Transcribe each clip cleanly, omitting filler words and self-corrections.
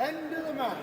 End of the match.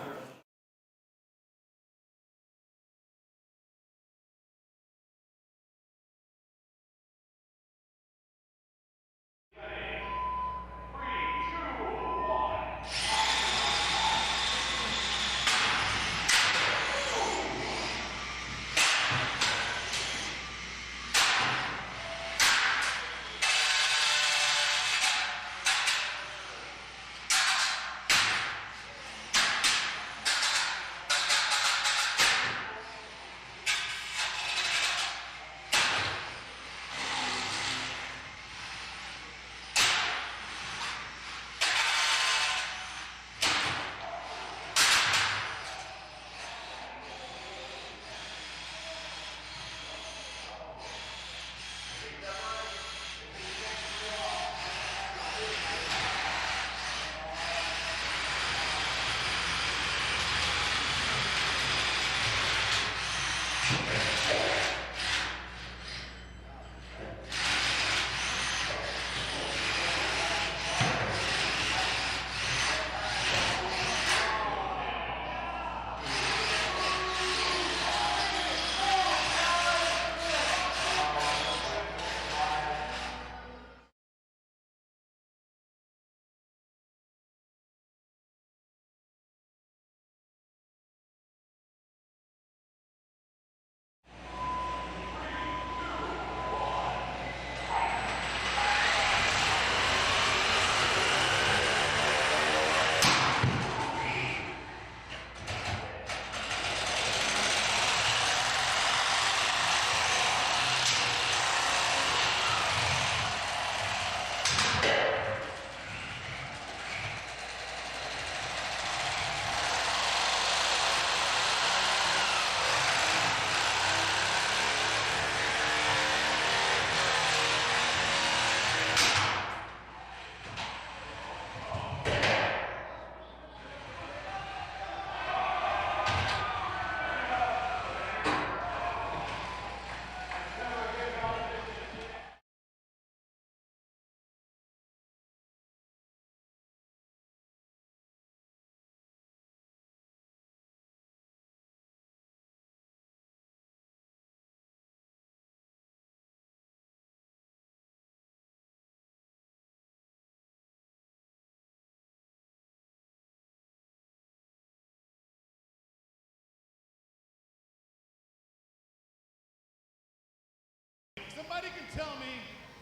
somebody can tell me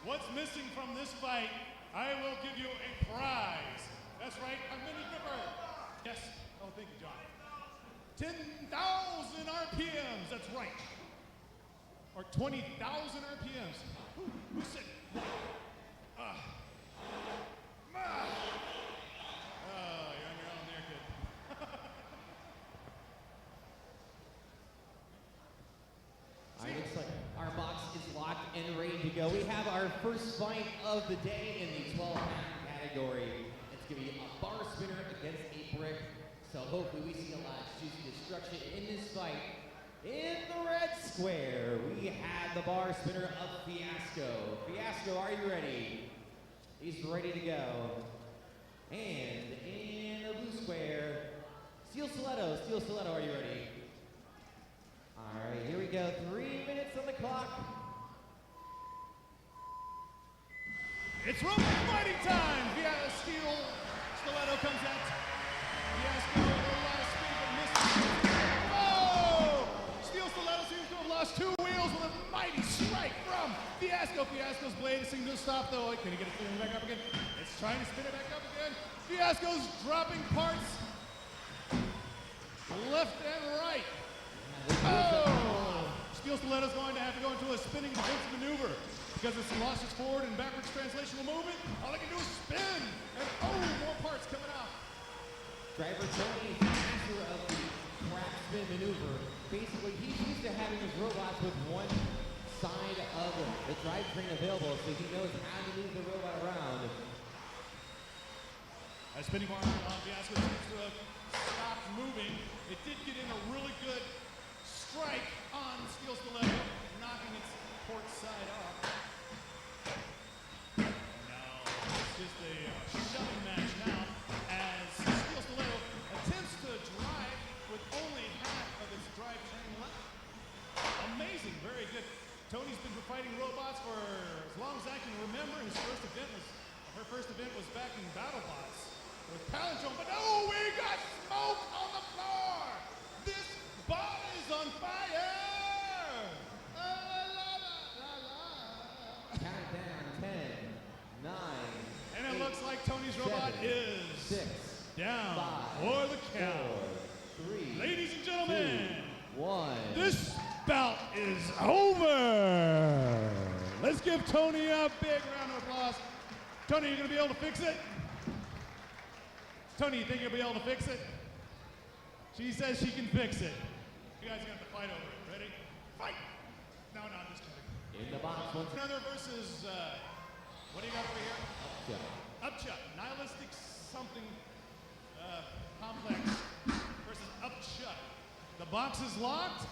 what's missing from this fight, I will give you a prize. That's right, a mini gripper. Yes. Oh, thank you, John. 10,000 RPMs. That's right. Or 20,000 RPMs. Who said? You're on your own there, kid. All right, looks like our box is locked and ready to go. We have our first fight of the day in the 12-pound category. It's going to be a bar spinner against a brick. So hopefully we see a lot of juicy destruction in this fight. In the red square, we have the bar spinner of Fiasco. Fiasco, are you ready? He's ready to go. And in the blue square, Steel Stiletto. Steel Stiletto, are you ready? All right, here we go. 3 minutes on the clock. It's Rumble fighting time! Steel Stiletto comes out. Fiasco with a lot of speed, but misses. Oh! Steel Stiletto seems to have lost 2 wheels with a mighty strike from Fiasco. Fiasco's blade seems to stop though. Can he get it spinning back up again? It's trying to spin it back up again. Fiasco's dropping parts left and right. Oh! Steel Stiletto's going to have to go into a spinning defensive maneuver because it's lost its forward and backwards translational movement. All I can do is spin, and more parts coming out. Driver Tony is the master of the crab spin maneuver. Basically, he's used to having his robots with one side of the drivetrain available, so he knows how to move the robot around. A spinning bar on Fiasco seems to have stopped moving. It did get in a really good strike on Steel Stiletto, knocking its port side off. Now, it's just a shoving match now as Steel Stiletto attempts to drive with only half of its drivetrain left. Amazing, very good. Tony's been fighting robots for as long as I can remember. Her first event was back in BattleBots with Palindrome, but oh, we got smoke on the floor! This bot is on fire! Count down, 10, 9, and it 8, looks like Tony's robot 7, is 6, down 5, for the count. 4, 3, Ladies and gentlemen, 2, 1. this bout is over! Let's give Tony a big round of applause. Tony, you gonna be able to fix it? Tony, you think you'll be able to fix it? She says she can fix it. You guys are gonna have to fight over it. Ready? Fight! No, I'm just kidding. In the box, once Another versus, what do you got over here? Upchuck. Nihilistic something complex versus Upchuck. The box is locked.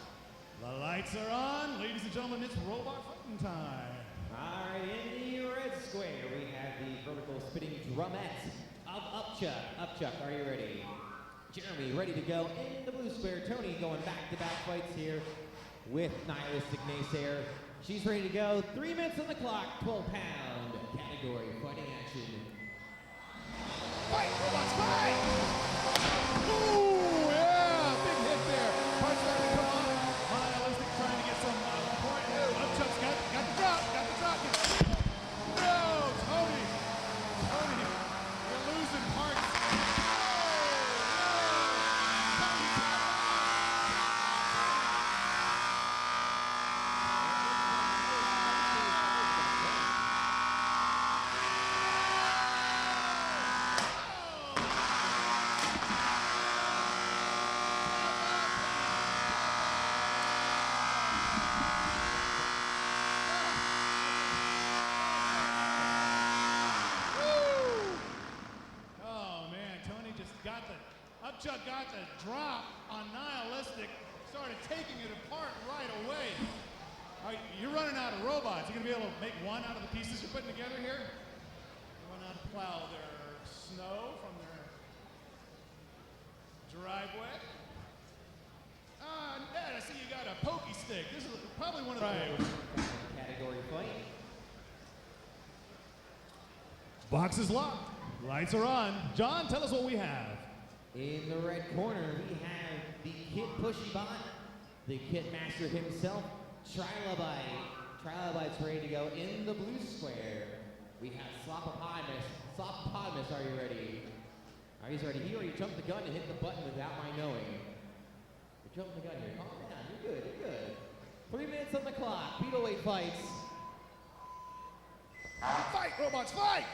The lights are on. Ladies and gentlemen, it's robot fighting time. All right, in the red square, we have the vertical spinning drumette of Upchuck. Upchuck, are you ready? Jeremy, ready to go. In the blue square, Tony going back-to-back fights here with Nihilistic Naysayer. She's ready to go. 3 minutes on the clock, 12-pound category fighting action. Fight, robots, fight! Ooh, yeah, big hit there. Parts starting to come on. Nihilistic trying to get some point. Upchuck's got the drop, No, Tony, you're losing parts. Upchuck got the drop on Nihilistic, started taking it apart right away. All right, you're running out of robots. You're gonna be able to make one out of the pieces you're putting together here? You want to plow their snow from their driveway? Ned, I see you got a pokey stick. This is probably one of the Category fight. Box is locked. Lights are on. John, tell us what we have. In the red corner, we have the Kit Pushy Bot, the Kit Master himself, Trilobite. trial lights ready to go. In the blue square, we have Slopopotamus. Slopopotamus, are you ready? All right, he's ready. He already jumped the gun and hit the button without my knowing. You're jumping the gun here. Calm down. You're good. You're good. 3 minutes on the clock. Beetleweight fights. Fight, robots, fight!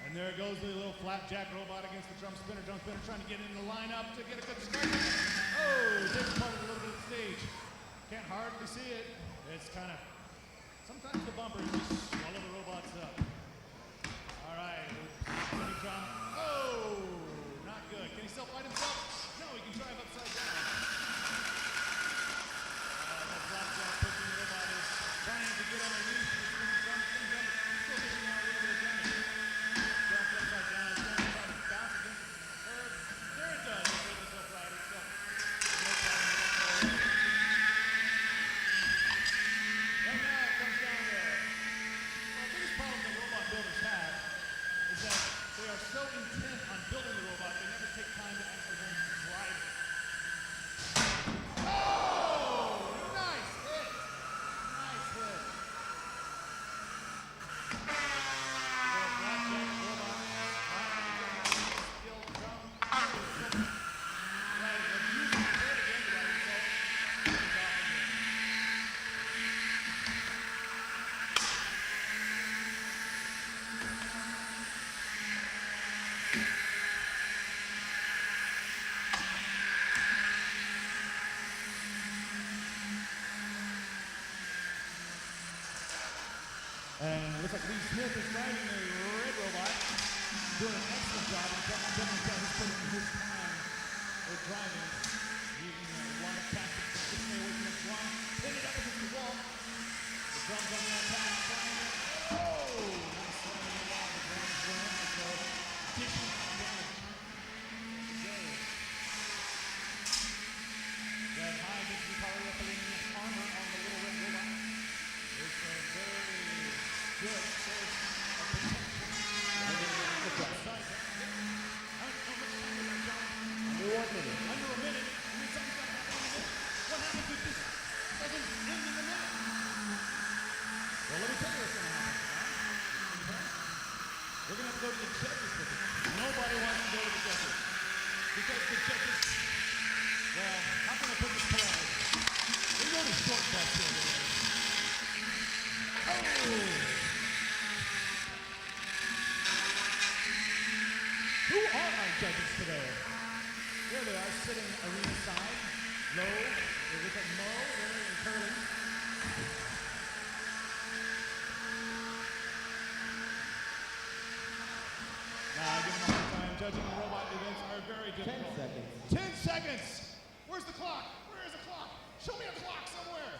And there goes the little flapjack robot against the drum spinner trying to get in the lineup to get a good strike. Oh, takes part of a little bit of the stage. Can't hardly see it. It's kind of, sometimes the bumpers just swallow the robots up. All right, spinning drum. Oh, not good. Can he still fight himself? No, he can drive upside down. The flapjack pushing the robot is trying to get underneath the spinning drum. Still dishing out a little bit of damage. Jump upside down. It's going to try to bounce against the curb. There it does. It goes itself right. It's no problem. Right now it comes down to, well, the biggest problem that robot builders have is that they are so intent on building the robot, they never take time to actually learn to drive it. Oh! Nice hit! Nice hit. And it looks like Lee Smith is driving the red robot, doing an excellent job. And definitely he's putting in his time with driving, using a lot of tactics to stay away from the drum, pin it up against the wall. The drum's on the attack, trying to, oh! Nice sliding the wall, the drum's going, so dishing out damage. That high density polyethylene armor on the little red robot is a very good source of protection. Under 1 minute. Under a minute. I mean, something's got to happen in a minute. What happens if this doesn't end in a minute? Well, let me tell you what's going to happen. We're going to have to go to the judges with it. Nobody wants to go to the judges. Because the judges, well, how can I put this politely? They go to short butts here today. Oh! Who are our judges today? There they are, sitting arena side. Low, they look at Mo, Larry, and Curly. Now, give them a hard time. Judging the robot events are very difficult. 10 seconds. 10 seconds! Where's the clock? Where is the clock? Show me a clock somewhere.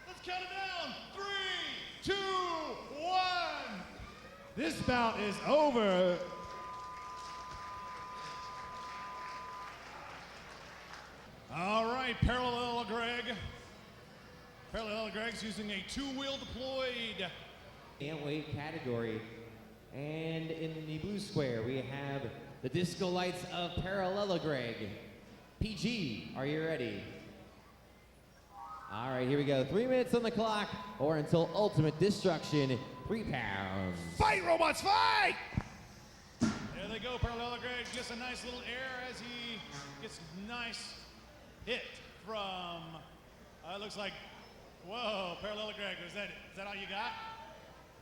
Let's count it down. 3, 2, 1. This bout is over. All right, Parallel Greg's using a two-wheel deployed. Weight category. And in the blue square, we have the disco lights of Parallelogram. PG, are you ready? All right, here we go. 3 minutes on the clock, or until ultimate destruction, 3 pounds. Fight, robots, fight! There they go. Parallelogram gets a nice little air as he gets nice hit from, looks like, whoa, Parallelogram, is that all you got?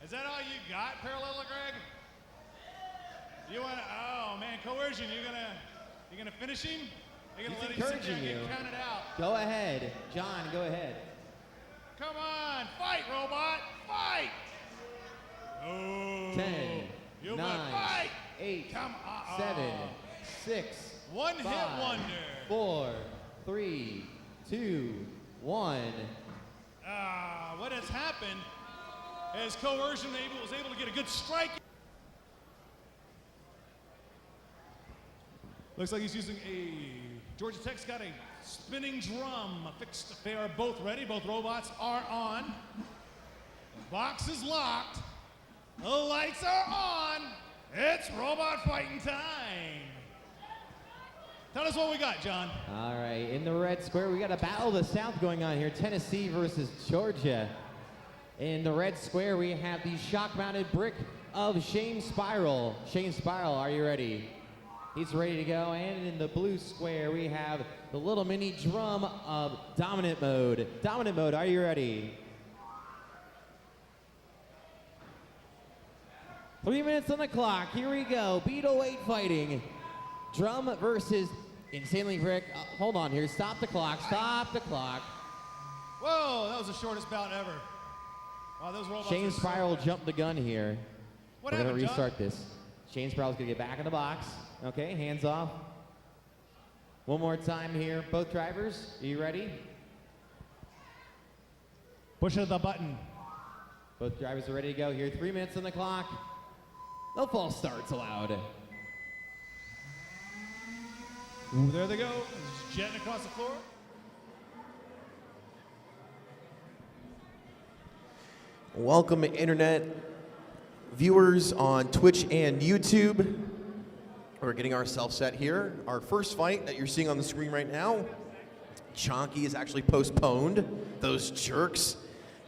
Is that all you got, Parallelogram? You wanna, oh man, coercion, you're gonna finish him? You're gonna He's let him sit there and encouraging get you. counted out? Go ahead, John, go ahead. Come on, fight, robot, fight! Oh, 10, you 9, fight! 8, Come on. 7, 6, One 5, hit wonder. 4, 3, 2, 1. What has happened is coercion was able to get a good strike. Looks like he's using a, Georgia Tech's got a spinning drum fixed. They are both ready, both robots are on. The box is locked. The lights are on. It's robot fighting time. Tell us what we got, John. All right, in the red square, we got a battle of the South going on here. Tennessee versus Georgia. In the red square, we have the shock-mounted brick of Shane Spiral. Shane Spiral, are you ready? He's ready to go. And in the blue square, we have the little mini drum of Dominant Mode. Dominant Mode, are you ready? 3 minutes on the clock. Here we go. Beetleweight fighting. Drum versus Insanely Brick. Hold on here. Stop the clock. Stop the clock. Whoa, that was the shortest bout ever. Wow, those robots Shane are so Spiral fast. jumped the gun here. What We're going happened, to John? restart this. Shane Spiral's going to get back in the box. Okay, hands off. One more time here. Both drivers, are you ready? Push the button. Both drivers are ready to go here. 3 minutes on the clock. No false starts allowed. Ooh, there they go. Just jetting across the floor. Welcome, internet viewers on Twitch and YouTube. We're getting ourselves set here. Our first fight that you're seeing on the screen right now, Chonky is actually postponed. Those jerks.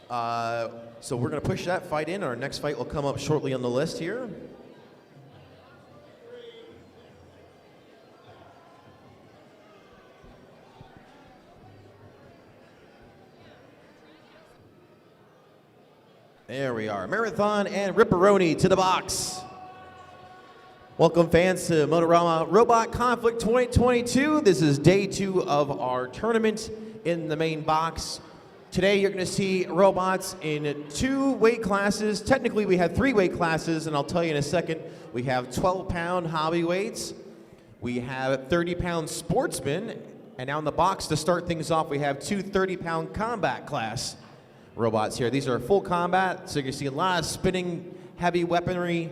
So we're going to push that fight in. Our next fight will come up shortly on the list here. There we are. Marathon and Riperoni to the box. Welcome, fans, to Motorama Robot Conflict 2022. This is day 2 of our tournament in the main box. Today, you're going to see robots in 2 weight classes. Technically, we have 3 weight classes, and I'll tell you in a second. We have 12-pound Hobbyweights. We have 30-pound Sportsmen. And now in the box, to start things off, we have 2 30-pound Combat class robots here. These are full combat, so you can see a lot of spinning heavy weaponry,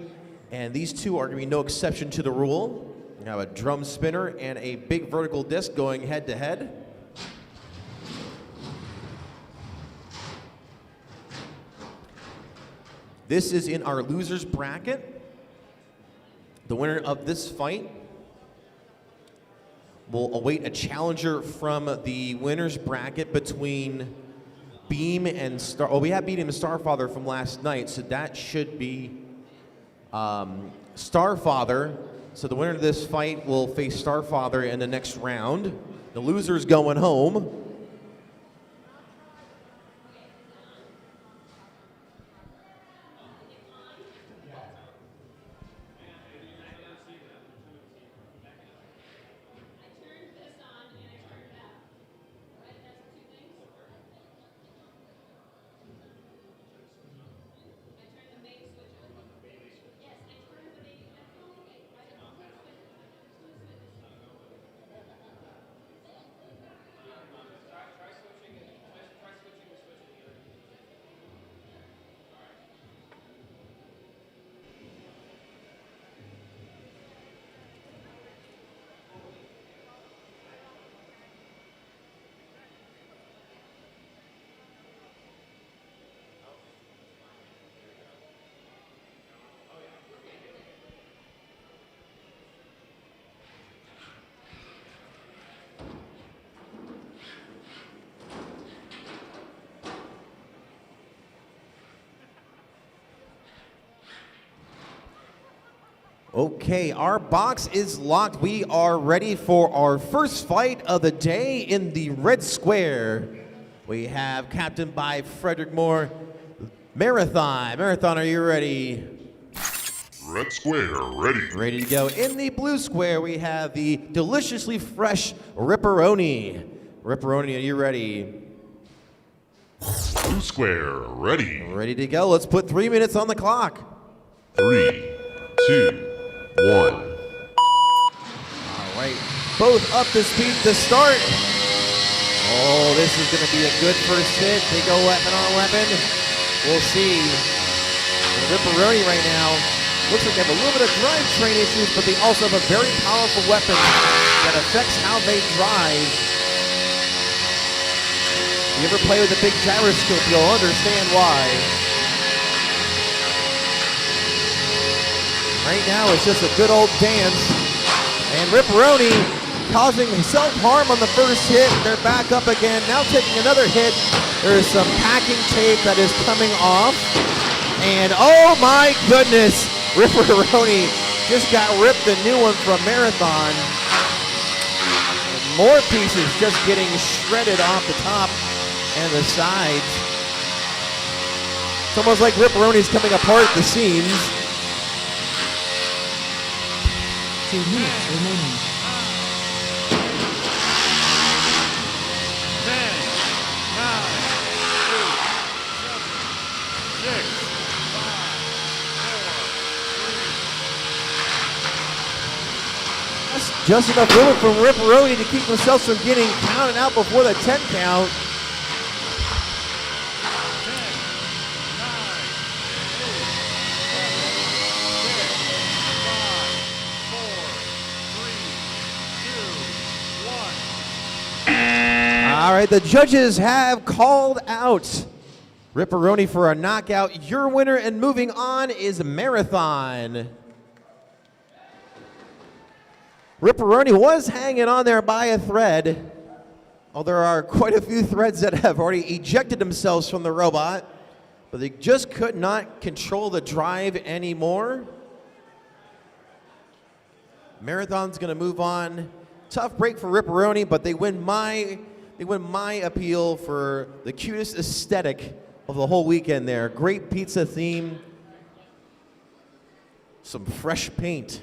and these 2 are going to be no exception to the rule. You have a drum spinner and a big vertical disc going head to head. This is in our losers bracket. The winner of this fight will await a challenger from the winners bracket between Beam and Star. Well, we have Beam and Starfather from last night, so that should be Starfather. So the winner of this fight will face Starfather in the next round. The loser's going home. Okay, our box is locked. We are ready for our first fight of the day in the red square. We have captained by Frederick Moore. Marathon. Marathon, are you ready? Red square, ready. Ready to go. In the blue square, we have the deliciously fresh Riperoni. Riperoni, are you ready? Blue square, ready. Ready to go. Let's put 3 minutes on the clock. 3, 2, 1. All right, both up to speed to start. Oh, this is going to be a good first hit. They go weapon on weapon. We'll see. Riperoni right now looks like they have a little bit of drivetrain issues, but they also have a very powerful weapon that affects how they drive. If you ever play with a big gyroscope, you'll understand why. Right now, it's just a good old dance. And Riperoni causing self-harm on the first hit. They're back up again, now taking another hit. There's some packing tape that is coming off. And oh my goodness, Riperoni just got ripped a new one from Marathon. And more pieces just getting shredded off the top and the sides. It's almost like Riperoni's coming apart at the seams. 2 minutes remaining. 10, 9, 8, 7, 6, 5, 4, 3. That's just enough room from Riperoni to keep himself from getting counted out before the 10 count. 10, 9, 8, 7, 6, 5, 4, 3, 2, 1. All right, the judges have called out Riperoni for a knockout. Your winner and moving on is Marathon. Riperoni was hanging on there by a thread. Oh, there are quite a few threads that have already ejected themselves from the robot, but they just could not control the drive anymore. Marathon's gonna move on. Tough break for Riperoni, but they win my appeal for the cutest aesthetic of the whole weekend there. Great pizza theme, some fresh paint.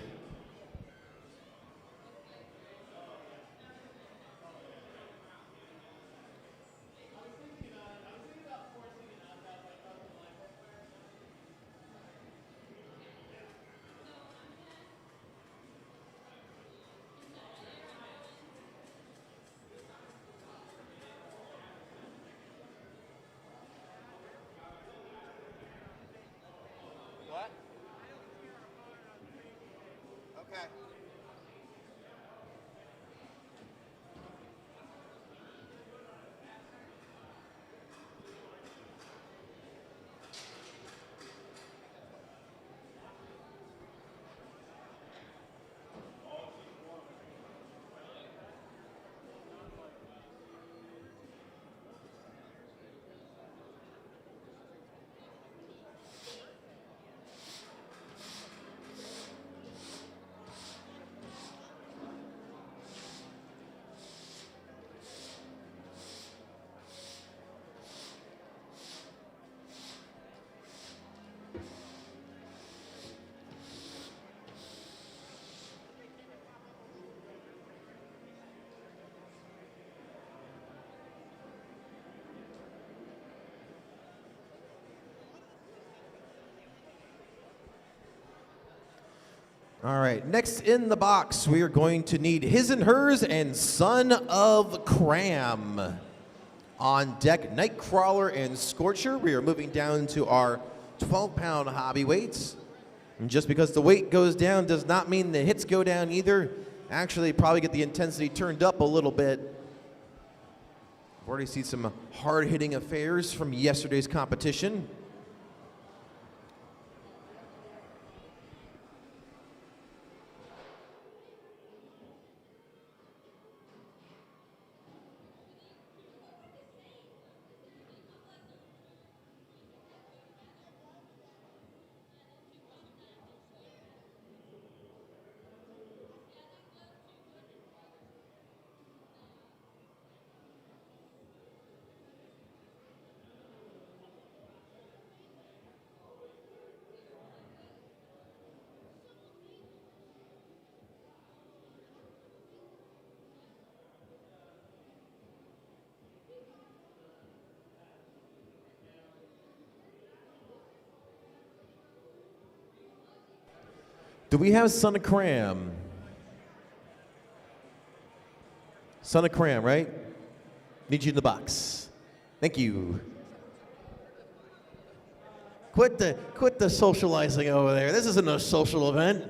All right, next in the box, we are going to need His and Hers and Son of Kram. On deck, Nightcrawler and Scorcher. We are moving down to our 12-pound hobby weights. And just because the weight goes down does not mean the hits go down either. Actually, probably get the intensity turned up a little bit. I've already seen some hard-hitting affairs from yesterday's competition. Do we have Son of Kram? Son of Kram, right? Need you in the box. Thank you. Quit the socializing over there. This isn't a social event.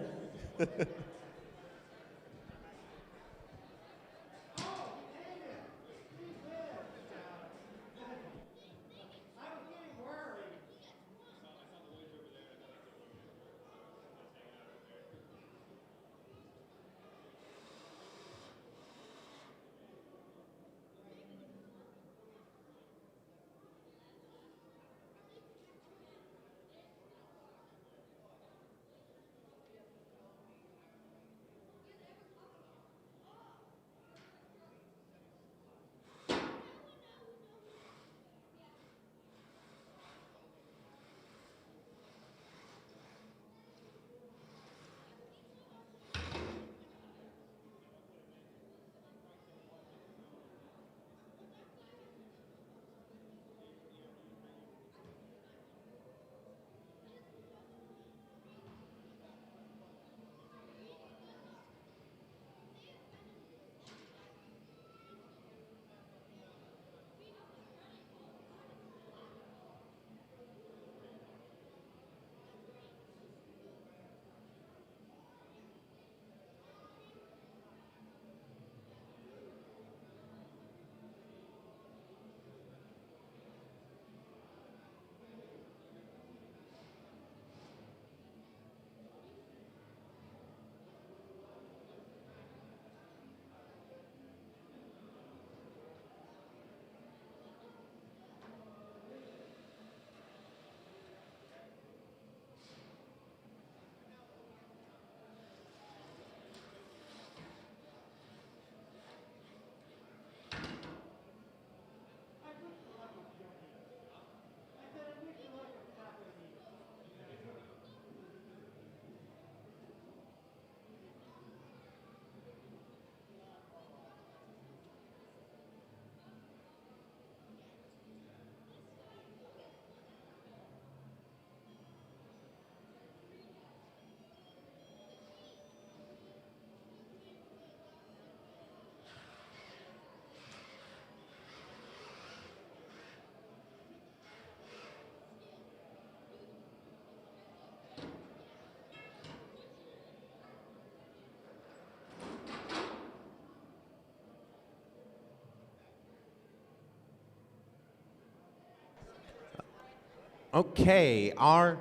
Okay, our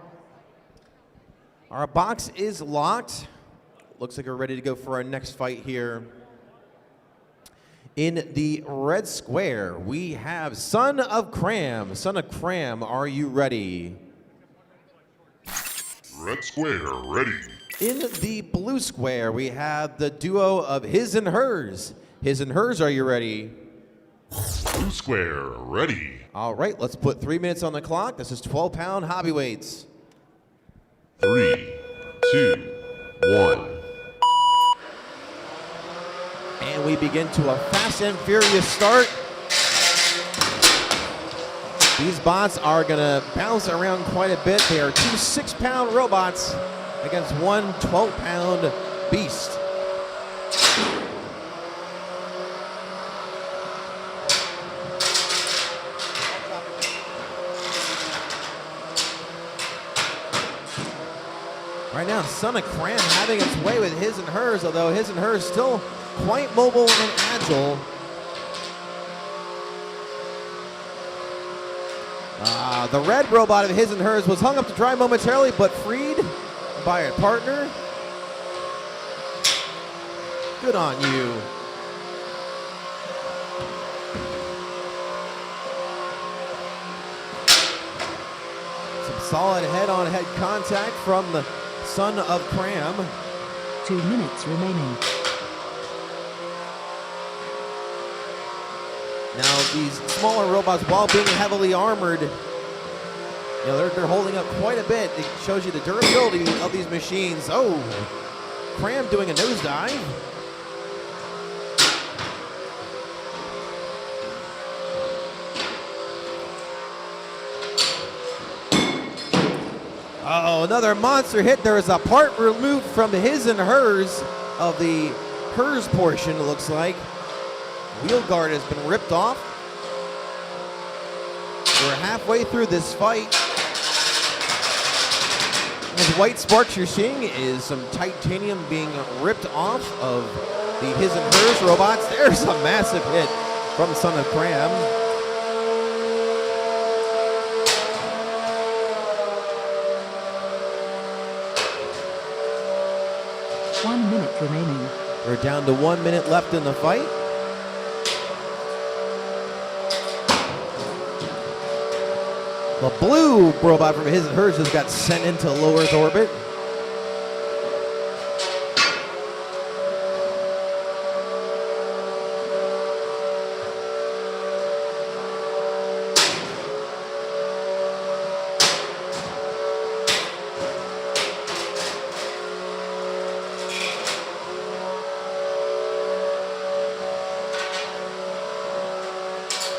box is locked. Looks like we're ready to go for our next fight here. In the red square, we have Son of Kram. Son of Kram, are you ready? Red square, ready. In the blue square, we have the duo of His and Hers. His and Hers, are you ready? Blue square, ready. All right, let's put 3 minutes on the clock. This is 12-pound Hobbyweights. 3, 2, 1. And we begin to a fast and furious start. These bots are gonna bounce around quite a bit. They are 2 6-pound robots against 1 12-pound beast. Right now, Son of Kram having its way with His and Hers, although His and Hers still quite mobile and agile. The red robot of His and Hers was hung up to dry momentarily, but freed by a partner. Good on you. Some solid head-on-head contact from the Son of Kram. 2 minutes remaining. Now these smaller robots, while being heavily armored, you know, they're holding up quite a bit. It shows you the durability of these machines. Oh, Kram doing a nosedive. Oh, another monster hit. There is a part removed from His and Hers of the Hers portion, it looks like. Wheel guard has been ripped off. We're halfway through this fight. The white sparks you're seeing is some titanium being ripped off of the His and Hers robots. There's a massive hit from Son of Kram. One minute remaining. We're down to 1 minute left in the fight. The blue robot from His and Hers just got sent into low Earth orbit.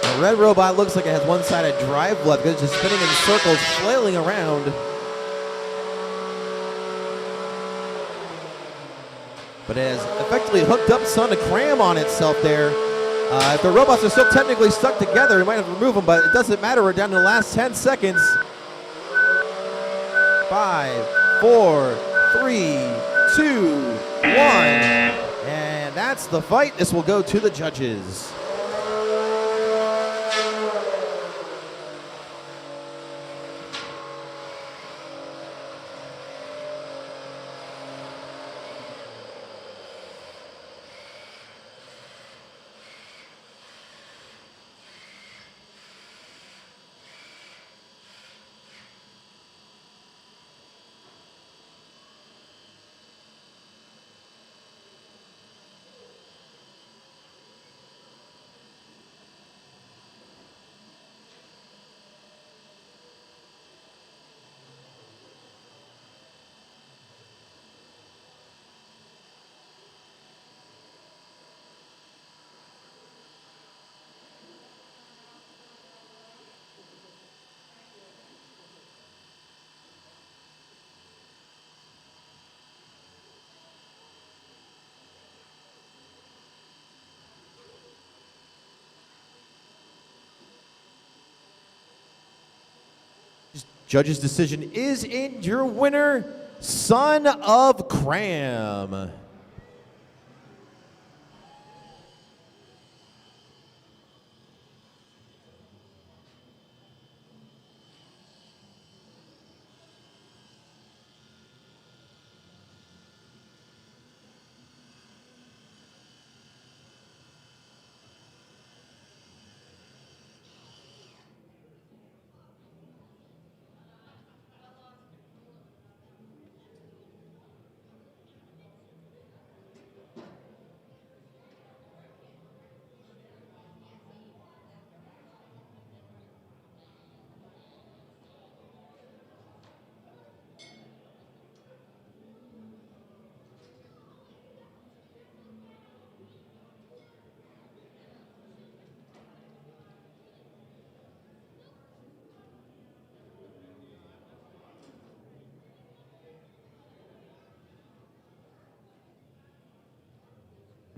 The red robot looks like it has one-sided drive left because it's just spinning in circles, flailing around. But it has effectively hooked up Son of Kram on itself there. If the robots are still technically stuck together, we might have to remove them, but it doesn't matter. We're down to the last 10 seconds. 5, 4, 3, 2, 1. And that's the fight. This will go to the judges. Judge's decision is in. Your winner, Son of Kram.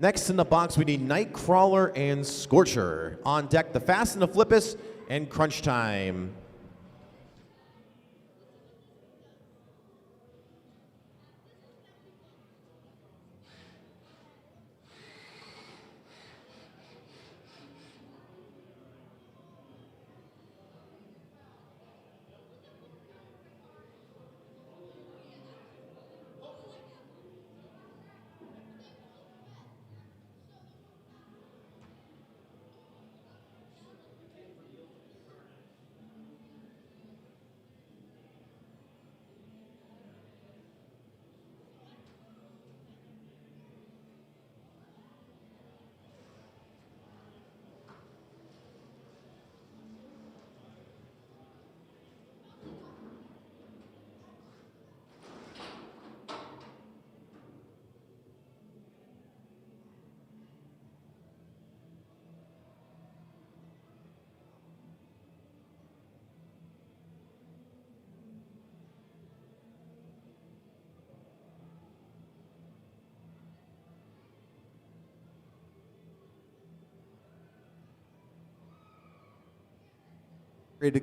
Next in the box, we need Nightcrawler and Scorcher. On deck, the Fast and the Flippiest and Crunch Time.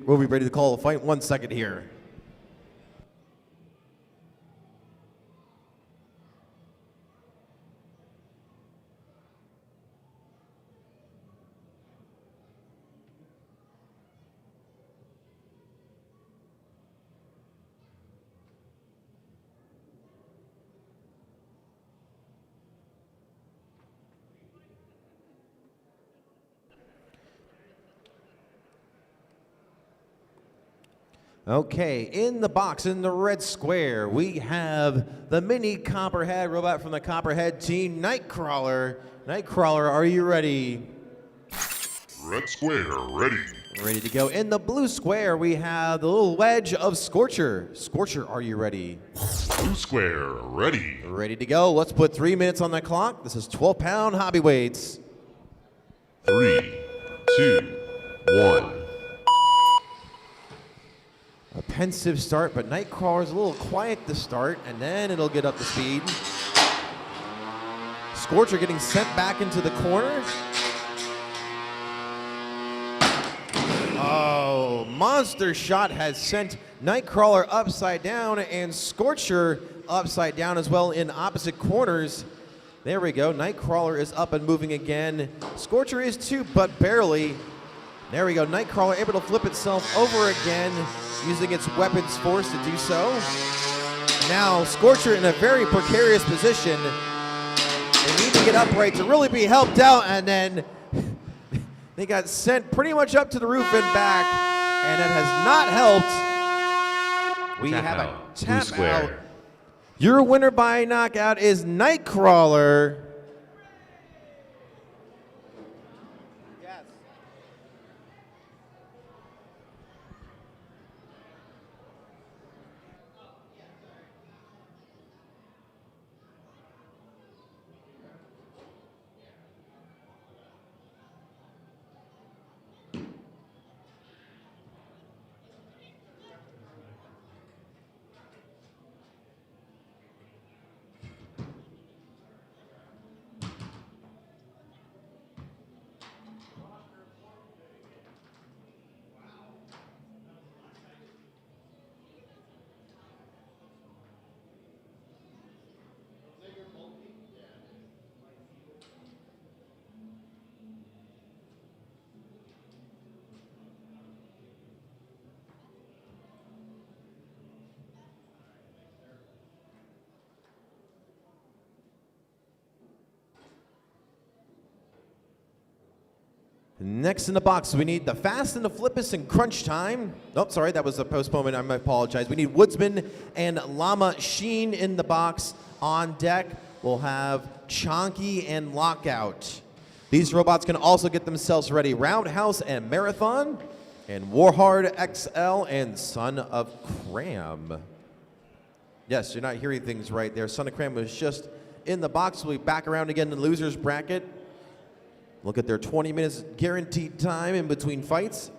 We'll be ready to call a fight. 1 second here. Okay, in the box, in the red square, we have the mini Copperhead robot from the Copperhead team, Nightcrawler. Nightcrawler, are you ready? Red square, ready. Ready to go. In the blue square, we have the little wedge of Scorcher. Scorcher, are you ready? Blue square, ready. Ready to go. Let's put 3 minutes on the clock. This is 12-pound hobby weights. 3, 2, 1. A pensive start, but Nightcrawler's a little quiet to start, and then it'll get up to speed. Scorcher getting sent back into the corner. Oh, monster shot has sent Nightcrawler upside down and Scorcher upside down as well in opposite corners. There we go. Nightcrawler is up and moving again. Scorcher is too, but barely. There we go. Nightcrawler able to flip itself over again, using its weapons force to do so. Now, Scorcher in a very precarious position. They need to get upright to really be helped out, and then they got sent pretty much up to the roof and back, and it has not helped. We have a tap out. Your winner by knockout is Nightcrawler. Next in the box, we need the Fast and the Flippiest and Crunch Time. Oh, sorry, that was a postponement. I apologize. We need Woodsman and Llama. Sheen in the box. On deck, we'll have Chonky and Lockout. These robots can also get themselves ready. Roundhouse and Marathon, and Warhard XL and Son of Kram. Yes, you're not hearing things right there. Son of Kram was just in the box. We'll be back around again in the loser's bracket. Look at their 20 minutes guaranteed time in between fights.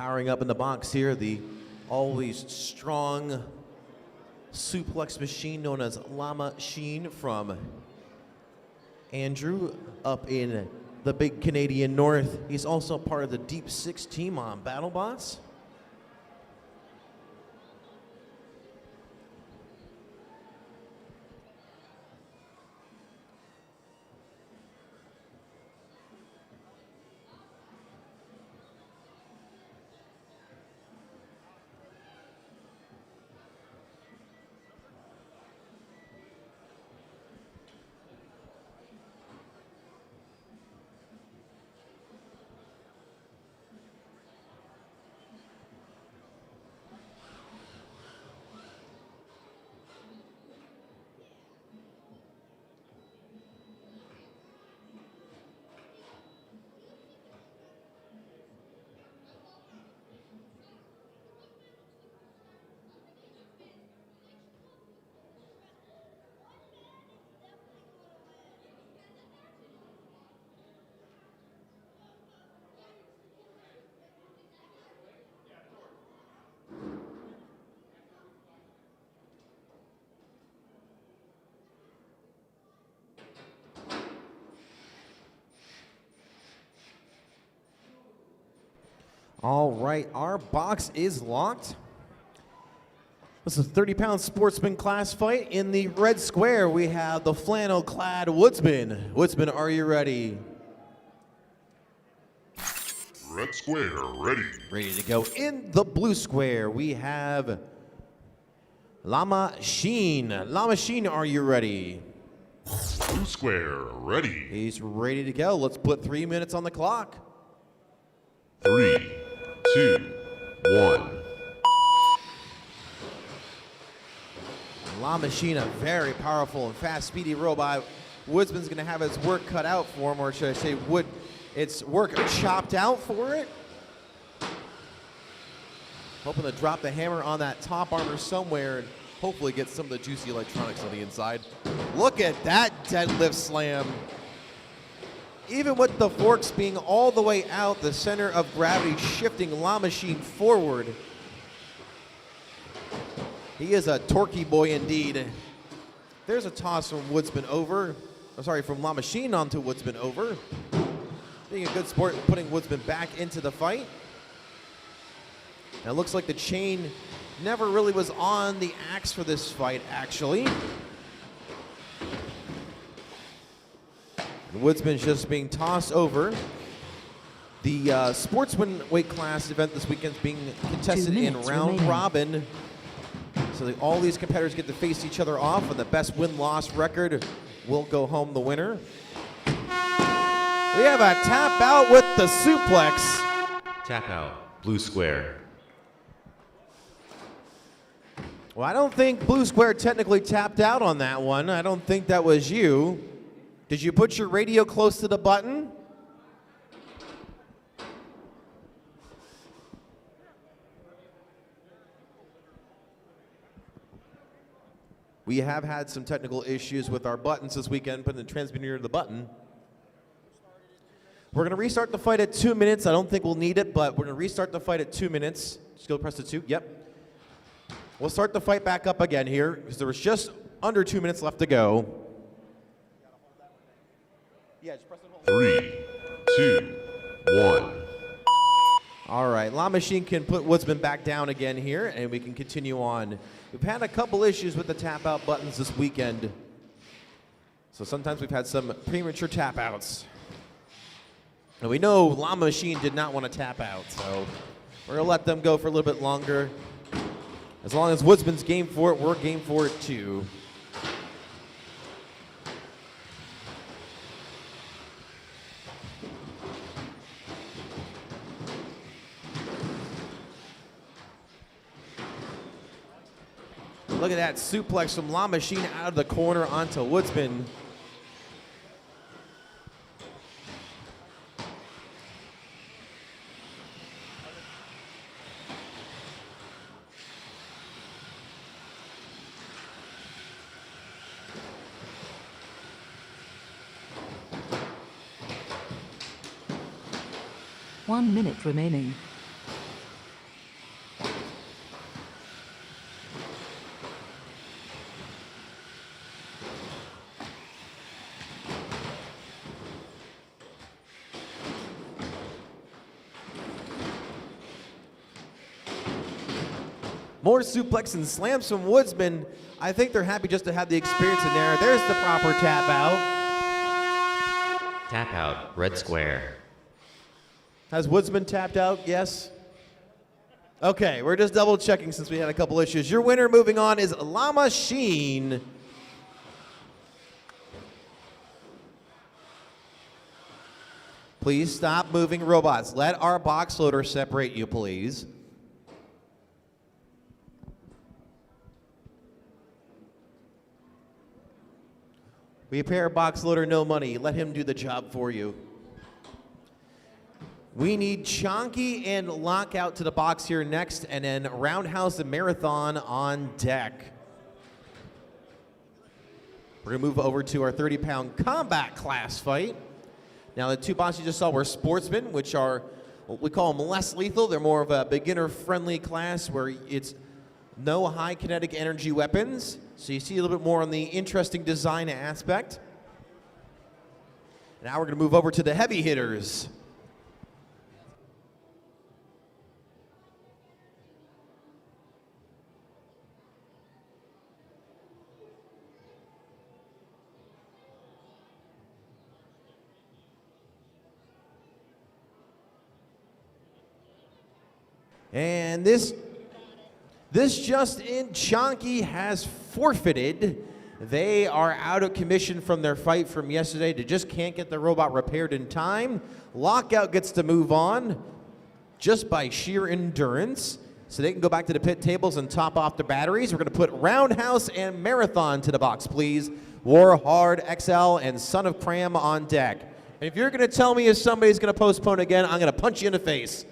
powering up in the box here, the always strong suplex machine known as Llama Sheen from Andrew up in the big Canadian North. He's also part of the Deep Six team on BattleBots. All right, our box is locked. This is a 30-pound sportsman class fight. In the red square, we have the flannel-clad Woodsman. Woodsman, are you ready? Red square, ready. Ready to go. In the blue square, we have Llama Sheen. Llama Sheen, are you ready? Blue square, ready. He's ready to go. Let's put 3 minutes on the clock. 3, 2, 1. Llama Sheen, a very powerful and fast, speedy robot. Woodsman's going to have his work cut out for him, or should I say it's work chopped out for it. Hoping to drop the hammer on that top armor somewhere and hopefully get some of the juicy electronics on the inside. Look at that deadlift slam. Even with the forks being all the way out, the center of gravity shifting Llama Sheen forward. He is a torquey boy indeed. There's a toss from Woodsman over. I'm sorry, from Llama Sheen onto Woodsman over. Being a good sport and putting Woodsman back into the fight. Now it looks like the chain never really was on the axe for this fight, actually. And Woodsman's just being tossed over. The sportsman weight class event this weekend is being contested in round robin. So all these competitors get to face each other off, and the best win-loss record will go home the winner. We have a tap out with the suplex. Tap out, blue square. Well, I don't think blue square technically tapped out on that one. I don't think that was you. Did you put your radio close to the button? We have had some technical issues with our buttons this weekend, putting the transmitter near the button. We're going to restart the fight at 2 minutes. I don't think we'll need it, but we're going to restart the fight at 2 minutes. Just go press the 2. Yep. We'll start the fight back up again here because there was just under 2 minutes left to go. Yeah, just press and hold. 3, 2, 1. All right, Llama Sheen can put Woodsman back down again here, and we can continue on. We've had a couple issues with the tap-out buttons this weekend. So sometimes we've had some premature tap-outs. And we know Llama Sheen did not want to tap out, so we're going to let them go for a little bit longer. As long as Woodsman's game for it, we're game for it too. Look at that suplex from Llama Sheen out of the corner onto Woodsman. One minute remaining. More suplex and slams from Woodsman. I think they're happy just to have the experience in there. There's the proper tap out. Tap out, red square. Has Woodsman tapped out? Yes? Okay, we're just double checking since we had a couple issues. Your winner moving on is Llama Sheen. Please stop moving robots. Let our box loader separate you, please. Repair box loader, no money. Let him do the job for you. We need Chonky and Lockout to the box here next, and then Roundhouse and Marathon on deck. We're gonna move over to our 30-pound combat class fight. Now, the two boxes you just saw were sportsmen, which are, we call them less lethal. They're more of a beginner-friendly class where it's no high kinetic energy weapons. So you see a little bit more on the interesting design aspect. Now we're gonna move over to the heavy hitters. And this just in, Chonky has forfeited. They are out of commission from their fight from yesterday. They just can't get the robot repaired in time. Lockout gets to move on just by sheer endurance. So they can go back to the pit tables and top off the batteries. We're gonna put Roundhouse and Marathon to the box, please. War Hard, XL, and Son of Kram on deck. And if you're gonna tell me if somebody's gonna postpone again, I'm gonna punch you in the face.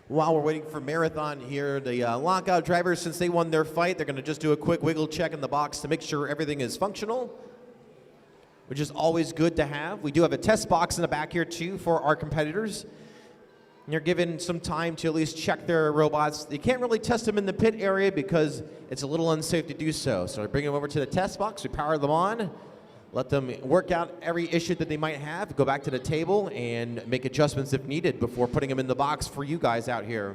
While we're waiting for Marathon here, the Lockout drivers, since they won their fight, they're going to just do a quick wiggle check in the box to make sure everything is functional, which is always good to have. We do have a test box in the back here, too, for our competitors. And they're given some time to at least check their robots. You can't really test them in the pit area because it's a little unsafe to do so. So I bring them over to the test box. We power them on. Let them work out every issue that they might have, go back to the table, and make adjustments if needed before putting them in the box for you guys out here.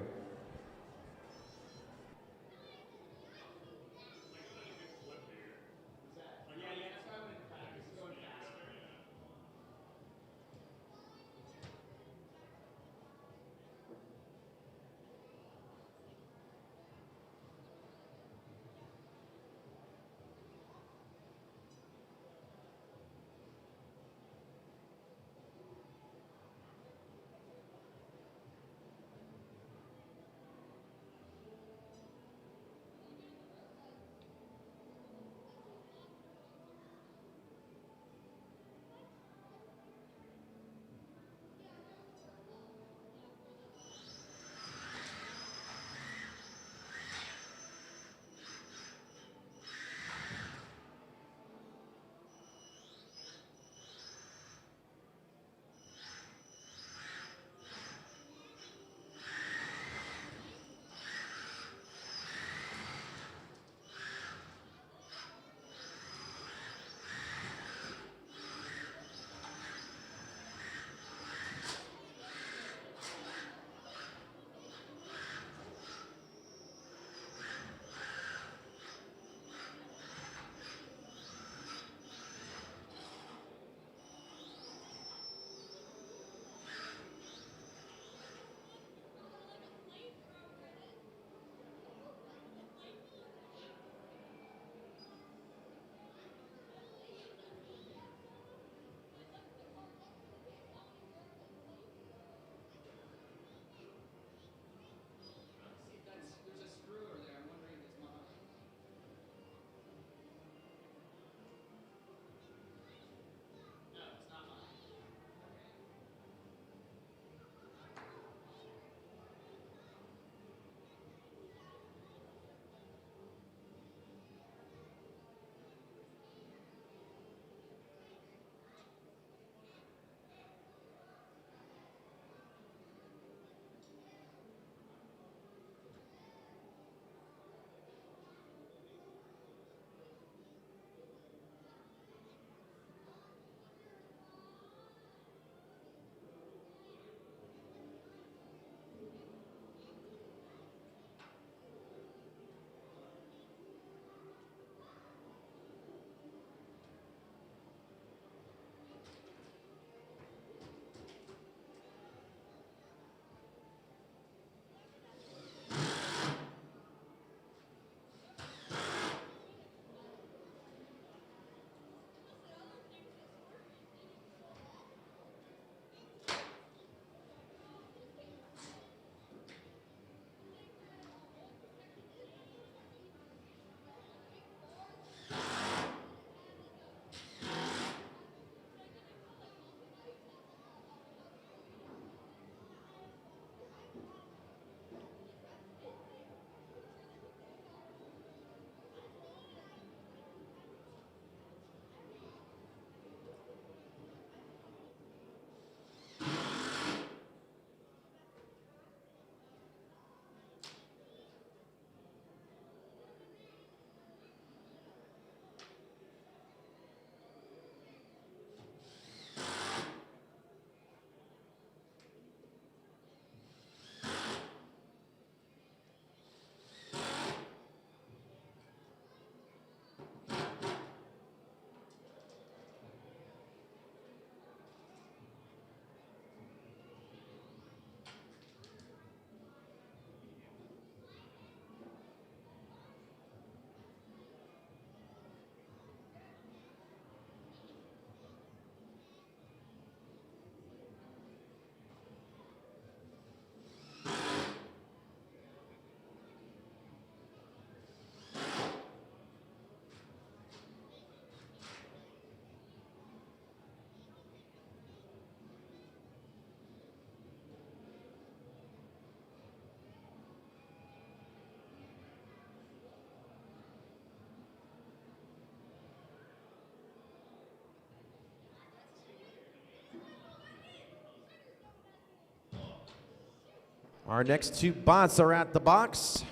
Our next two bots are at the box.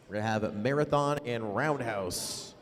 We're going to have Marathon and Roundhouse.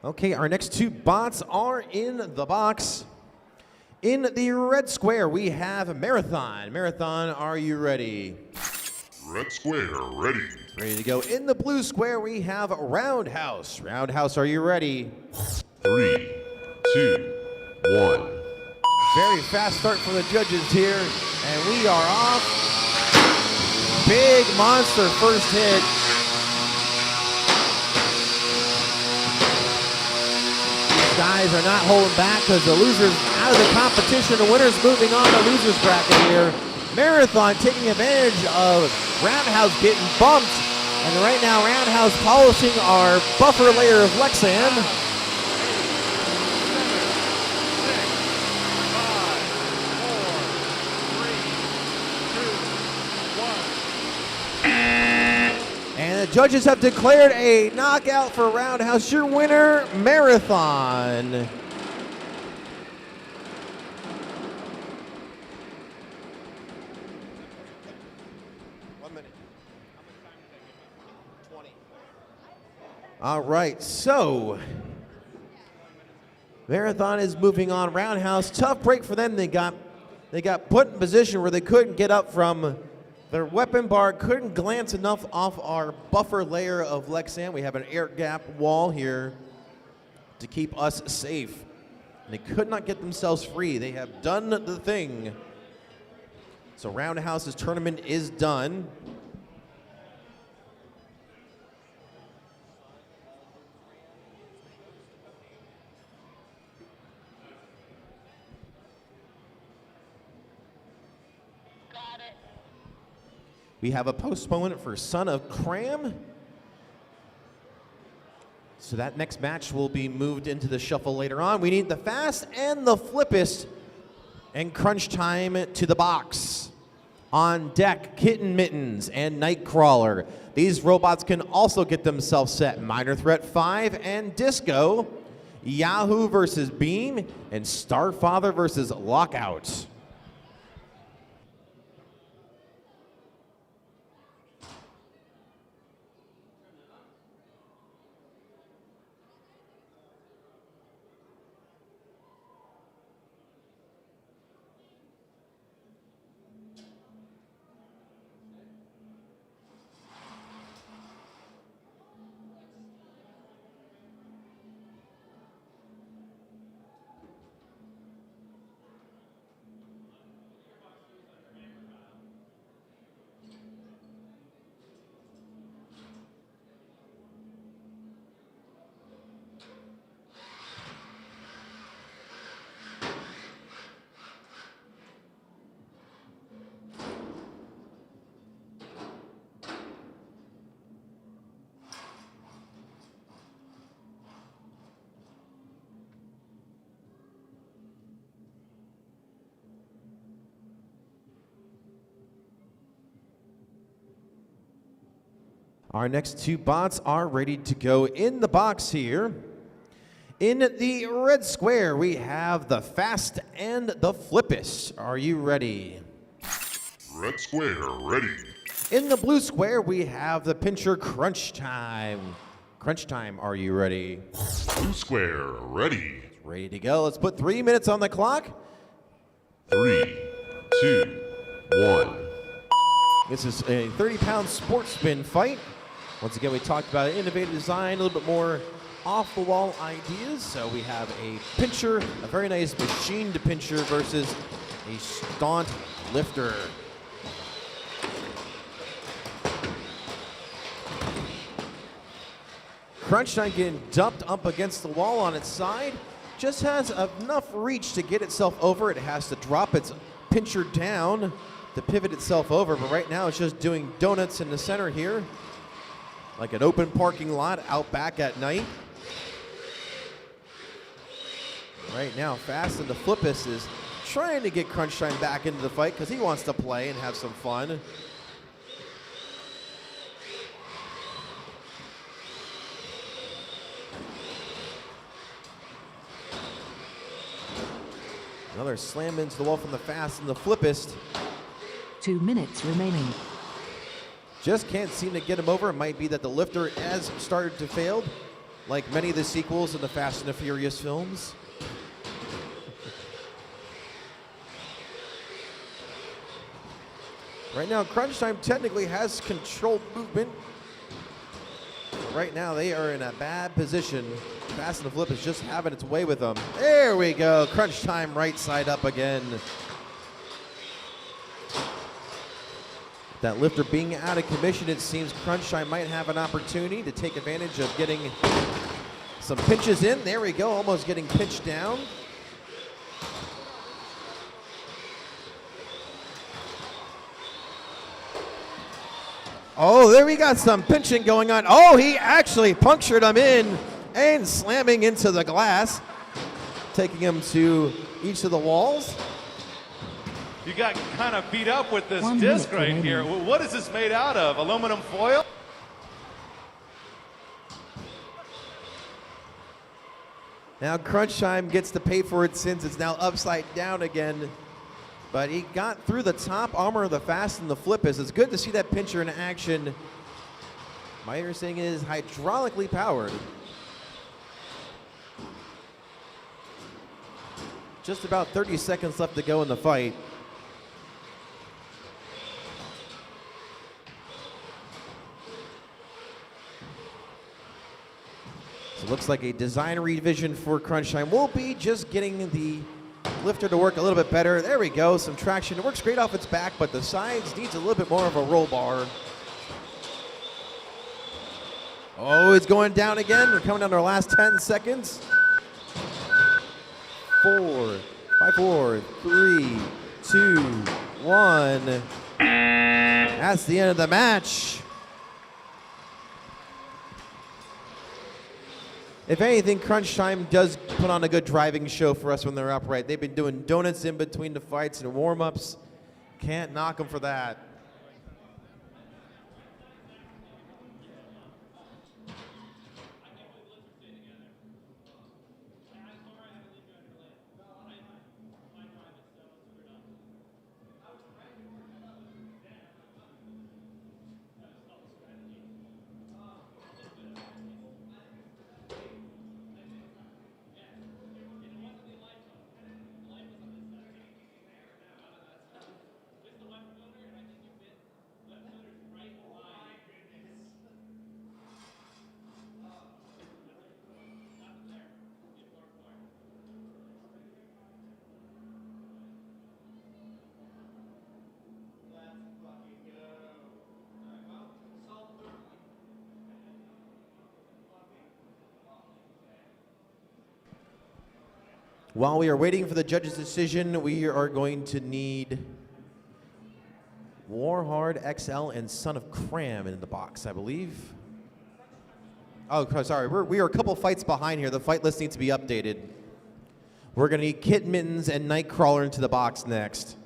Okay, our next two bots are in the box. In the red square, we have Marathon. Marathon, are you ready? Red square, ready. Ready to go. In the blue square, we have Roundhouse. Roundhouse, are you ready? 3, 2, 1. Very fast start from the judges here, and we are off. Big monster first hit. Guys are not holding back because the loser's out of the competition. The winner's moving on to loser's bracket here. Marathon taking advantage of Roundhouse getting bumped. And right now, Roundhouse polishing our buffer layer of Lexan. 5, 4, 3, 2, 1. And the judges have declared a knockout for Roundhouse. Your winner, Marathon. All right, so Marathon is moving on. Roundhouse, tough break for them. They got put in a position where they couldn't get up from their weapon bar, couldn't glance enough off our buffer layer of Lexan. We have an air gap wall here to keep us safe. And they could not get themselves free. They have done the thing. So Roundhouse's tournament is done. We have a postponement for Son of Kram. So that next match will be moved into the shuffle later on. We need the fast and the Flippiest and crunch time to the box. On deck, Kitten, Mittens, and Nightcrawler. These robots can also get themselves set. Minor Threat 5 and Disko. Yahoo versus Beam, and Starfather versus Lockout. Our next two bots are ready to go in the box here. In the red square, we have the Fast and the Flippiest. Are you ready? Red Square, ready. In the blue square, we have the Pincher Crunch Time. Crunch Time, are you ready? Blue Square, ready. Ready to go. Let's put 3 minutes on the clock. 3, 2, 1. This is a 30-pound sports spin fight. Once again, we talked about innovative design, a little bit more off-the-wall ideas. So we have a pincher, a very nice machined pincher versus a staunch lifter. Crunch Time getting dumped up against the wall on its side. Just has enough reach to get itself over. It has to drop its pincher down to pivot itself over, but right now it's just doing donuts in the center here, like an open parking lot out back at night. Right now, Fast and the Flippiest is trying to get Crunch Time back into the fight because he wants to play and have some fun. Another slam into the wall from the Fast and the Flippiest. 2 minutes remaining. Just can't seem to get him over. It might be that the lifter has started to fail, like many of the sequels in the Fast and the Furious films. Right now, Crunch Time technically has controlled movement. But right now, they are in a bad position. Fast and the Flip is just having its way with them. There we go. Crunch Time right side up again. That lifter being out of commission, it seems Crunch Time might have an opportunity to take advantage of getting some pinches in. There we go, almost getting pinched down. Oh, there we got some pinching going on. Oh, he actually punctured him in and slamming into the glass, taking him to each of the walls. You got kind of beat up with this 1 disc minute right remaining. here. What is this made out of? Aluminum foil? Now Crunch Time gets to pay for it since it's now upside down again. But he got through the top armor of the Fast and the Flippiest. It's good to see that pincher in action. My understanding is hydraulically powered. Just about 30 seconds left to go in the fight. So it looks like a design revision for Crunch Time will be just getting the lifter to work a little bit better. There we go, some traction. It works great off its back, but the sides needs a little bit more of a roll bar. Oh, it's going down again. We're coming down to our last 10 seconds. 4, 5, 4, 3, 2, 1. That's the end of the match. If anything, Crunch Time does put on a good driving show for us when they're upright. They've been doing donuts in between the fights and warm-ups. Can't knock them for that. While we are waiting for the judge's decision, we are going to need Warhard XL and Son of Kram in the box, I believe. Oh, sorry, we are a couple fights behind here. The fight list needs to be updated. We're going to need Kitten, Mittens, and Nightcrawler into the box next.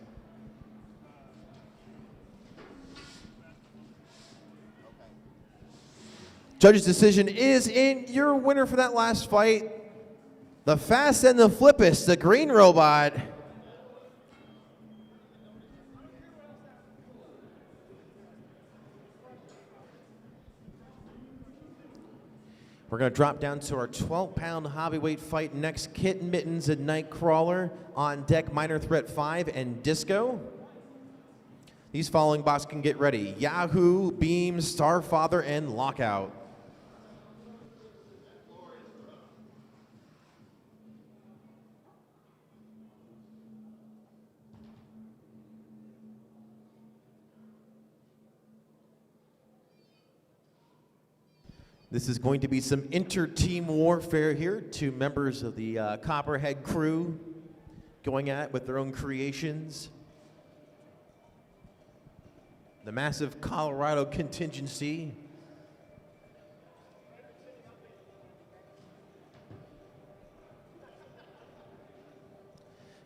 Judge's decision is in your winner for that last fight. The fast and the flippiest, the green robot. We're going to drop down to our 12-pound Hobbyweight fight next. Kitten, Mittens, and Nightcrawler. On deck, Minor Threat 5 and Disko. These following bots can get ready. Yahoo, Beam, Starfather, and Lockout. This is going to be some inter-team warfare here. Two members of the Copperhead crew going at it with their own creations. The massive Colorado contingency.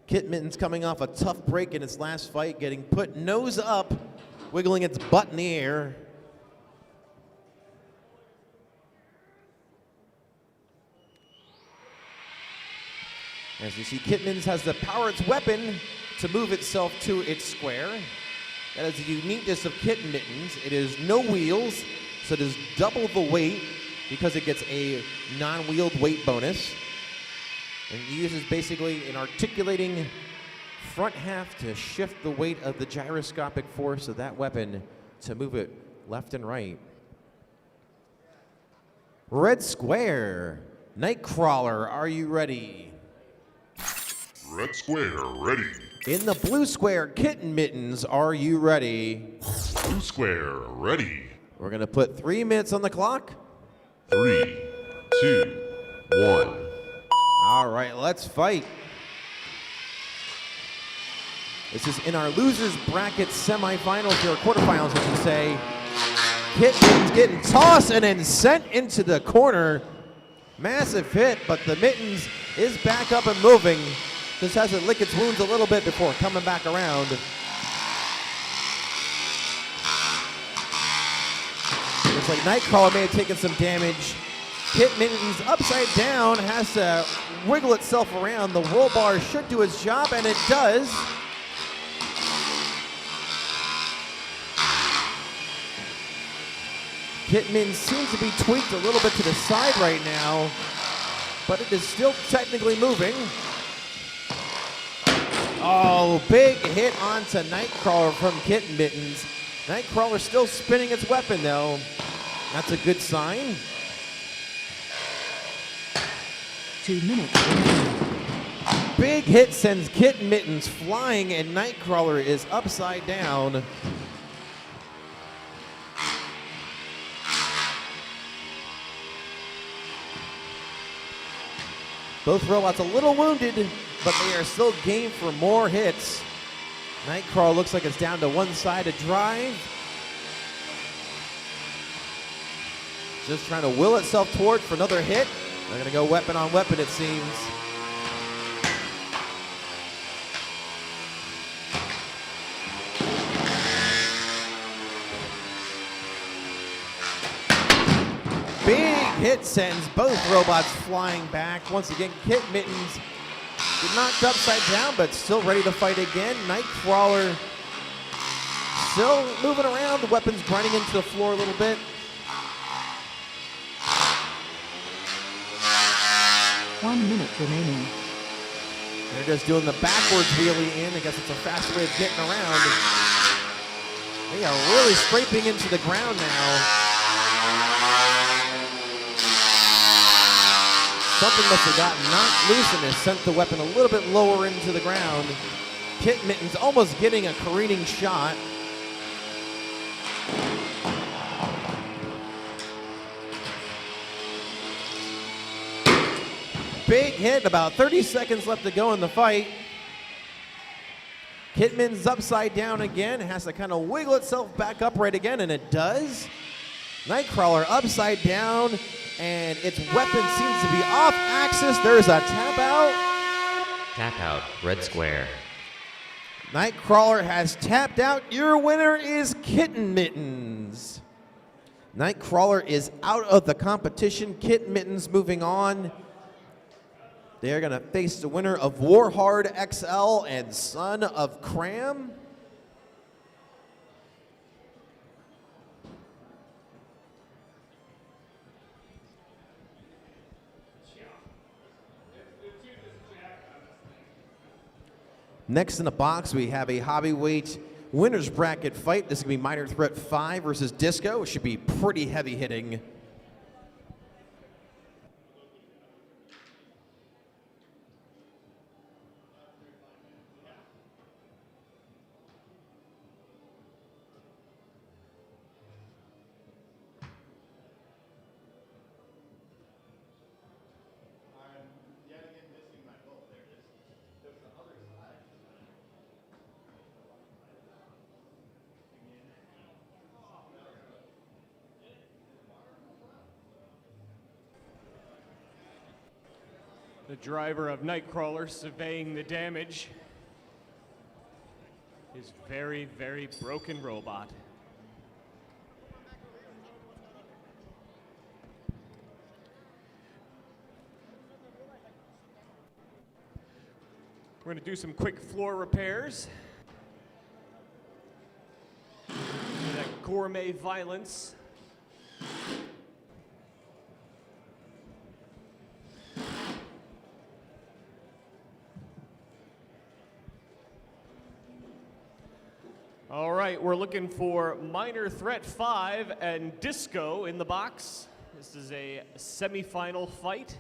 Kit Mittens coming off a tough break in its last fight, getting put nose up, wiggling its butt in the air. As you see, Kit Mittens has to power its weapon to move itself to its square. That is the uniqueness of Kit Mittens. It is no wheels, so it is double the weight because it gets a non-wheeled weight bonus. And it uses basically an articulating front half to shift the weight of the gyroscopic force of that weapon to move it left and right. Red square, Nightcrawler, are you ready? Red square, ready. In the blue square, Kitten Mittens, are you ready? Blue square, ready. We're gonna put 3 minutes on the clock. 3, 2, 1. All right, let's fight. This is in our losers bracket semifinals, or quarterfinals, I should say. Kit Mittens getting tossed and then sent into the corner. Massive hit, but the Mittens is back up and moving. Just has to lick its wounds a little bit before coming back around. Looks like Nightcrawler may have taken some damage. Kit Mittens upside down, has to wiggle itself around. The roll bar should do its job, and it does. Kit Mittens seems to be tweaked a little bit to the side right now, but it is still technically moving. Oh, big hit onto Nightcrawler from Kitten Mittens. Nightcrawler still spinning its weapon, though. That's a good sign. 2 minutes. Big hit sends Kitten Mittens flying, and Nightcrawler is upside down. Both robots a little wounded, but they are still game for more hits. Nightcrawler looks like it's down to one side to drive. Just trying to will itself toward for another hit. They're gonna go weapon on weapon, it seems. Big hit sends both robots flying back. Once again, Kit Mittens get knocked upside down, but still ready to fight again. Nightcrawler still moving around. The weapon's grinding into the floor a little bit. 1 minute remaining. They're just doing the backwards wheelie in. I guess it's a fast way of getting around. They are really scraping into the ground now. Something must have gotten knocked loose and has sent the weapon a little bit lower into the ground. Kit Mittens almost getting a careening shot. Big hit, about 30 seconds left to go in the fight. Kit Mittens upside down again, has to kind of wiggle itself back upright again, and it does. Nightcrawler upside down, and its weapon seems to be off axis. There's a tap out. Tap out, red square. Nightcrawler has tapped out. Your winner is Kitten Mittens. Nightcrawler is out of the competition. Kitten Mittens moving on. They're going to face the winner of Warhard XL and Son of Kram. Next in the box, we have a Hobbyweight winner's bracket fight. This is going to be Minor Threat 5 versus Disko. It should be pretty heavy hitting. The driver of Nightcrawler surveying the damage. His very, very broken robot. We're going to do some quick floor repairs. That gourmet violence. All right, we're looking for Minor Threat 5 and Disko in the box. This is a semifinal fight.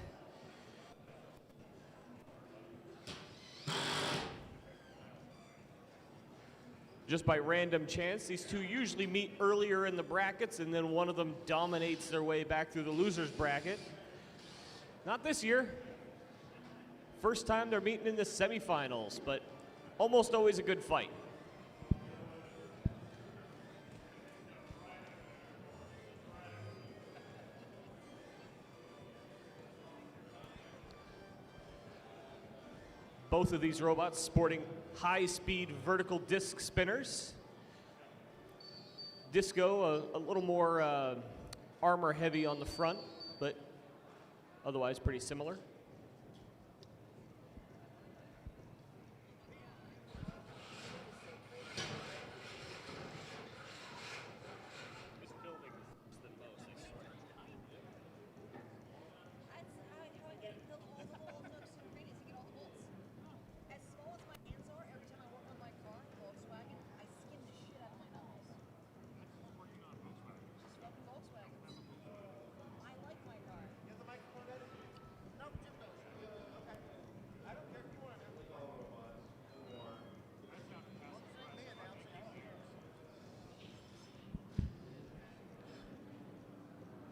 Just by random chance, these two usually meet earlier in the brackets and then one of them dominates their way back through the loser's bracket. Not this year. First time they're meeting in the semifinals, but almost always a good fight. Both of these robots sporting high-speed vertical disc spinners. Disko a little more armor heavy on the front, but otherwise pretty similar.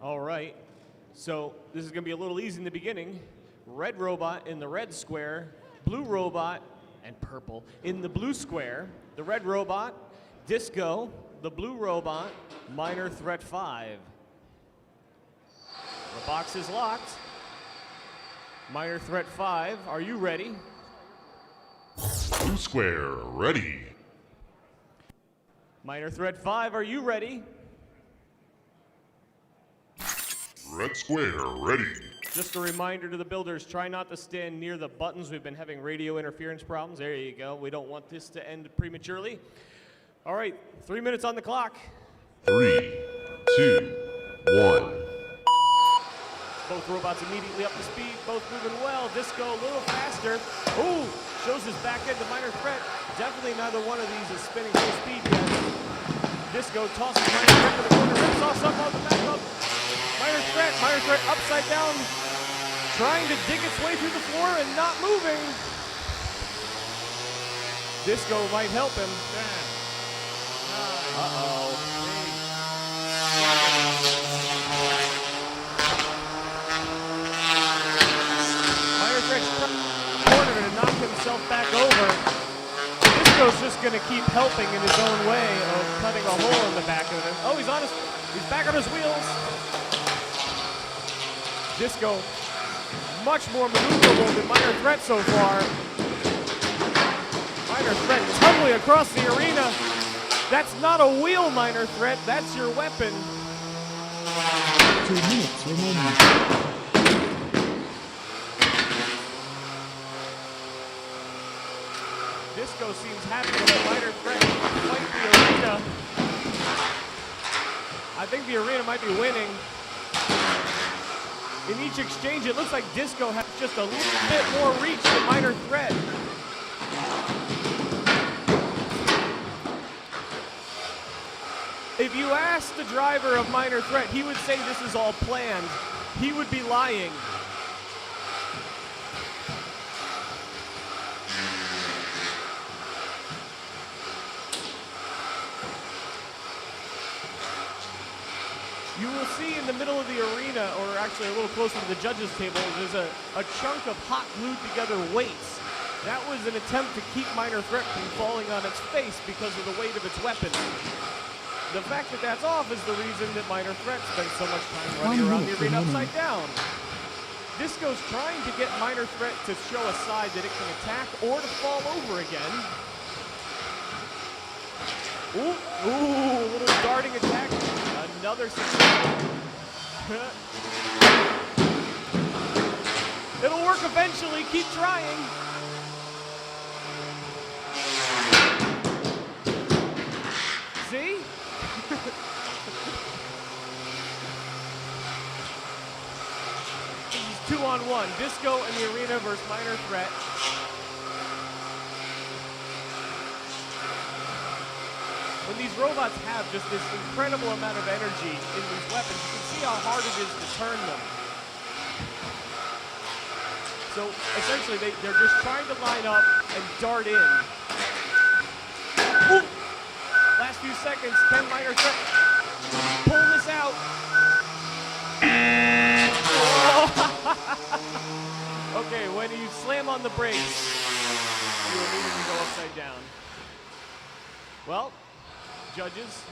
All right, so this is going to be a little easy in the beginning. Red robot in the red square, blue robot, and purple in the blue square. The red robot, Disko, the blue robot, Minor Threat 5. The box is locked. Minor Threat 5, are you ready? Blue square, ready. Minor Threat 5, are you ready? Red square, ready. Just a reminder to the builders, try not to stand near the buttons. We've been having radio interference problems. There you go. We don't want this to end prematurely. All right, 3 minutes on the clock. 3, 2, 1. Both robots immediately up to speed, both moving well. Disko a little faster. Ooh, shows his back end to Minor Threat. Definitely neither one of these is spinning full speed yet. Disko tosses Minor Threat to the corner, rips off some of the back up. Minor Threat upside down, trying to dig its way through the floor and not moving. Disko might help him. 10, 9, Uh-oh. 8. Minor Threat's corner to knock himself back over. Disko's just going to keep helping in his own way of cutting a hole in the back of him. Oh, he's on he's back on his wheels. Disko, much more maneuverable than Minor Threat so far. Minor Threat tumbling across the arena. That's not a wheel, Minor Threat. That's your weapon. 2 minutes remaining. Disko seems happy to let Minor Threat fight the arena. I think the arena might be winning. In each exchange, it looks like Disko has just a little bit more reach than Minor Threat. If you asked the driver of Minor Threat, he would say this is all planned. He would be lying. You will see in the middle of the arena, or actually a little closer to the judges' table, there's a chunk of hot glued together weights. That was an attempt to keep Minor Threat from falling on its face because of the weight of its weapon. The fact that that's off is the reason that Minor Threat spends so much time running around the arena upside down. Disko's trying to get Minor Threat to show a side that it can attack or to fall over again. Ooh, a little darting attack. Another success. It'll work eventually. Keep trying. See? This is 2-on-1. Disko in the arena versus Minor Threat. When these robots have just this incredible amount of energy in these weapons, you can see how hard it is to turn them. So essentially, they're just trying to line up and dart in. Ooh. Last few seconds, can Minor Threat pull this out? Okay, when you slam on the brakes, you immediately go upside down. Well, judges.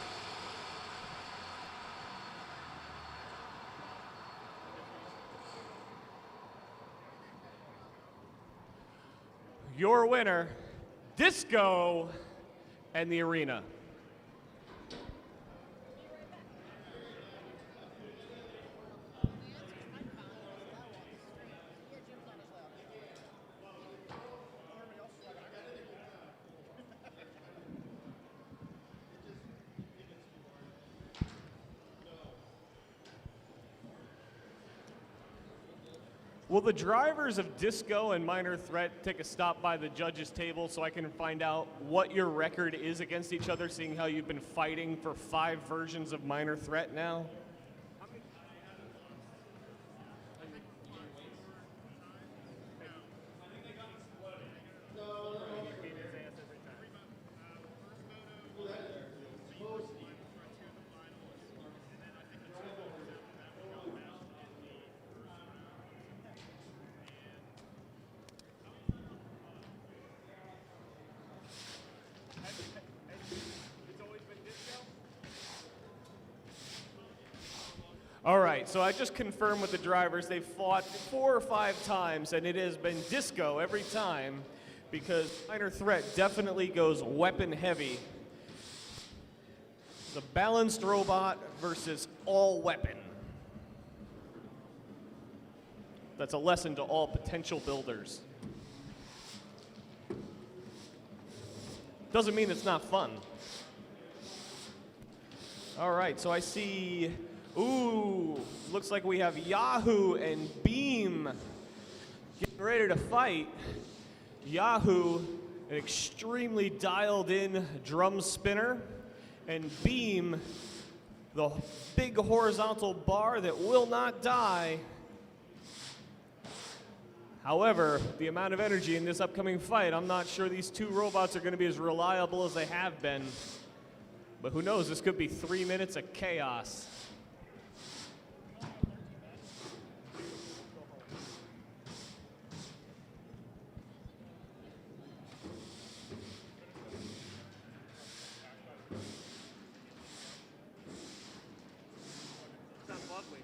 Your winner, Disko and the arena. Will the drivers of Disko and Minor Threat take a stop by the judges' table so I can find out what your record is against each other, seeing how you've been fighting for 5 versions of Minor Threat now? All right, so I just confirmed with the drivers. They've fought 4 or 5 times, and it has been Disko every time because Minor Threat definitely goes weapon heavy. The balanced robot versus all weapon. That's a lesson to all potential builders. Doesn't mean it's not fun. All right, so I see, ooh, looks like we have Yahoo and Beam getting ready to fight. Yahoo, an extremely dialed in drum spinner, and Beam, the big horizontal bar that will not die. However, the amount of energy in this upcoming fight, I'm not sure these 2 robots are going to be as reliable as they have been. But who knows, this could be 3 minutes of chaos. Sounds lovely.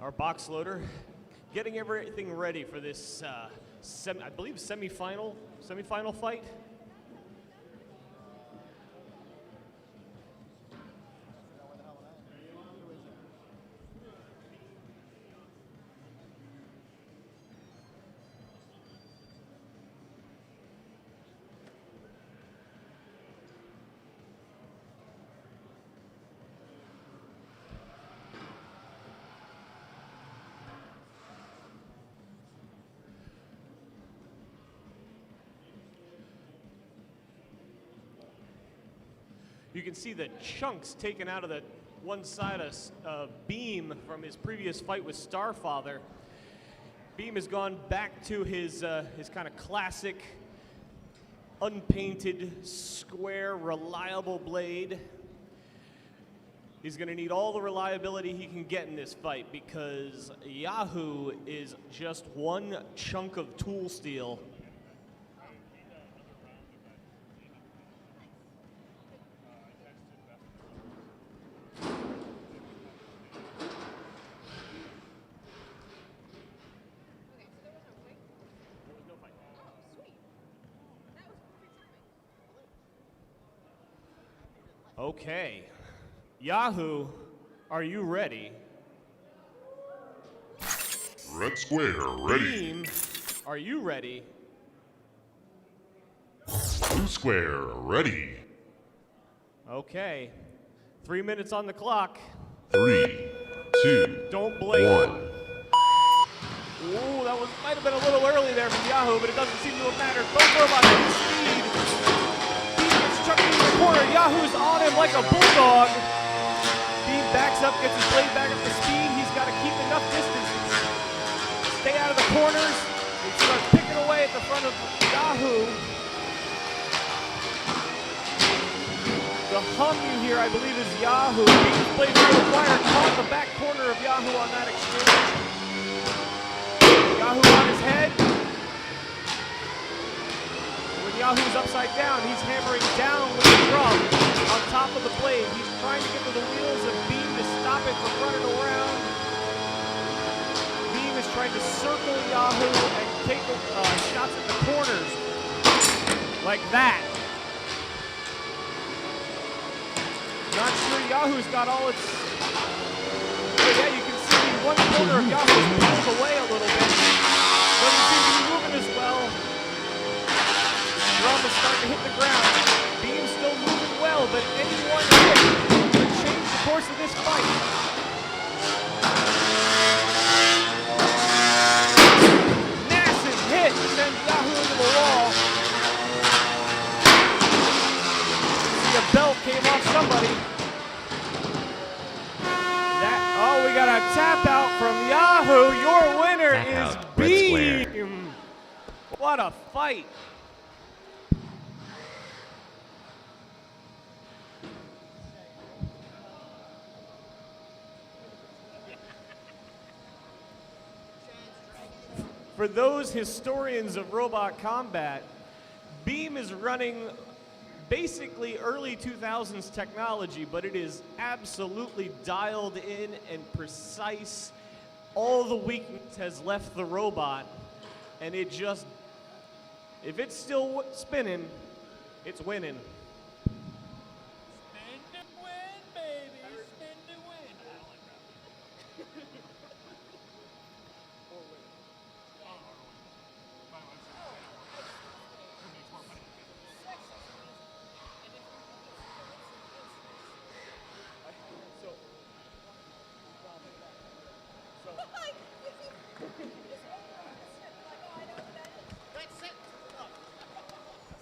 Our box loader getting everything ready for this, I believe, semifinal fight. You can see the chunks taken out of the one side of Beam from his previous fight with Starfather. Beam has gone back to his kind of classic, unpainted, square, reliable blade. He's going to need all the reliability he can get in this fight because Yahoo is just one chunk of tool steel. Okay, Yahoo, are you ready? Red Square, ready. Beam, are you ready? Blue Square, ready. Okay, 3 minutes on the clock. 3, 2, Don't blink. 1. Ooh, that might have been a little early there from Yahoo, but it doesn't seem to have mattered. Both robots at speed. Beam gets chucked into the corner. Yahoo's on him like a bulldog. Beam backs up, gets his blade back up to speed. He's got to keep enough distance. Stay out of the corners. He starts picking away at the front of Yahoo. The hum you hear, I believe, is Yahoo. Beam's blade through the wire, caught the back corner of Yahoo on that exchange. Yahoo on his head. When Yahoo's upside down, he's hammering down with the drum on top of the blade. He's trying to get to the wheels of Beam to stop it from running around. Beam is trying to circle Yahoo and take shots at the corners. Like that. Not sure Yahoo's got all its... Oh yeah, you can see one corner of Yahoo's pulled away a little bit. Doesn't seem to be moving as well. Drum is starting to hit the ground. Beam's still moving well, but any one hit could change the course of this fight. Massive hit sends Yahoo into the wall. The belt came off somebody. Oh, we got a tap out from Yahoo. Your winner Tap is out, Red Beam. What a fight. For those historians of robot combat, Beam is running basically early 2000s technology, but it is absolutely dialed in and precise. All the weakness has left the robot, and it just, if it's still spinning, it's winning. Spin to win, baby. Spin to win.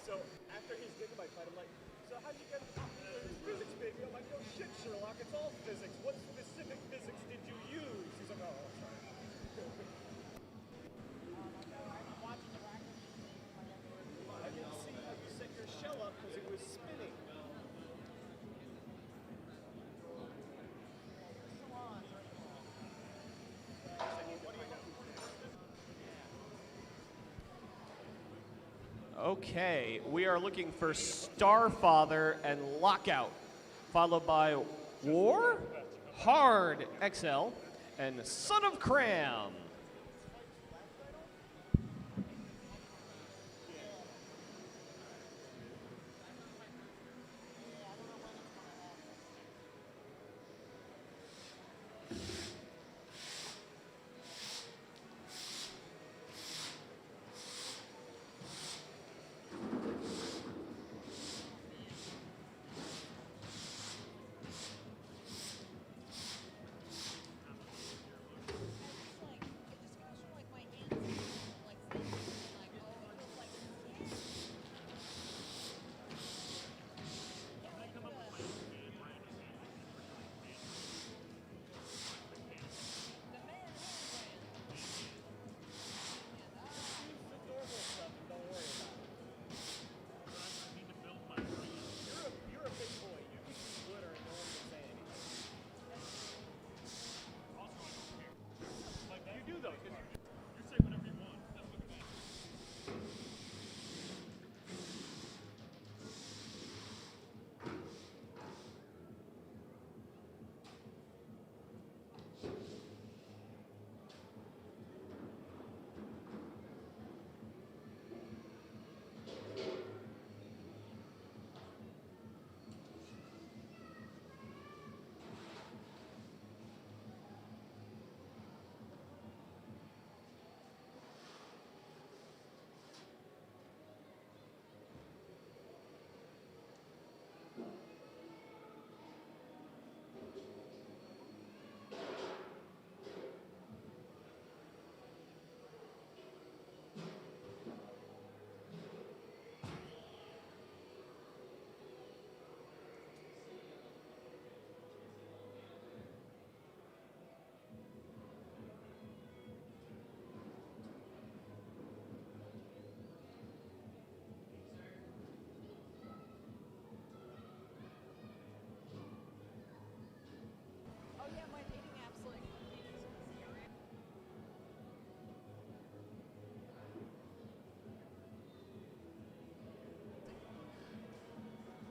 So after he's gigabyte fight, I'm like, so how'd you get physics, baby? I'm like, no shit, Sherlock, it's all physics. What specific physics did you use? He's like, oh, sorry. I didn't see how you set your shell up because it was spinning. Okay, we are looking for Starfather and Lockout, followed by War, Hard XL, and Son of Kram.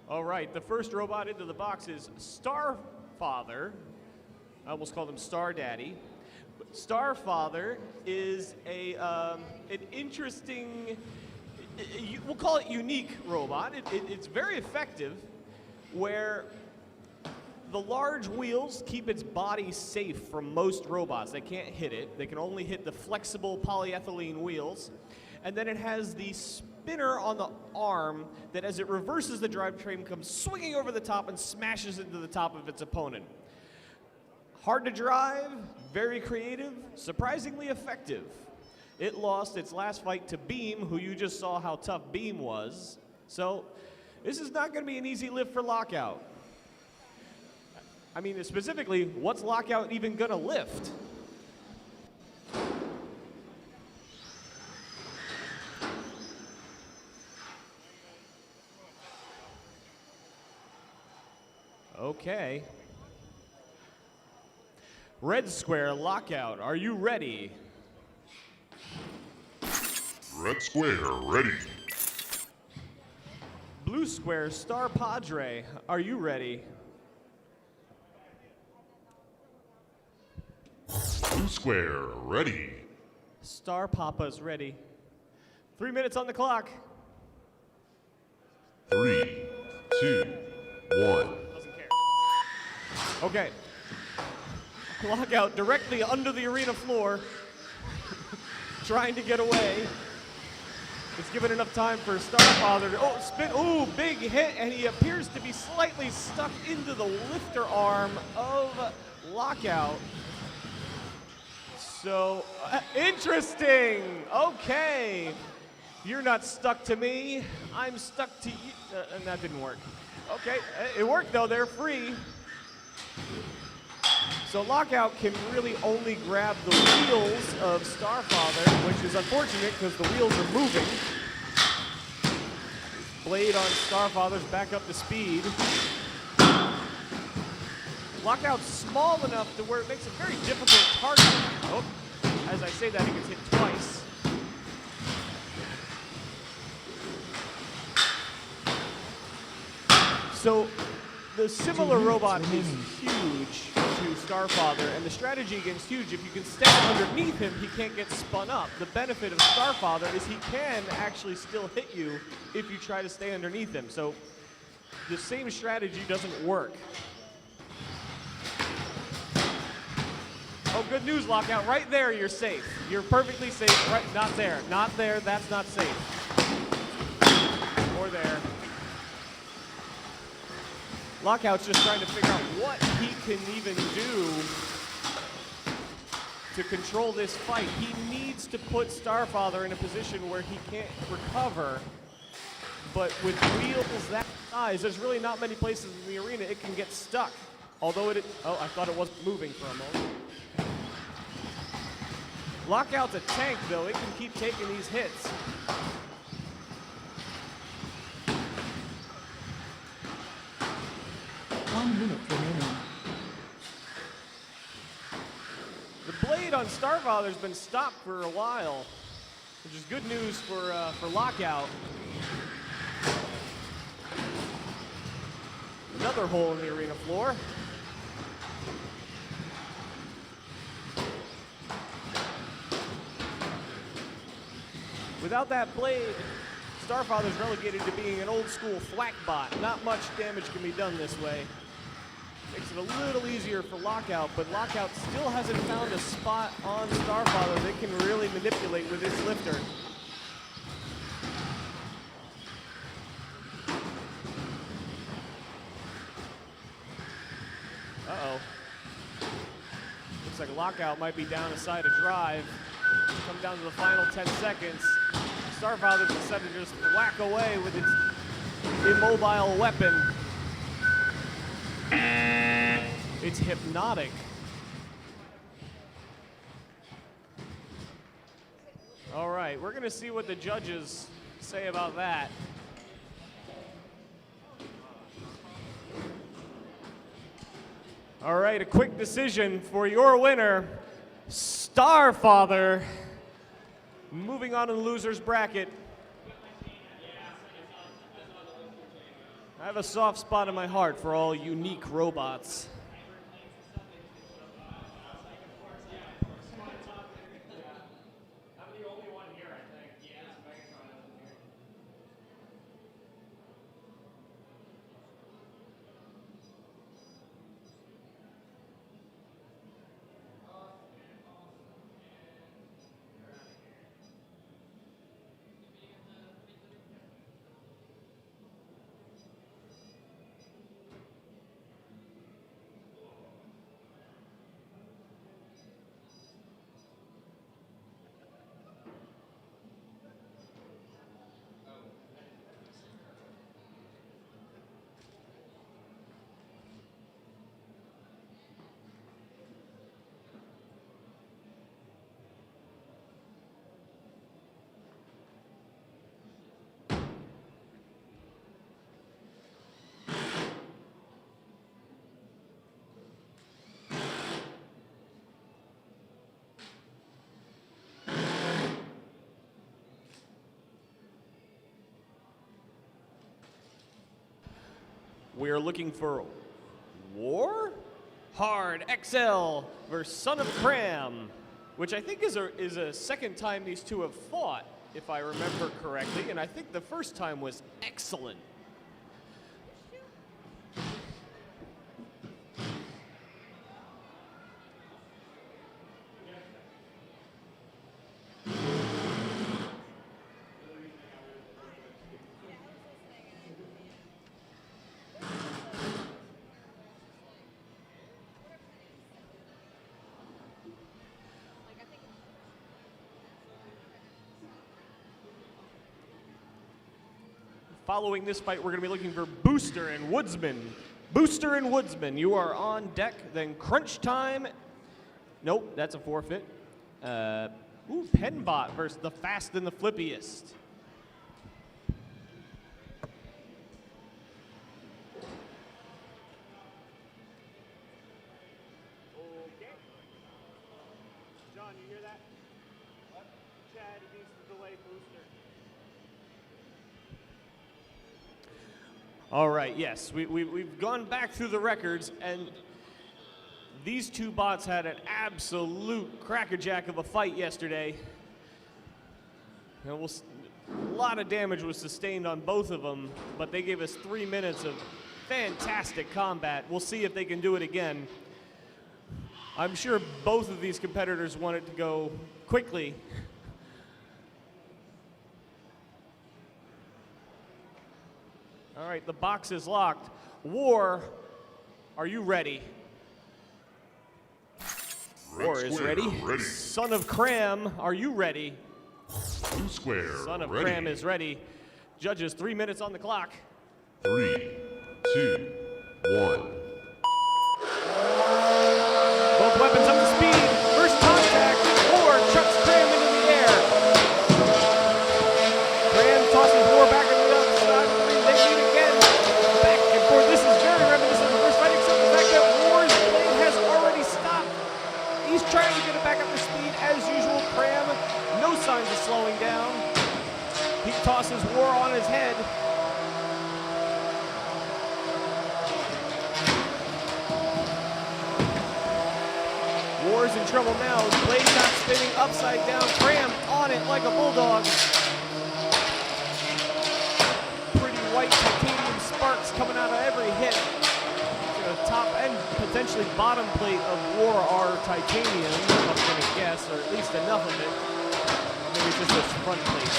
All right, the first robot into the box is Starfather. I almost called him Star Daddy. But Starfather is an interesting, we'll call it unique robot. It's very effective, where the large wheels keep its body safe from most robots. They can't hit it. They can only hit the flexible polyethylene wheels. And then it has the spinner on the arm that, as it reverses the drivetrain, comes swinging over the top and smashes into the top of its opponent. Hard to drive, very creative, surprisingly effective. It lost its last fight to Beam, who you just saw how tough Beam was. So this is not going to be an easy lift for Lockout. I mean, specifically, what's Lockout even going to lift? Okay. Red Square, Lockout, are you ready? Red Square, ready. Blue Square, Star Padre, are you ready? Blue Square, ready. Star Papa's ready. 3 minutes on the clock. 3, 2, 1. Doesn't care. Okay. Lockout directly under the arena floor, trying to get away. It's given enough time for Starfather to, oh, spin, ooh, big hit, and he appears to be slightly stuck into the lifter arm of Lockout. So, interesting, okay. You're not stuck to me, I'm stuck to you, and that didn't work. Okay, it worked though, they're free. So Lockout can really only grab the wheels of Starfather, which is unfortunate because the wheels are moving. Blade on Starfather's back up to speed. Lockout's small enough to where it makes a very difficult target. Oh, as I say that, he gets hit twice. So the similar robot is huge. into Starfather, and the strategy against Huge, if you can stay underneath him, he can't get spun up. The benefit of Starfather is he can actually still hit you if you try to stay underneath him. So the same strategy doesn't work. Oh, good news, Lockout. Right there, you're safe. You're perfectly safe. Right, not there. Not there. That's not safe. Or there. Lockout's just trying to figure out what he can even do to control this fight. He needs to put Starfather in a position where he can't recover. But with wheels that size, there's really not many places in the arena it can get stuck. Although it, oh, I thought it wasn't moving for a moment. Lockout's a tank, though. It can keep taking these hits. One minute remaining. The blade on Starfather's been stopped for a while, which is good news for Lockout. Another hole in the arena floor. Without that blade, Starfather's relegated to being an old school thwack bot. Not much damage can be done this way. Makes it a little easier for Lockout, but Lockout still hasn't found a spot on Starfather that can really manipulate with his lifter. Uh-oh. Looks like Lockout might be down a side of drive. Come down to the final 10 seconds. Starfather decided to just whack away with its immobile weapon. It's hypnotic. All right, we're gonna see what the judges say about that. All right, a quick decision for your winner, Starfather. Moving on to the loser's bracket. I have a soft spot in my heart for all unique robots. We are looking for War Hard XL versus Son of Kram, which I think is a second time these two have fought, if I remember correctly, and I think the first time was excellent. Following this fight, we're going to be looking for Booster and Woodsman. Booster and Woodsman, you are on deck. Then Crunch Time. Nope, that's a forfeit. Pennbot versus the Fast and the Flippiest. Okay. John, you hear that? What? Chad needs to delay Booster. All right, yes, we've gone back through the records, and These two bots had an absolute crackerjack of a fight yesterday. And a lot of damage was sustained on both of them, but they gave us 3 minutes of fantastic combat. We'll see if they can do it again. I'm sure both of these competitors want it to go quickly. All right, the box is locked. War, are you ready? War is ready. Son of Kram, are you ready? Blue square, Son of ready. Kram is ready. Judges, 3 minutes on the clock. 3, 2, 1. Both weapons up to speed. First contact. War chucks Kram into the air. Kram tosses War back into the other side of the ring. They meet again. Back and forth. This is very reminiscent of the first fight, except the fact that War's blade has already stopped. He's trying to get it back up to speed as usual. Kram, no signs of slowing down. He tosses War on his head. War's in trouble now. His blade's not spinning upside down. Kram on it like a bulldog. Pretty white titanium sparks coming out of every hit. The top and potentially bottom plate of War are titanium, I'm going to guess, or at least enough of it. Maybe just this front plate.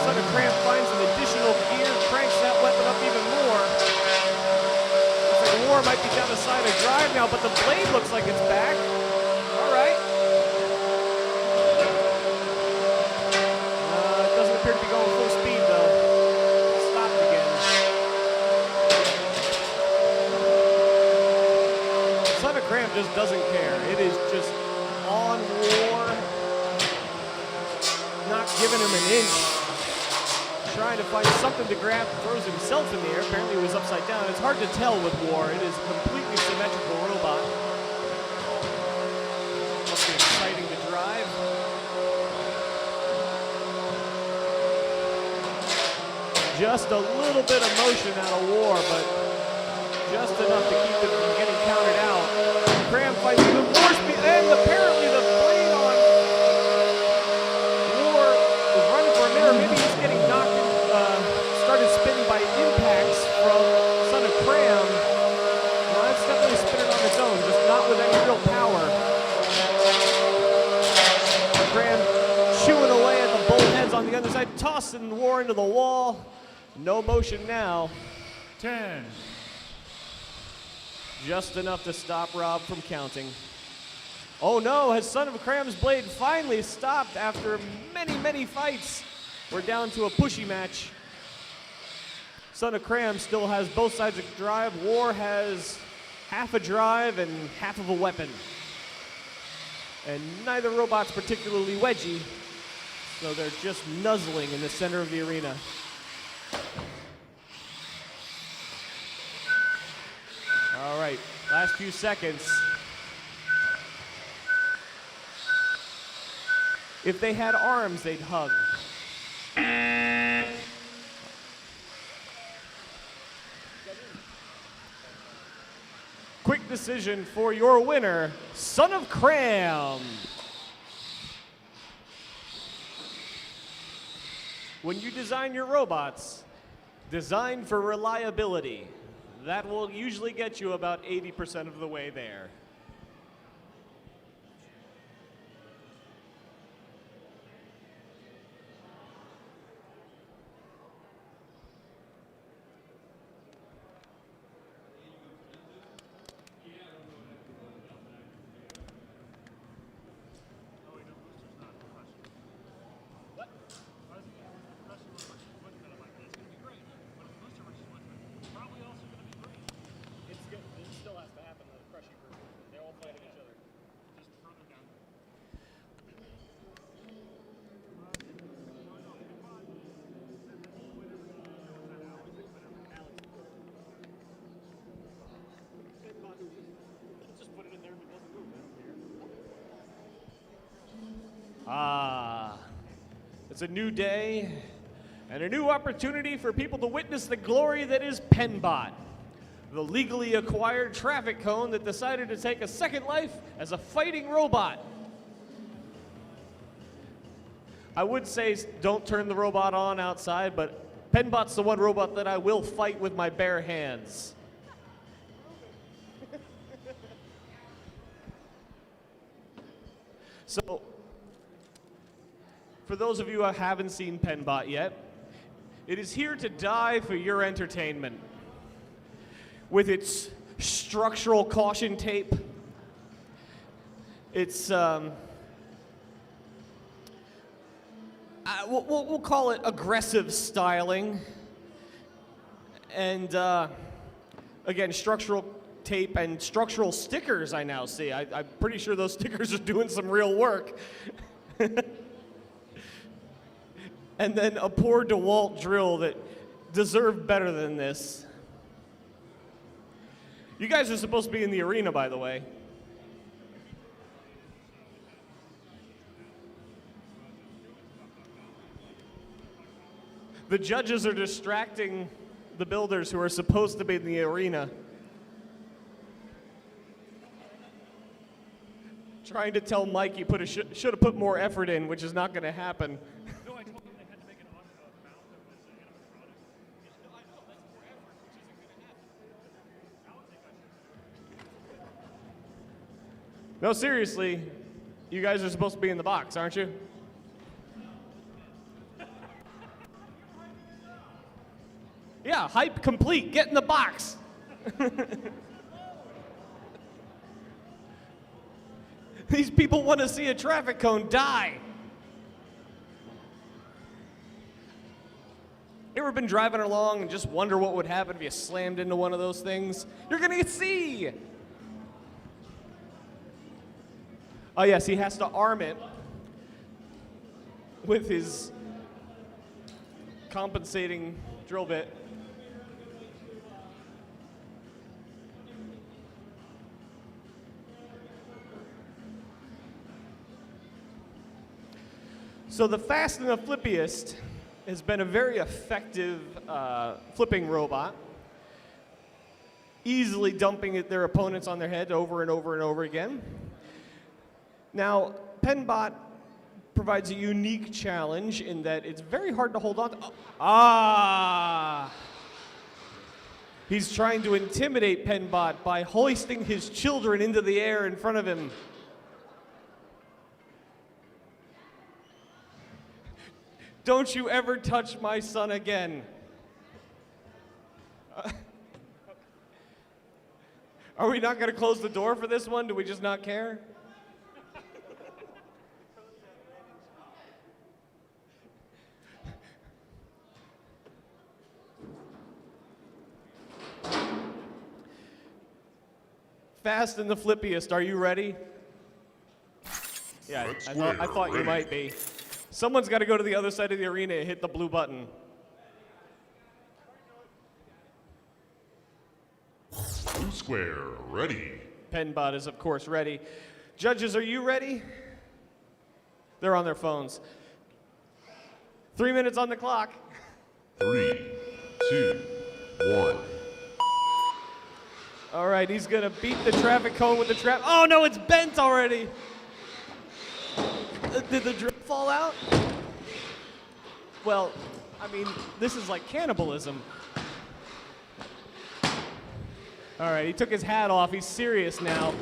Son of Kram finds an additional gear, cranks that weapon up even more. Looks like War might be down the side of drive now, but the blade looks like it's back. All right. It doesn't appear to be going full speed though. Stopped again. Son of Kram just doesn't care. It is just on War. Not giving him an inch. Trying to find something to grab, throws himself in the air. Apparently he was upside down. It's hard to tell with War. It is a completely symmetrical robot. Must be exciting to drive. Just a little bit of motion out of War, but just enough to keep it from getting counted out. Kram fights even more speed, and apparently the blade on War is running for a mirror. Maybe he's getting knocked in, started spinning by impacts from Son of Kram. Well, it's definitely spinning on its own, just not with any real power. Kram chewing away at the bull heads on the other side, tossing War into the wall. No motion now. 10. Just enough to stop Rob from counting. Oh no, has Son of Kram's blade finally stopped after many, many fights? We're down to a pushy match. Son of Kram still has both sides of drive. War has half a drive and half of a weapon. And neither robot's particularly wedgy, so they're just nuzzling in the center of the arena. All right, last few seconds. If they had arms, they'd hug. Quick decision for your winner, Son of Kram. When you design your robots, design for reliability. That will usually get you about 80% of the way there. It's a new day, And a new opportunity for people to witness the glory that is Pennbot, the legally acquired traffic cone that decided to take a second life as a fighting robot. I would say don't turn the robot on outside, but Pennbot's the one robot that I will fight with my bare hands. So, for those of you who haven't seen Pennbot yet, it is here to die for your entertainment. With its structural caution tape, its, we'll call it aggressive styling, and again, structural tape and structural stickers I now see. I'm pretty sure those stickers are doing some real work. And then a poor DeWalt drill that deserved better than this. You guys are supposed to be in the arena, by the way. The judges are distracting the builders who are supposed to be in the arena. Trying to tell Mike you should have put more effort in, which is not going to happen. No, I told them they had to make an mount of this animatronic. No, I know, that's more effort, which isn't going to happen. I would think I should. No, seriously, you guys are supposed to be in the box, aren't you? Yeah, hype complete. Get in the box. These people want to see a traffic cone die. You ever been driving along and just wonder what would happen if you slammed into one of those things? You're going to see. Oh, yes, he has to arm it with his compensating drill bit. So the Fast and the Flippiest has been a very effective flipping robot, easily dumping their opponents on their head over and over and over again. Now, Pennbot provides a unique challenge in that it's very hard to hold on to. He's trying to intimidate Pennbot by hoisting his children into the air in front of him. Don't you ever touch my son again. Are we not going to close the door for this one? Do we just not care? Fast and the Flippiest, are you ready? Yeah, I thought you might be. Someone's got to go to the other side of the arena and hit the blue button. Blue square, ready. Pennbot is, of course, ready. Judges, are you ready? They're on their phones. 3 minutes on the clock. 3, 2, 1. All right, he's going to beat the traffic cone with the trap. Oh, no, it's bent already. Did the drill fall out? Well, I mean, this is like cannibalism. All right, he took his hat off. He's serious now.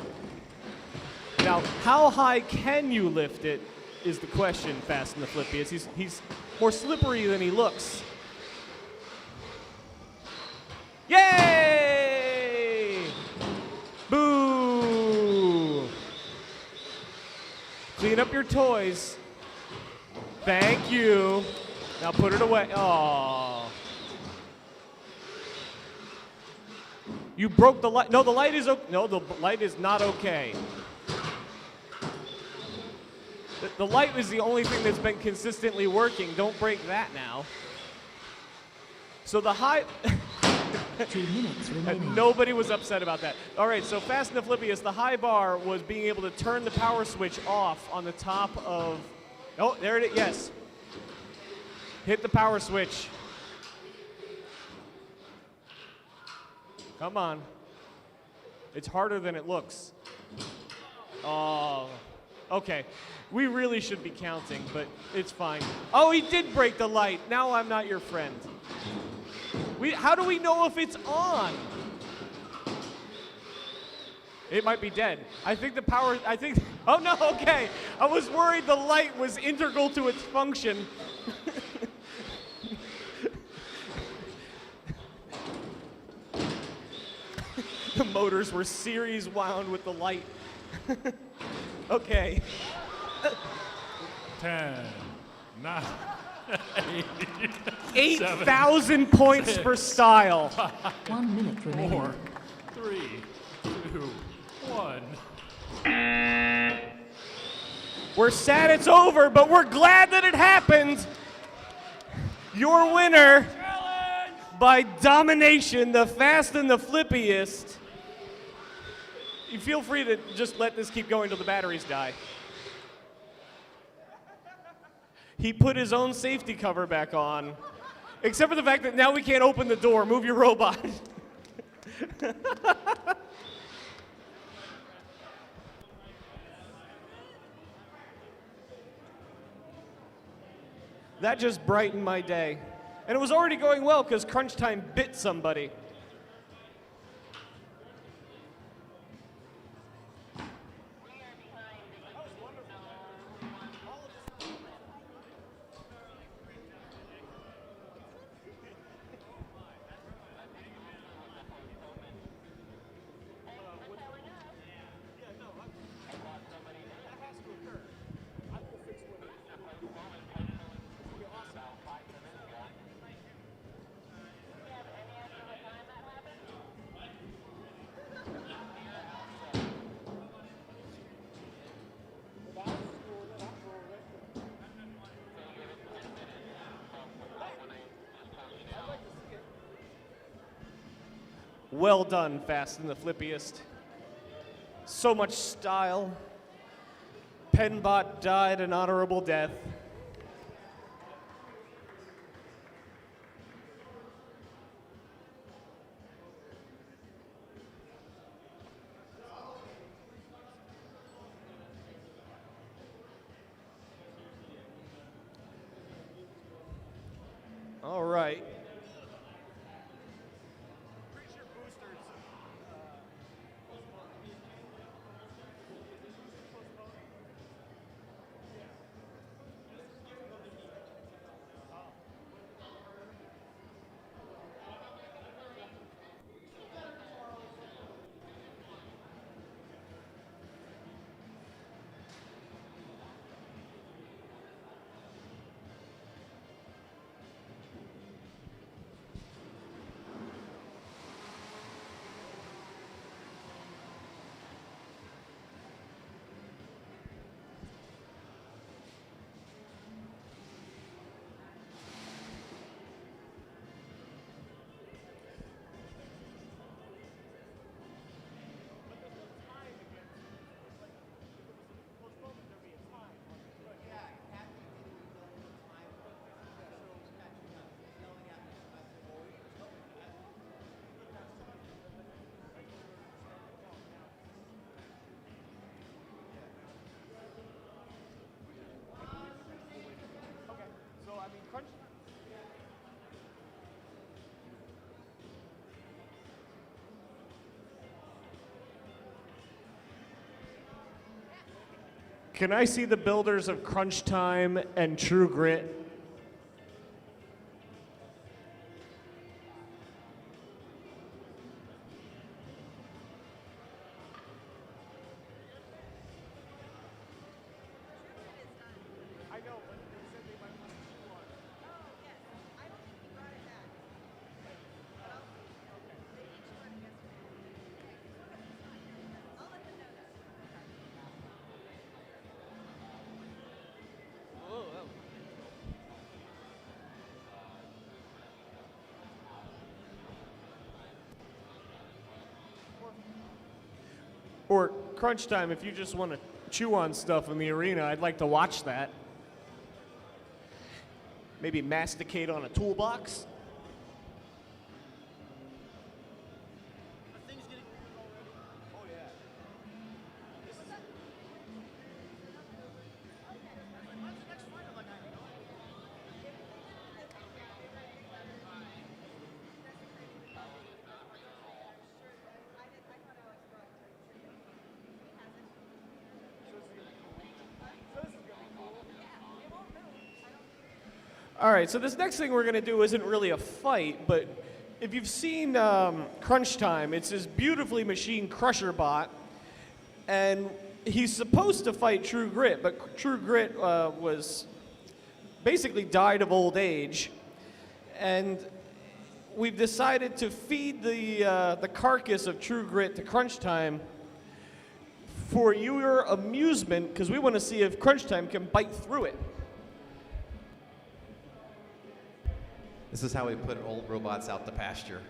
Now, how high can you lift it is the question, Fast and the Flippiest. He's more slippery than he looks. Yay! Boo! Clean up your toys. Thank you. Now put it away. Oh. You broke the light. No, the light is okay. No, the light is not okay. The light is the only thing that's been consistently working. Don't break that now. So the high... 2 minutes remaining. Nobody was upset about that. All right, so Fast and the Flippiest, the high bar was being able to turn the power switch off on the top of... Oh, there it is, yes. Hit the power switch. Come on. It's harder than it looks. Oh, okay. We really should be counting, but it's fine. Oh, he did break the light. Now I'm not your friend. How do we know if it's on? It might be dead. I think oh no, okay. I was worried the light was integral to its function. The motors were series wound with the light. Okay. 10, 9, 8,000 points for style. 1 minute remaining. 4, 3, 2, 1. We're sad it's over, but we're glad that it happened. Your winner by domination, the fast and the flippiest. You feel free to just let this keep going till the batteries die. He put his own safety cover back on, except for the fact that now we can't open the door. Move your robot. That just brightened my day. And it was already going well because crunch time bit somebody. Well done, Fast and the Flippiest. So much style. Pennbot died an honorable death. All right. Can I see the builders of Crunch Time and True Grit? Or Crunch Time, if you just want to chew on stuff in the arena, I'd like to watch that. maybe masticate on a toolbox. All right, so this next thing we're going to do isn't really a fight, but if you've seen Crunch Time, it's this beautifully machined Crusher bot, and he's supposed to fight True Grit, but True Grit was basically died of old age, and we've decided to feed the carcass of True Grit to Crunch Time for your amusement, because we want to see if Crunch Time can bite through it. This is how we put old robots out to pasture.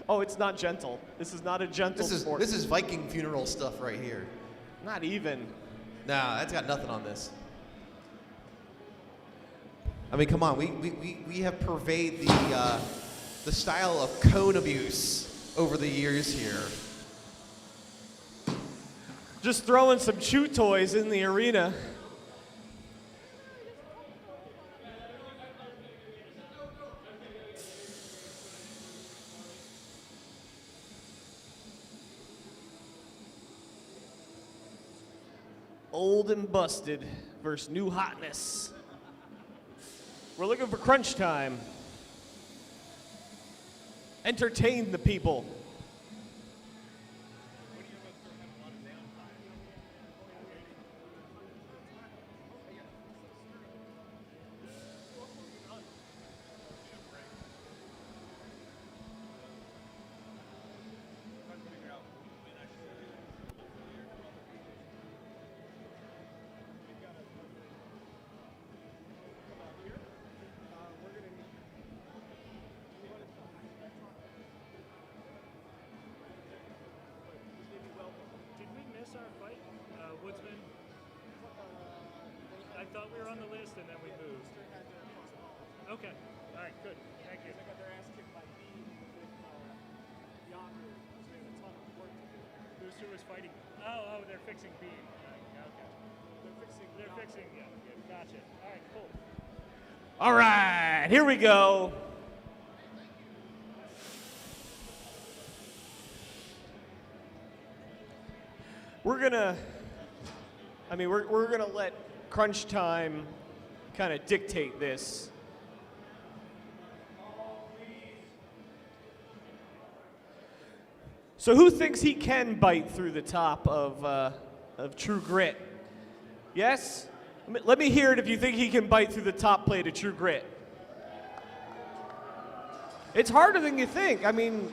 Oh, it's not gentle. This is not a gentle sport. This is Viking funeral stuff right here. Not even. Nah, that's got nothing on this. I mean, come on, we have purveyed the style of cone abuse over the years here. Just throwing some chew toys in the arena. Old and busted versus new hotness. We're looking for Crunch Time. Entertain the people. Woodsman? I thought we were on the list and then we moved. Okay. All right, good. Thank you. They got their ass kicked by Bean with Yahoo. So they had a ton of work to do. Who was fighting? Oh, they're fixing Bean. Okay. They're fixing, yeah. Gotcha. All right, cool. All right, here we go. We're gonna let Crunch Time kind of dictate this. So who thinks he can bite through the top of True Grit? Yes? Let me hear it if you think he can bite through the top plate of True Grit. It's harder than you think. I mean,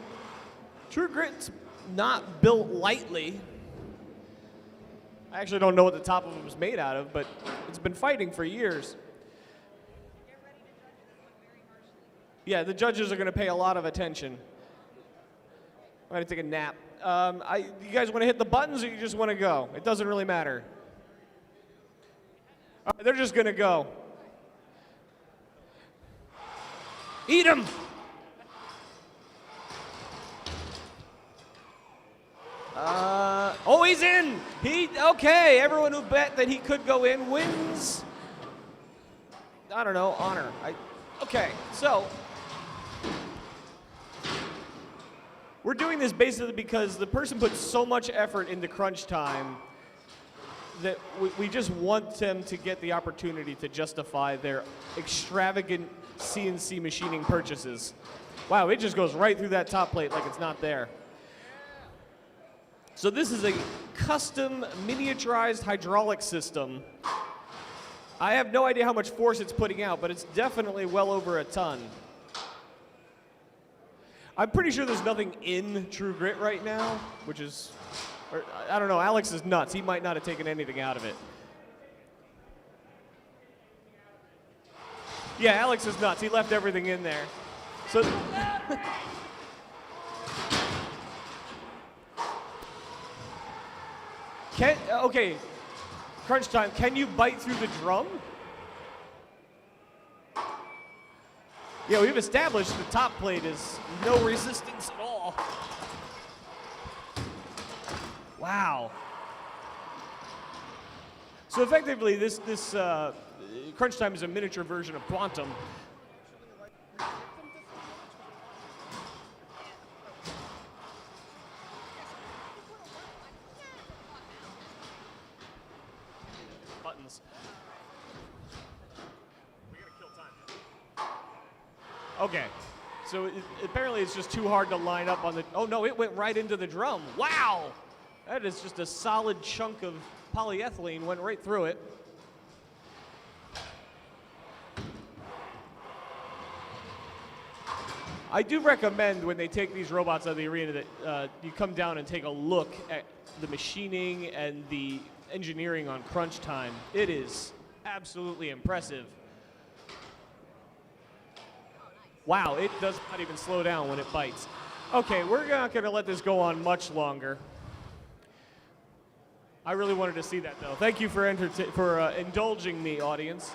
True Grit's not built lightly. I actually don't know what the top of it was made out of, but it's been fighting for years. Yeah, the judges are going to pay a lot of attention. I'm going to take a nap. You guys want to hit the buttons or you just want to go? It doesn't really matter. All right, they're just going to go. Eat him! Oh, he's in! Okay, everyone who bet that he could go in wins. I don't know, honor. Okay, so we're doing this basically because the person put so much effort into Crunch Time that we just want them to get the opportunity to justify their extravagant CNC machining purchases. Wow, it just goes right through that top plate like it's not there. So this is a custom miniaturized hydraulic system. I have no idea how much force it's putting out, but it's definitely well over a ton. I'm pretty sure there's nothing in True Grit right now, which is, or, I don't know, Alex is nuts. He might not have taken anything out of it. Yeah, Alex is nuts. He left everything in there. So. Okay, Crunch Time, can you bite through the drum? Yeah, we've established the top plate is no resistance at all. Wow. So effectively, this Crunch Time is a miniature version of Quantum. Buttons. We gotta kill time. Okay. So apparently it's just too hard to line up on the. Oh no! It went right into the drum. Wow. That is just a solid chunk of polyethylene, went right through it. I do recommend when they take these robots out of the arena that you come down and take a look at the machining and the engineering on Crunch Time. It is absolutely impressive. Wow, it does not even slow down when it bites. Okay, we're not going to let this go on much longer. I really wanted to see that, though. Thank you for indulging me, audience.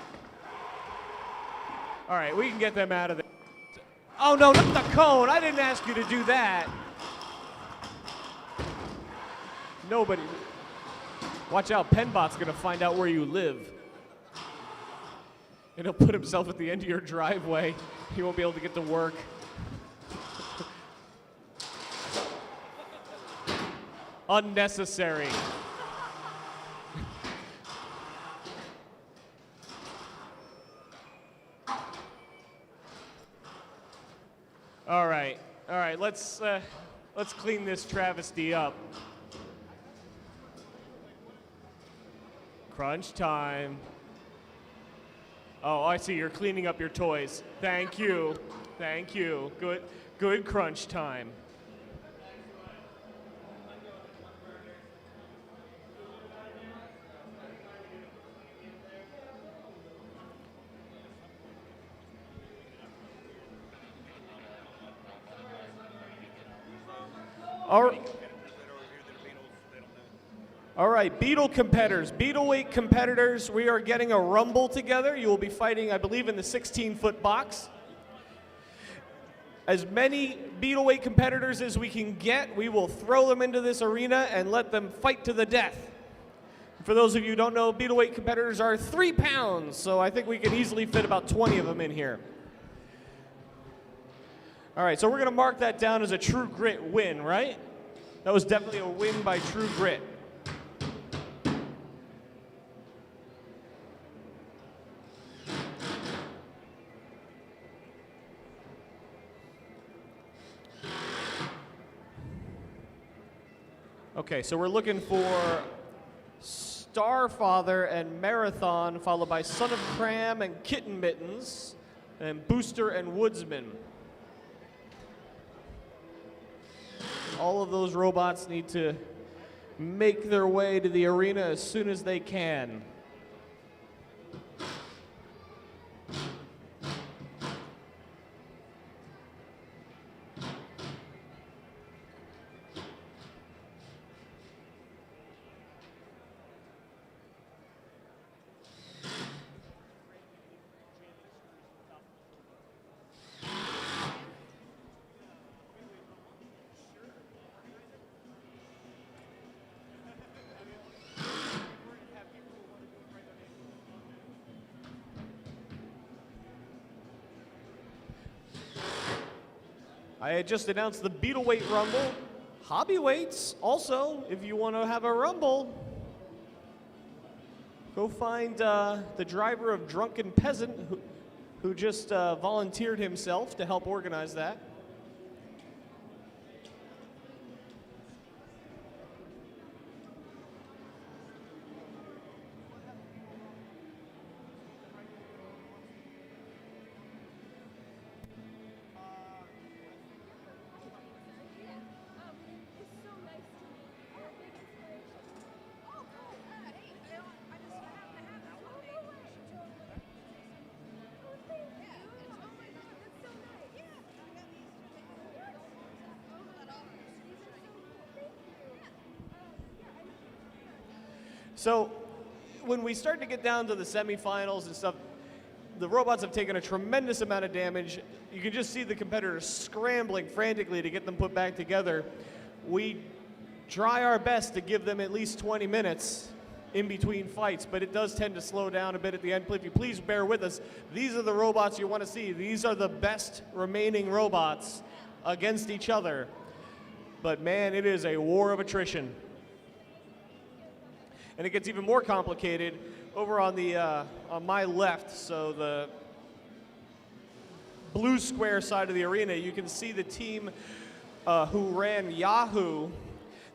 All right, we can get them out of there. Oh, no, not the cone. I didn't ask you to do that. Nobody. Watch out, Pennbot's going to find out where you live. And he'll put himself at the end of your driveway. He won't be able to get to work. Unnecessary. All right, let's clean this travesty up. Crunch time. Oh, I see, you're cleaning up your toys. Thank you, thank you. Good crunch time. All right, Beetle competitors, Beetleweight competitors, we are getting a rumble together. You will be fighting, I believe, in the 16-foot box. As many Beetleweight competitors as we can get, we will throw them into this arena and let them fight to the death. For those of you who don't know, Beetleweight competitors are 3 pounds, so I think we can easily fit about 20 of them in here. All right, so we're going to mark that down as a True Grit win, right? That was definitely a win by True Grit. Okay, so we're looking for Starfather and Marathon, followed by Son of Kram and Kitten Mittens, and Booster and Woodsman. All of those robots need to make their way to the arena as soon as they can. I had just announced the Beetleweight Rumble. Hobbyweights, also, if you want to have a rumble, go find the driver of Drunken Peasant who just volunteered himself to help organize that. So when we start to get down to the semifinals and stuff, the robots have taken a tremendous amount of damage. You can just see the competitors scrambling frantically to get them put back together. We try our best to give them at least 20 minutes in between fights, but it does tend to slow down a bit at the end. Flippy, please bear with us. These are the robots you want to see. These are the best remaining robots against each other. But man, it is a war of attrition. And it gets even more complicated over on the on my left, so the blue square side of the arena. You can see the team who ran Yahoo.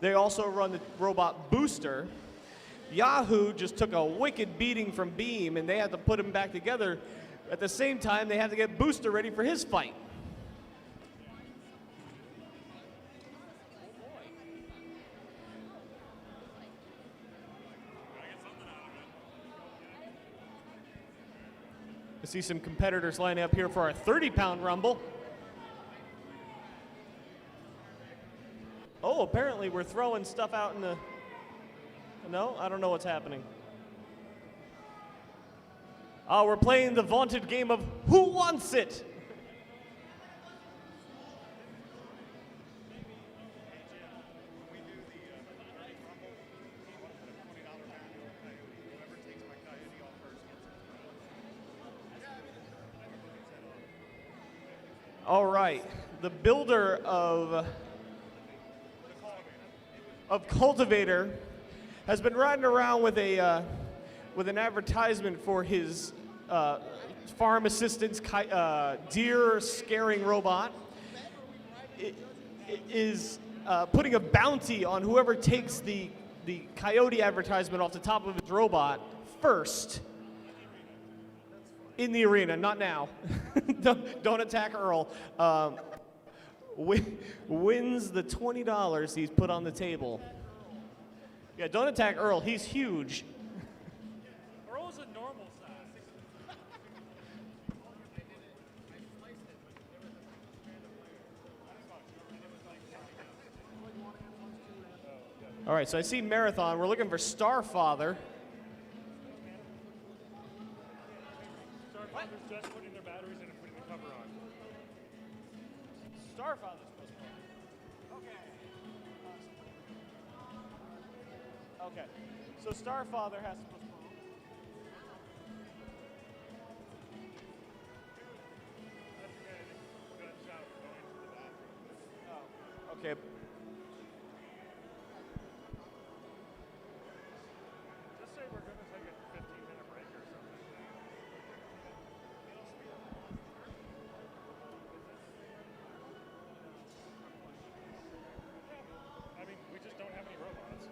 They also run the robot Booster. Yahoo just took a wicked beating from Beam, and they had to put him back together. At the same time, they had to get Booster ready for his fight. I see some competitors lining up here for our 30-pound Rumble. Oh, apparently we're throwing stuff out in the... No, I don't know what's happening. Oh, we're playing the vaunted game of Who Wants It? All right, the builder of Cultivator has been riding around with a with an advertisement for his farm assistance deer scaring robot. It is putting a bounty on whoever takes the coyote advertisement off the top of his robot first. In the arena, not now. Don't attack Earl. Wins the $20 he's put on the table. Yeah, don't attack Earl. He's huge. Earl's a normal size. All right, so I see Marathon. We're looking for Starfather. Starfather's just putting their batteries in and putting the cover on. Starfather's supposed to. Okay. So Starfather has to postpone. Oh, okay. Just say we're going to take a 15-minute break or something. I mean, we just don't have any robots.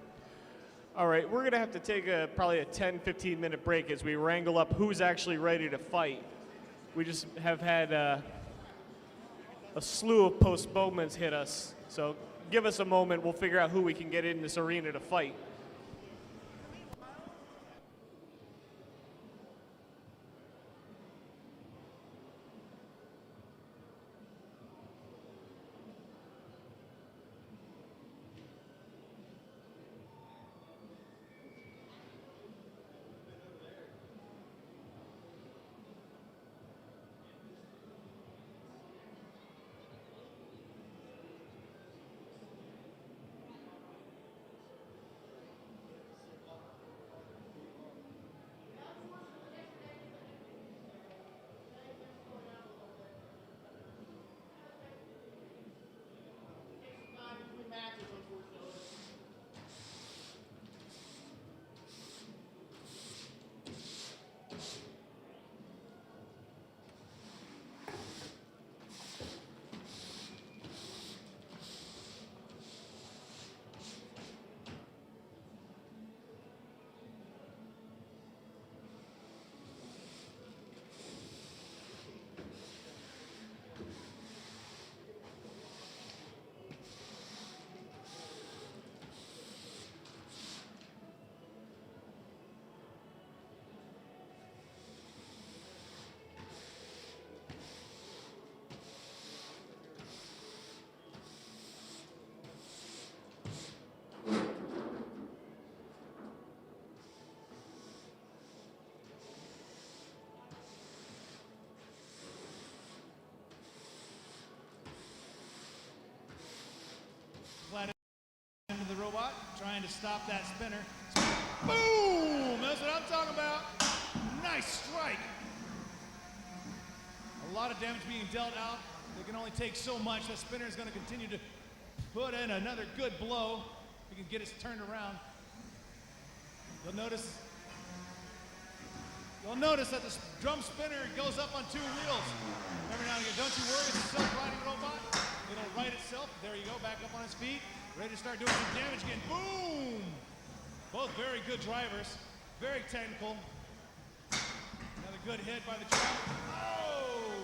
All right, we're going to have to take probably a 10, 15-minute break as we wrangle up who's actually ready to fight. We just have had a slew of postponements hit us. So give us a moment. We'll figure out who we can get in this arena to fight. stop that spinner. Boom! That's what I'm talking about. Nice strike. A lot of damage being dealt out. They can only take so much. The spinner is going to continue to put in another good blow. We can get it turned around. You'll notice that the drum spinner goes up on 2 wheels. Every now and again, don't you worry, it's a self-riding robot. It'll right itself. There you go, back up on its feet. Ready to start doing some damage again. Boom! Both very good drivers, very technical. Another good hit by the drum. Oh!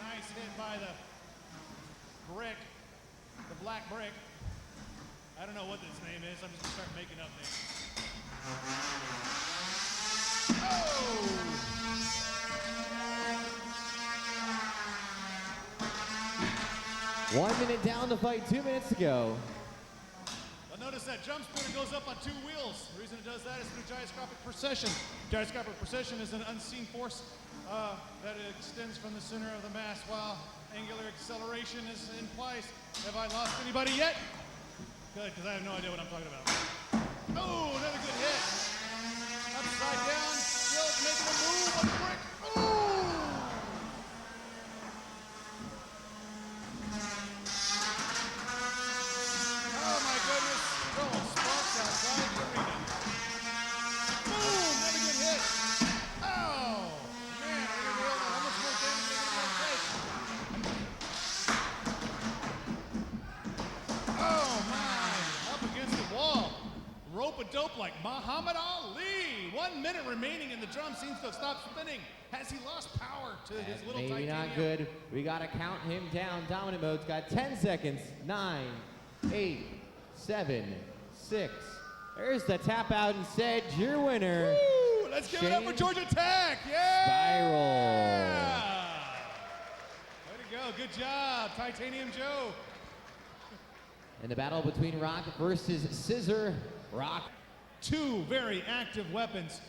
Nice hit by the brick, the black brick. I don't know what this name is. I'm just gonna start making up names. Oh! 1 minute down to fight, 2 minutes to go. You'll notice that drum spinner goes up on 2 wheels. The reason it does that is through gyroscopic precession. Gyroscopic precession is an unseen force that extends from the center of the mass while angular acceleration is in place. Have I lost anybody yet? Good, because I have no idea what I'm talking about. Oh, another good hit. Upside down, still making a move on the brick. Oh my goodness, throwing sparks outside the arena. Boom, another good hit. Oh, man, I didn't realize how much more damage they're going to take. Oh my, up against the wall. Rope-a-dope like Muhammad Ali. 1 minute remaining and the drum seems to have stopped spinning. Has he lost power to his little Maybe titanium? not good. We gotta count him down. Dominant mode's got 10 seconds. 9, 8, 7, 6. There's the tap out and said your winner. Woo! Let's give it up for Shane Georgia Tech. Yeah! Spiral. Way to go. Good job, Titanium Joe. In the battle between Rock versus Scissor, Rock. 2 very active weapons,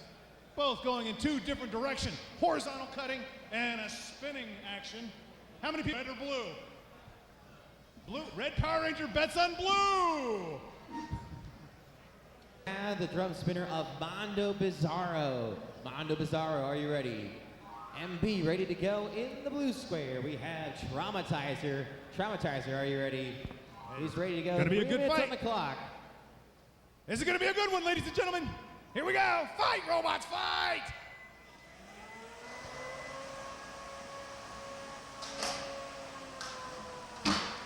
both going in 2 different directions. Horizontal cutting and a spinning action. How many people? Red or blue? Blue. Red Power Ranger bets on blue. And the drum spinner of Mondo Bizarro. Mondo Bizarro, are you ready? MB ready to go in the blue square. We have Traumatizer. Traumatizer, are you ready? He's ready to go. Gonna be a 3 good minutes fight. on the clock. This is going to be a good one, ladies and gentlemen. Here we go. Fight, robots, fight!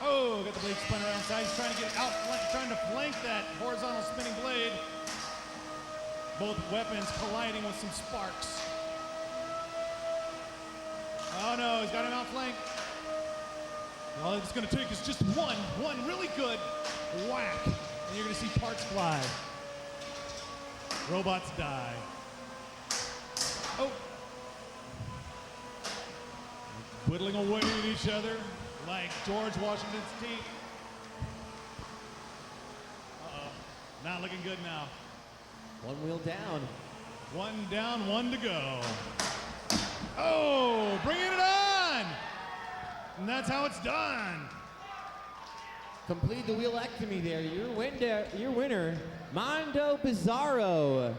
Oh, got the blade spun around side. He's trying to get out, trying to flank that horizontal spinning blade. Both weapons colliding with some sparks. Oh no, he's got him outflanked. All it's going to take is just one really good whack, and you're going to see parts fly. Robots die. Oh. Whittling away at each other like George Washington's teeth. Uh-oh. Not looking good now. 1 wheel down. 1 down, 1 to go. Oh, bringing it on! And that's how it's done. Complete the wheelectomy there. Your winner, Mondo Bizarro.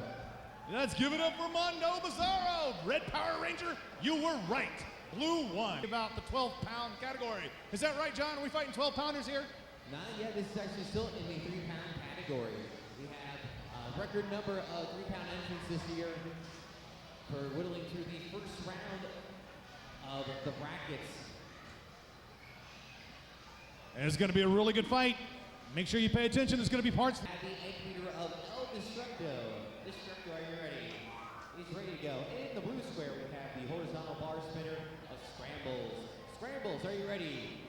Let's give it up for Mondo Bizarro. Red Power Ranger, you were right. Blue won. About the 12-pound category. Is that right, John? Are we fighting 12-pounders here? Not yet. This is actually still in the 3-pound category. We have a record number of 3-pound entrants this year for whittling through the first round of the brackets. And it's going to be a really good fight. Make sure you pay attention. There's going to be parts. At the egg leader of El Destructo. Destructo, are you ready? He's ready to go. In the blue square, we have the horizontal bar spinner of Scrambles. Scrambles, are you ready?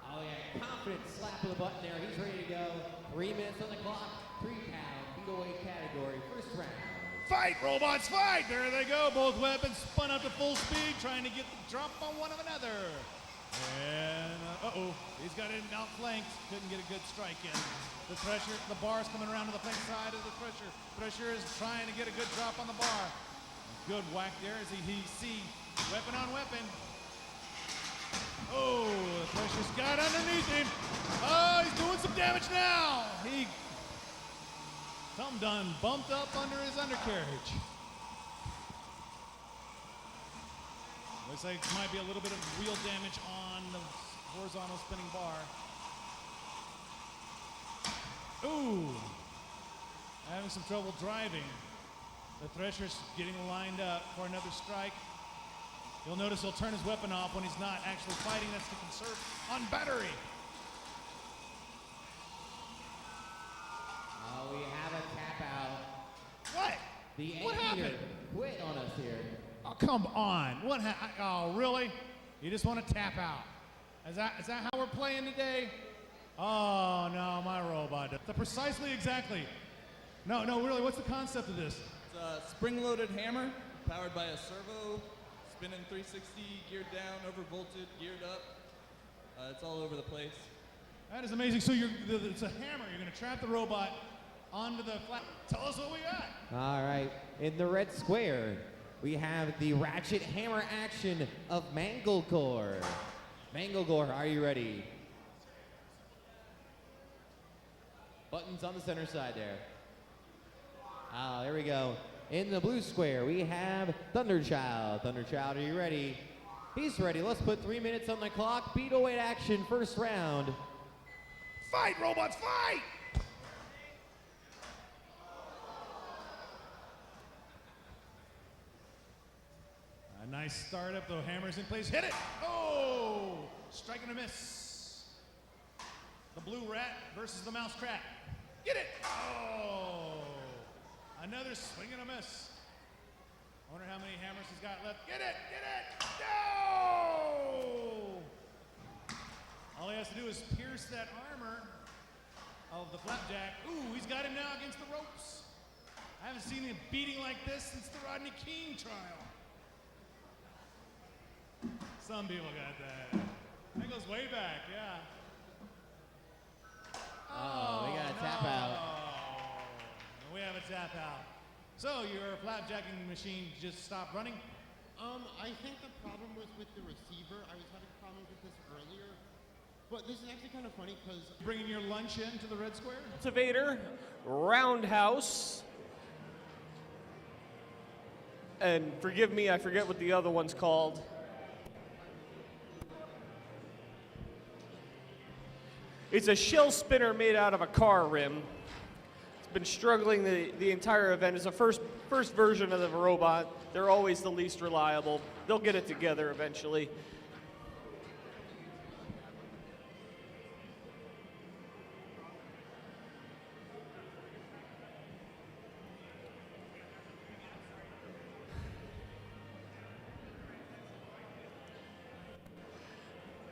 Oh yeah, confident slap of the button there. He's ready to go. 3 minutes on the clock. 3-pound Beetleweight category. First round. Fight, robots, fight! There they go. Both weapons spun up to full speed, trying to get the drop on one of another. And, uh-oh, he's got him outflanked. Couldn't get a good strike in. The pressure, the bar's coming around to the flank side of the pressure. Pressure is trying to get a good drop on the bar. Good whack there as he see weapon on weapon. Oh, the pressure's got underneath him. Oh, he's doing some damage now. He Something done bumped up under his undercarriage. Looks like it might be a little bit of wheel damage on the horizontal spinning bar. Ooh, having some trouble driving. The Thresher's getting lined up for another strike. You'll notice he'll turn his weapon off when he's not actually fighting. That's to conserve on battery. We have a tap out. What? The What Anteater happened? quit on us here. Oh, come on. What? Oh, really? You just want to tap out? Is that how we're playing today? Oh, no, my robot. Precisely, exactly. No, really, what's the concept of this? It's a spring-loaded hammer powered by a servo, spinning 360, geared down, overvolted, geared up. It's all over the place. That is amazing. So it's a hammer. You're going to trap the robot onto the flat. Tell us what we got. All right, in the red square, we have the ratchet hammer action of Manglecore. Manglecore, are you ready? Buttons on the center side there. There we go. In the blue square, we have Thunderchild. Thunderchild, are you ready? He's ready. Let's put 3 minutes on the clock. Beetleweight action, first round. Fight, robots, fight! A nice startup, though. Hammer's in place. Hit it! Oh! Strike and a miss. The blue rat versus the mouse crap. Get it! Oh! Another swing and a miss. I wonder how many hammers he's got left. Get it! Get it! No! All he has to do is pierce that armor of the flapjack. Ooh, he's got him now against the ropes. I haven't seen him beating like this since the Rodney King trial. Some people got that. That goes way back, yeah. Oh, we got a tap out. We have a tap out. So your flapjacking machine just stopped running? I think the problem was with the receiver. I was having problems with this earlier. But this is actually kind of funny because... Bringing your lunch in to the red square? Cultivator, Roundhouse, and forgive me, I forget what the other one's called. It's a shell spinner made out of a car rim. It's been struggling the entire event. It's a first version of the robot. They're always the least reliable. They'll get it together eventually.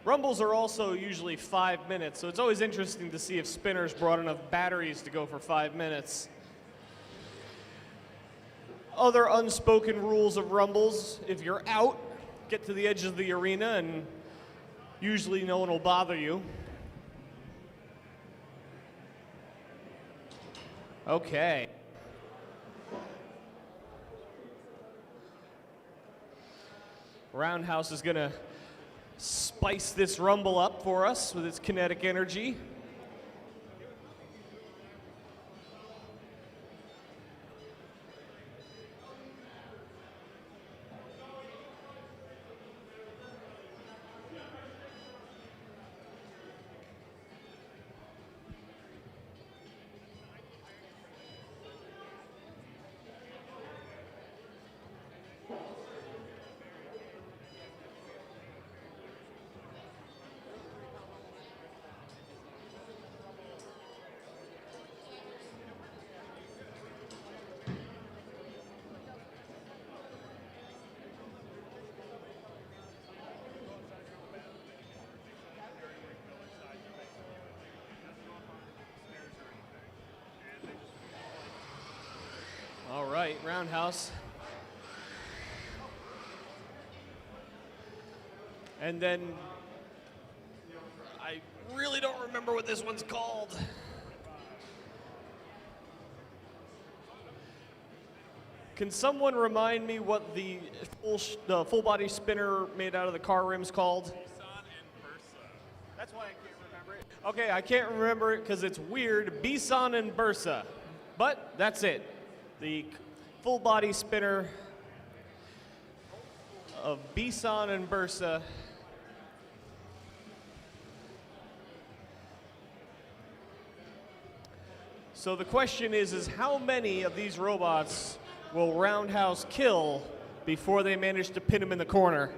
Rumbles are also usually 5 minutes, so it's always interesting to see if spinners brought enough batteries to go for 5 minutes. Other unspoken rules of Rumbles: if you're out, get to the edge of the arena and usually no one will bother you. Okay. Roundhouse is gonna spice this Rumble up for us with its kinetic energy. All right, Roundhouse. And then I really don't remember what this one's called. Can someone remind me what the full body spinner made out of the car rim's called? That's why I can't remember it. Okay, I can't remember it because it's weird. Beeson and Bursa. But that's it. The full body spinner of Bison and Bursa. So the question is how many of these robots will Roundhouse kill before they manage to pin him in the corner?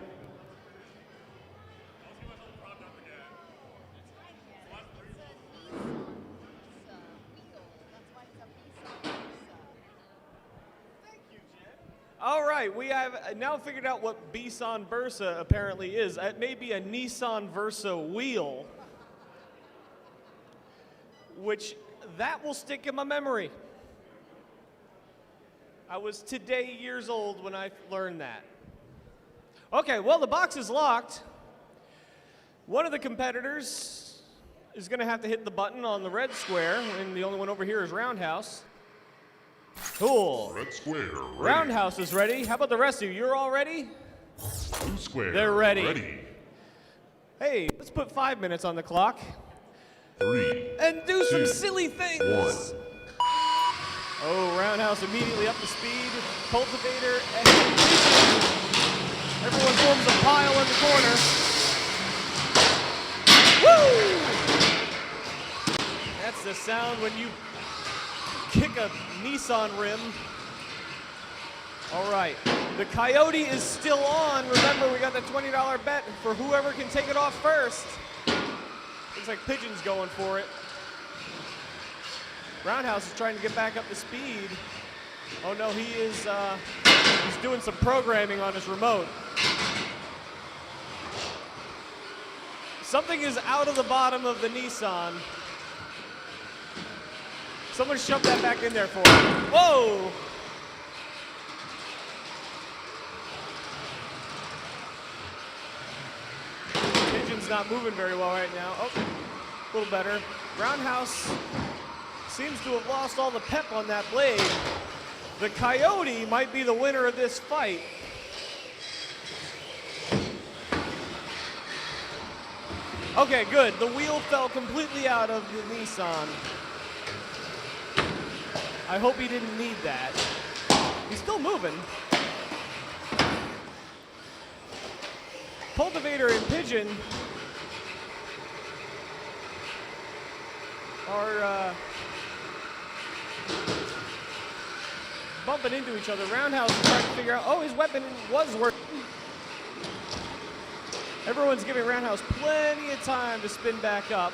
All right, we have now figured out what Bison Versa apparently is. It may be a Nissan Versa wheel, which that will stick in my memory. I was today years old when I learned that. Okay, well, the box is locked. One of the competitors is going to have to hit the button on the red square, and the only one over here is Roundhouse. Cool. Red square, ready. Roundhouse is ready. How about the rest of you? You're all ready? Blue square, They're ready. ready. Hey, let's put 5 minutes on the clock. 3, and do some 2, silly things. 1. Oh, Roundhouse immediately up to speed. Cultivator and everyone forms a pile in the corner. Woo! That's the sound when you kick a Nissan rim. All right, the Coyote is still on. Remember, we got the $20 bet for whoever can take it off first. Looks like Pigeon's going for it. Roundhouse is trying to get back up to speed. Oh no, he is he's doing some programming on his remote. Something is out of the bottom of the Nissan. Someone shove that back in there for him. Whoa! Pigeon's not moving very well right now. Oh, a little better. Roundhouse seems to have lost all the pep on that blade. The Coyote might be the winner of this fight. Okay, good. The wheel fell completely out of the Nissan. I hope he didn't need that. He's still moving. Cultivator and Pigeon are bumping into each other. Roundhouse is trying to figure out, oh, his weapon was working. Everyone's giving Roundhouse plenty of time to spin back up.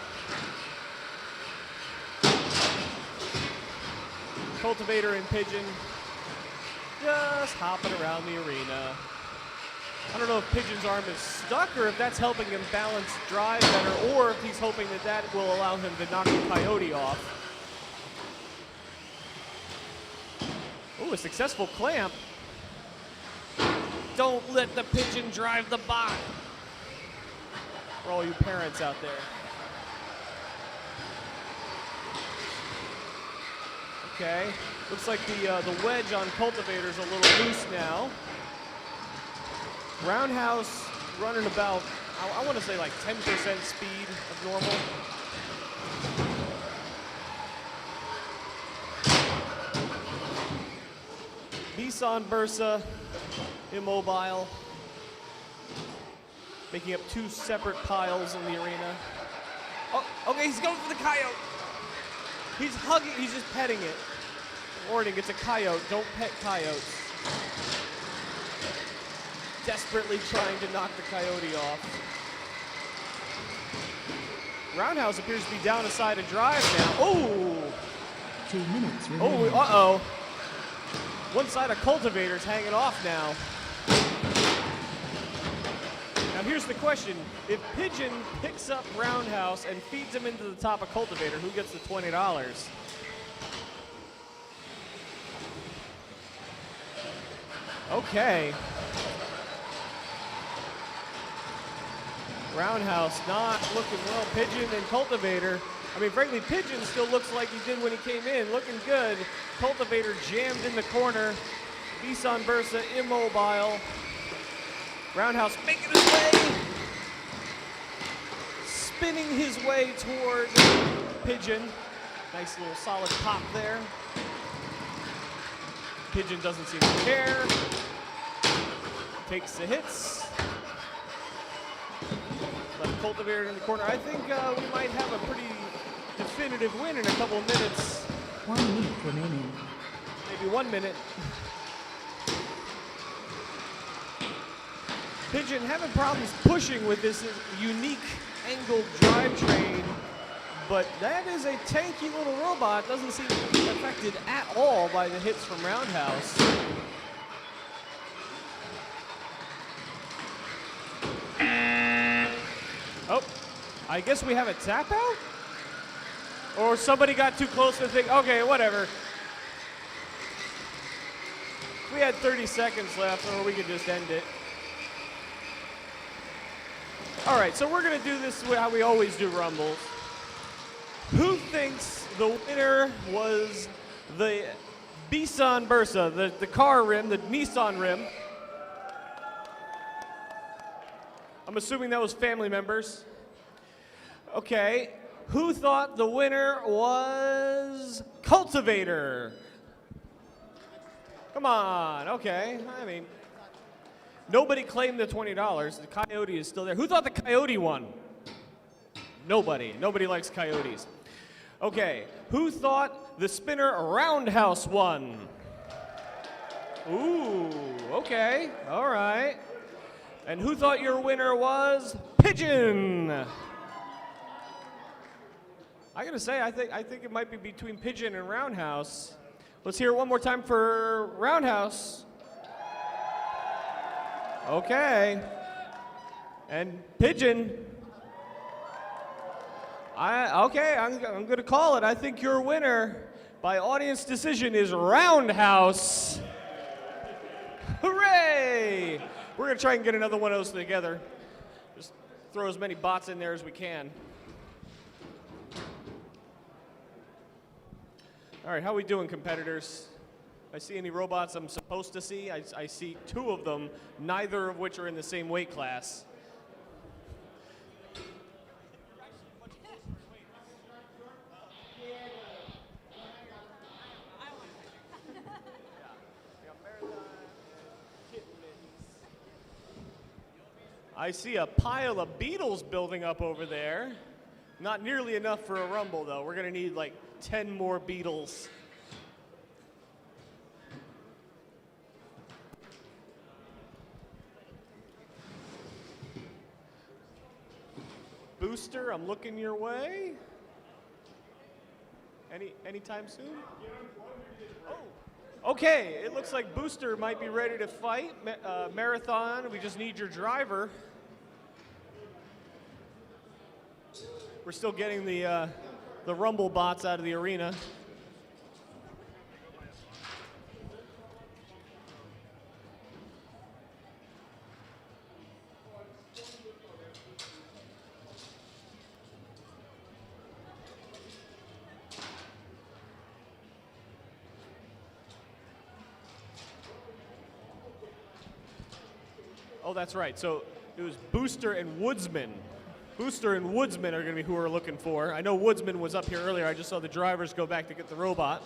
Cultivator and Pigeon just hopping around the arena. I don't know if Pigeon's arm is stuck or if that's helping him balance drive better, or if he's hoping that that will allow him to knock the Coyote off. Ooh, a successful clamp. Don't let the Pigeon drive the bot. For all you parents out there. Okay, looks like the wedge on Cultivator's a little loose now. Roundhouse running about, I want to say like 10% speed of normal. Bison Bursa, immobile. Making up two separate piles in the arena. Oh, okay, he's going for the Coyote. He's hugging, he's just petting it. Warning, it's a coyote, don't pet coyotes. Desperately trying to knock the Coyote off. Roundhouse appears to be down a side of drive now. Oh! 2 minutes remaining. Oh, uh-oh. One side of Cultivator's hanging off now. Now here's the question. If Pigeon picks up Roundhouse and feeds him into the top of Cultivator, who gets the $20? Okay. Roundhouse not looking well. Pigeon and Cultivator. I mean, frankly, Pigeon still looks like he did when he came in. Looking good. Cultivator jammed in the corner. Bison Bursa immobile. Roundhouse making his way. Spinning his way toward Pigeon. Nice little solid pop there. Pigeon doesn't seem to care. Takes the hits. Left Cultivator in the corner. I think we might have a pretty definitive win in a couple of minutes. 1 minute remaining. Maybe 1 minute. Pigeon having problems pushing with this unique angled drivetrain, but that is a tanky little robot. Doesn't seem to be affected at all by the hits from Roundhouse. Oh, I guess we have a tap out? Or somebody got too close to think, okay, whatever. We had 30 seconds left, or we could just end it. All right, so we're gonna do this how we always do Rumbles. Who thinks the winner was the Nissan Versa, the car rim, the Nissan rim? I'm assuming that was family members. Okay, who thought the winner was Cultivator? Come on, okay, I mean, nobody claimed the $20. The Coyote is still there. Who thought the Coyote won? Nobody. Nobody likes Coyotes. Okay, who thought the Spinner Roundhouse won? Ooh, okay, all right. And who thought your winner was Pigeon? I gotta say, I think it might be between Pigeon and Roundhouse. Let's hear it one more time for Roundhouse. Okay. And Pigeon. I'm going to call it. I think your winner by audience decision is Roundhouse. Hooray! We're going to try and get another one of those together. Just throw as many bots in there as we can. All right, how we doing, competitors? I see any robots I'm supposed to see? I see 2 of them, neither of which are in the same weight class. I see a pile of beetles building up over there. Not nearly enough for a Rumble, though. We're going to need like 10 more beetles. Booster, I'm looking your way. Anytime soon? Oh, okay. It looks like Booster might be ready to fight. Marathon, we just need your driver. We're still getting the Rumble bots out of the arena. Oh, that's right. So it was Booster and Woodsman. Booster and Woodsman are going to be who we're looking for. I know Woodsman was up here earlier. I just saw the drivers go back to get the robot.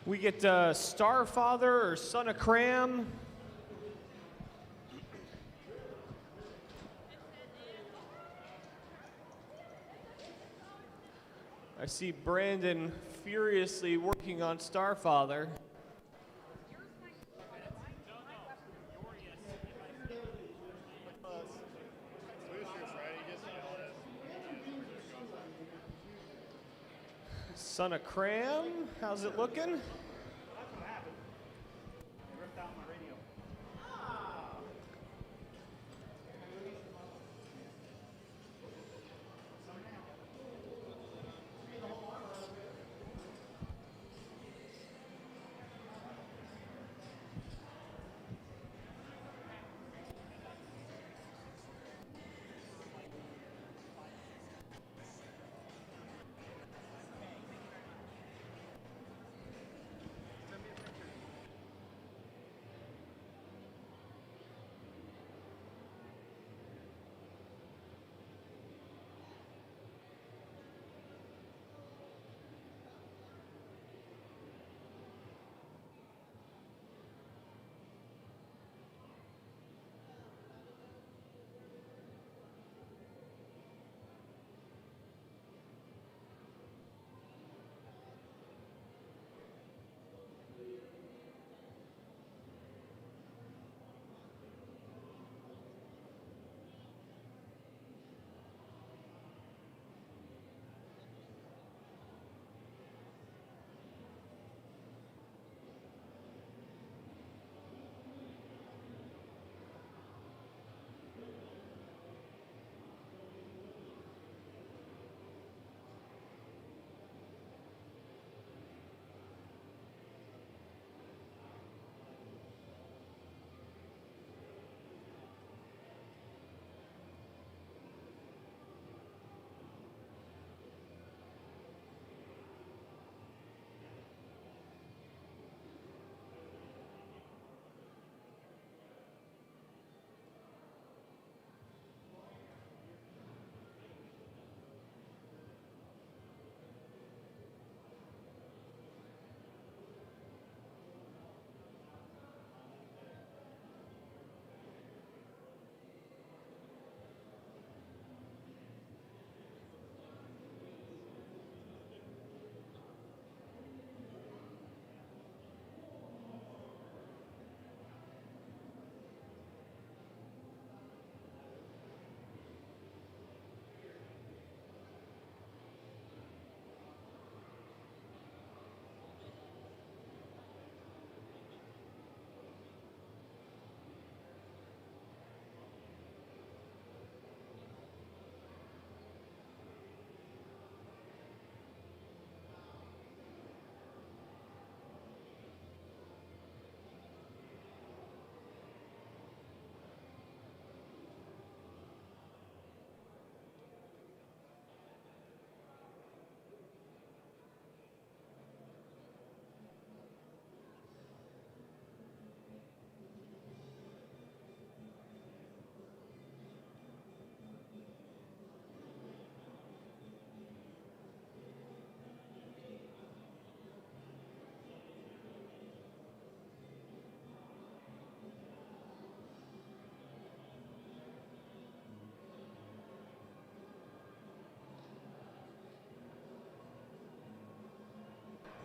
We get Starfather or Son of Kram. I see Brandon furiously working on Starfather. Son of Kram, how's it looking?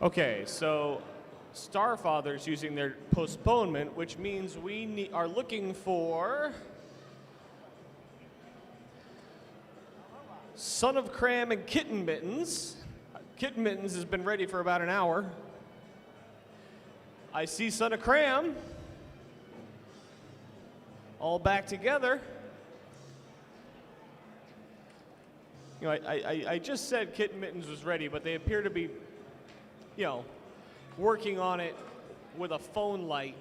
Okay, so Starfather's using their postponement, which means we are looking for Son of Kram and Kitten Mittens. Kitten Mittens has been ready for about an hour. I see Son of Kram all back together. You know, I just said Kitten Mittens was ready, but they appear to be, you know, working on it with a phone light.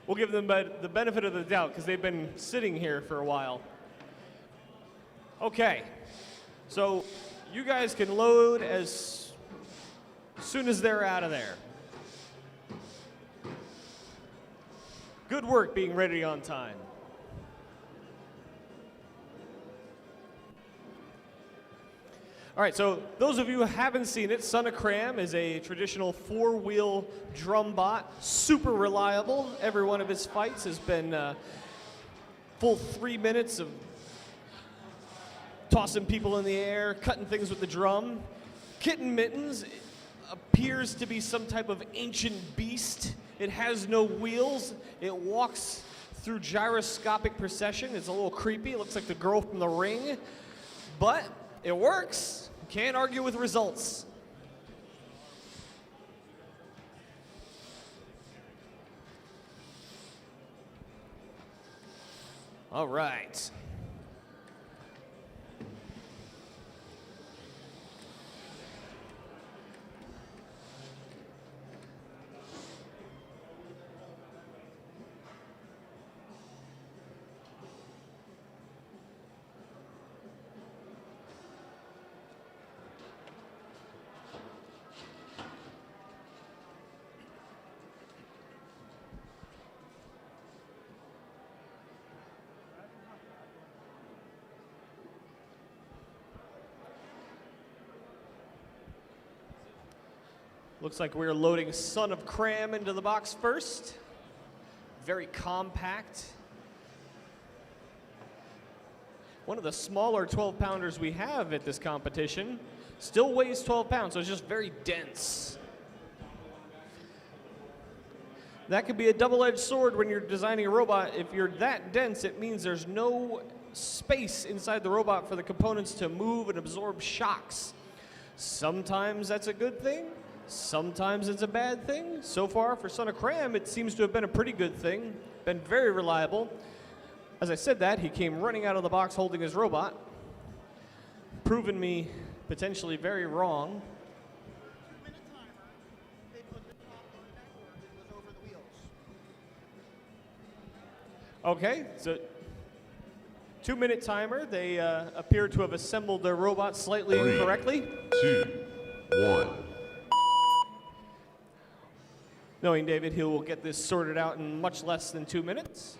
We'll give them the benefit of the doubt because they've been sitting here for a while. Okay, so you guys can load as soon as they're out of there. Good work being ready on time. All right, so those of you who haven't seen it, Son of Kram is a traditional four-wheel drum bot, super reliable. Every one of his fights has been full 3 minutes of tossing people in the air, cutting things with the drum. Kitten Mittens appears to be some type of ancient beast. It has no wheels. It walks through gyroscopic procession. It's a little creepy. It looks like the girl from The Ring, but it works. Can't argue with results. All right. Looks like we're loading Son of Kram into the box first. Very compact. One of the smaller 12-pounders we have at this competition. Still weighs 12 pounds, so it's just very dense. That could be a double-edged sword when you're designing a robot. If you're that dense, it means there's no space inside the robot for the components to move and absorb shocks. Sometimes that's a good thing. Sometimes it's a bad thing. So far for Son of Kram, it seems to have been a pretty good thing. Been very reliable. As I said that, he came running out of the box holding his robot, proving me potentially very wrong. 2-minute timer. They put the top on backward. It was over the wheels. Okay, so 2-minute timer. They appear to have assembled their robot slightly 3, incorrectly. 2, 1. Knowing David, he will get this sorted out in much less than 2 minutes.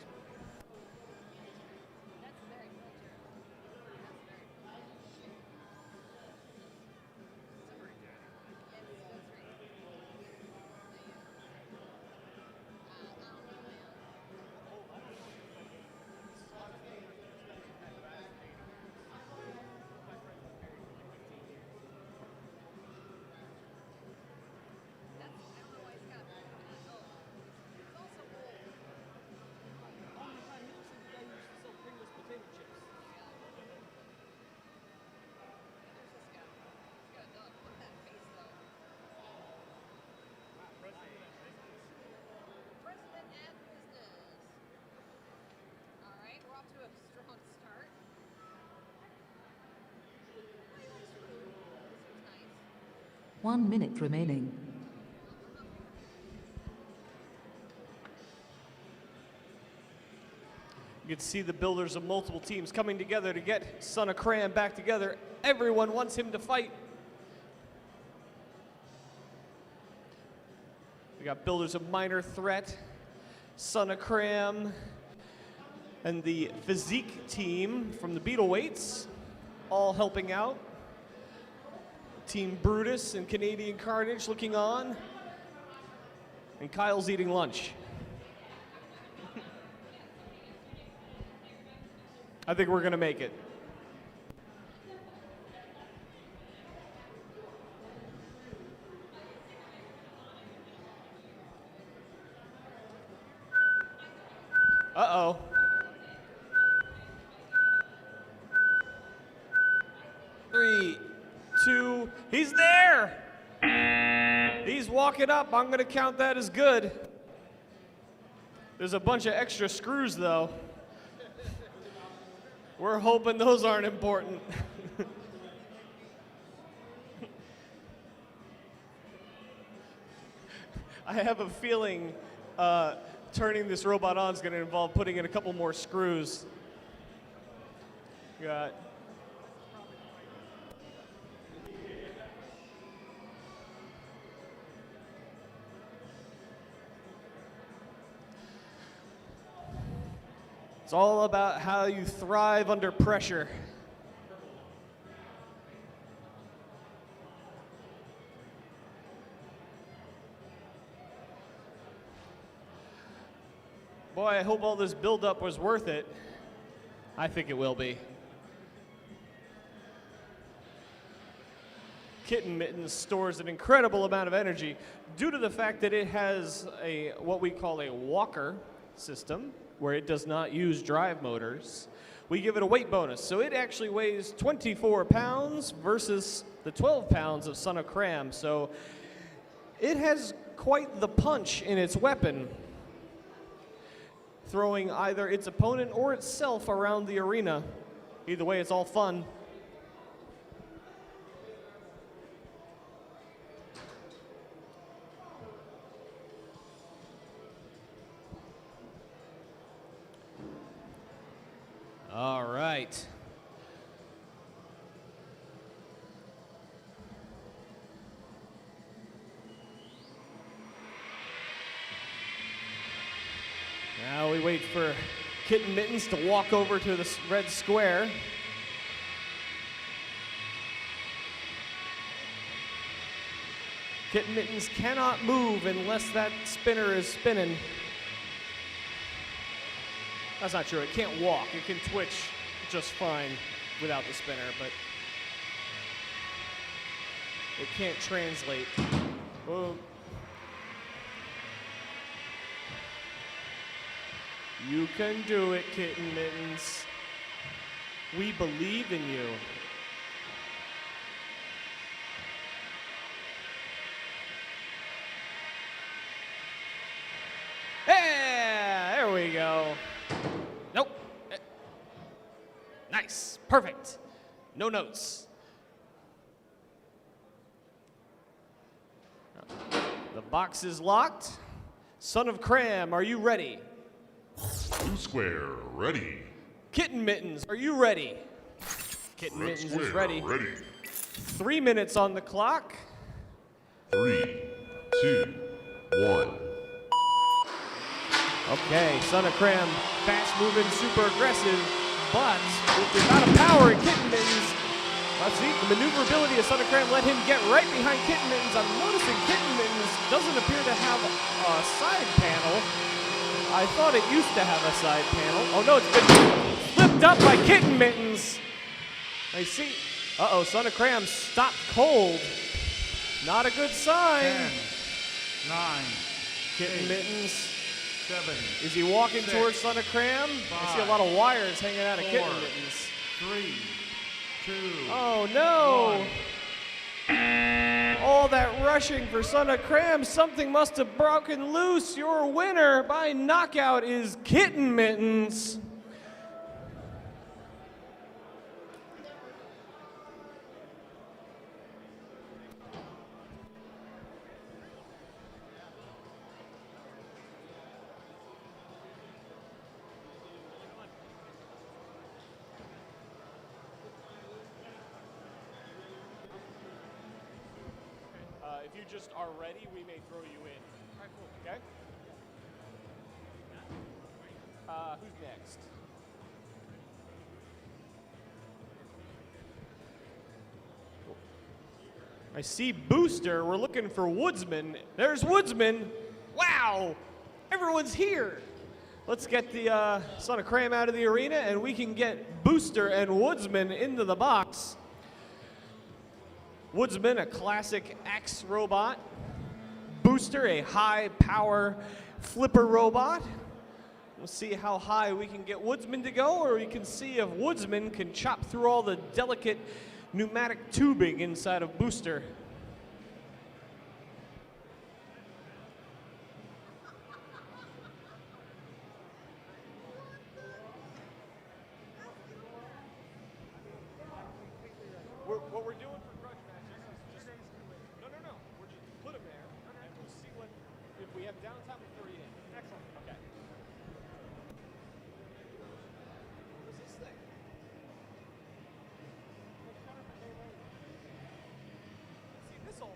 to a strong start. This was nice. 1 minute remaining. You can see the builders of multiple teams coming together to get Son of Kram back together. Everyone wants him to fight. We got builders of Minor Threat, Son of Kram, and the Physique team from the Beetleweights, all helping out. Team Brutus and Canadian Carnage looking on. And Kyle's eating lunch. I think we're going to make it. Uh-oh. Three, two, he's there! He's walking up. I'm going to count that as good. There's a bunch of extra screws, though. We're hoping those aren't important. I have a feeling turning this robot on is going to involve putting in a couple more screws. Got. It's all about how you thrive under pressure. Boy, I hope all this buildup was worth it. I think it will be. Kitten Mittens stores an incredible amount of energy due to the fact that it has what we call a walker system, where it does not use drive motors. We give it a weight bonus, so it actually weighs 24 pounds versus the 12 pounds of Son of Kram, so it has quite the punch in its weapon, throwing either its opponent or itself around the arena. Either way, it's all fun. All right. Now we wait for Kitten Mittens to walk over to the red square. Kitten Mittens cannot move unless that spinner is spinning. That's not true. It can't walk. It can twitch just fine without the spinner, but it can't translate. Whoa. You can do it, Kitten Mittens. We believe in you. Hey, there we go. Nope. Nice. Perfect. No notes. The box is locked. Son of Kram, are you ready? Blue square, ready. Kitten Mittens, are you ready? Kitten Red Mittens square, is ready. ready. 3 minutes on the clock. 3, 2, 1. Okay, Son of Kram, fast moving, super aggressive, but with the amount of power in Kitten Mittens, let's see, the maneuverability of Son of Kram let him get right behind Kitten Mittens. I'm noticing Kitten Mittens doesn't appear to have a side panel. I thought it used to have a side panel. Oh no, it's been flipped up by Kitten Mittens. I see. Uh-oh, Son of Kram stopped cold. Not a good sign. 10, 9, Kitten 8, Mittens. 7. Is he walking 6, towards Son of Kram? I see a 5, lot of wires hanging out of 4, Kitten Mittens. 3, 2. Oh no! All that rushing for Son of Kram, something must have broken loose. Your winner by knockout is Kitten Mittens. If you just are ready, we may throw you in. All right, cool. Okay? Who's next? I see Booster. We're looking for Woodsman. There's Woodsman. Wow! Everyone's here. Let's get the Son of Kram out of the arena, and we can get Booster and Woodsman into the box. Woodsman, a classic X robot. Booster, a high-power flipper robot. We'll see how high we can get Woodsman to go, or we can see if Woodsman can chop through all the delicate pneumatic tubing inside of Booster. What we're doing for grudge matches is just no. We're just put them there, and we'll see what if we have downtime. We'll throw you in. Excellent. Okay. What is this thing? See this old.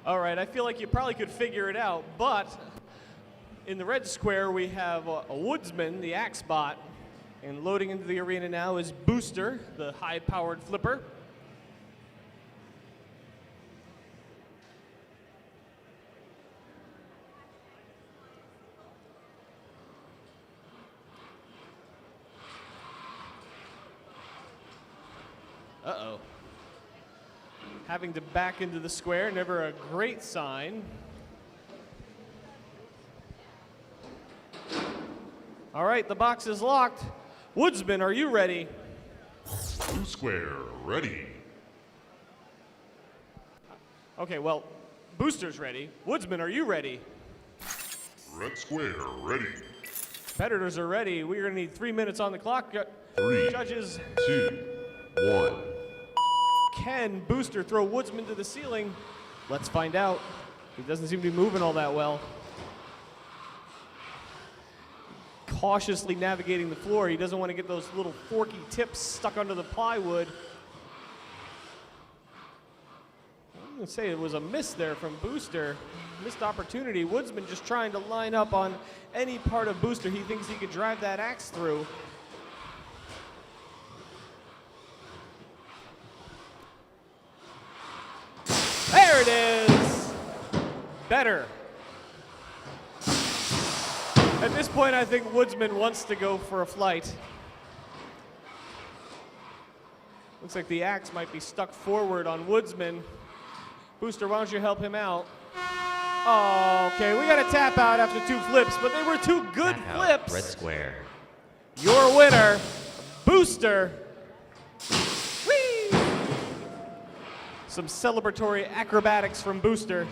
All right, I feel like you probably could figure it out, but in the red square we have a Woodsman, the axe bot, and loading into the arena now is Booster, the high-powered flipper. Uh-oh. Having to back into the square, never a great sign. All right, the box is locked. Woodsman, are you ready? Blue square, ready. Okay, well, Booster's ready. Woodsman, are you ready? Red square, ready. Competitors are ready. We're going to need 3 minutes on the clock. 3, Judges. 2, 1. Can Booster throw Woodsman to the ceiling? Let's find out. He doesn't seem to be moving all that well. Cautiously navigating the floor. He doesn't want to get those little forky tips stuck under the plywood. I'm going to say it was a miss there from Booster. Missed opportunity. Woodsman just trying to line up on any part of Booster he thinks he could drive that axe through. There it is! Better. At this point, I think Woodsman wants to go for a flight. Looks like the axe might be stuck forward on Woodsman. Booster, why don't you help him out? Oh, okay, we got a tap out after 2 flips, but they were 2 good Tap out, flips. red square. Your winner, Booster. Whee! Some celebratory acrobatics from Booster.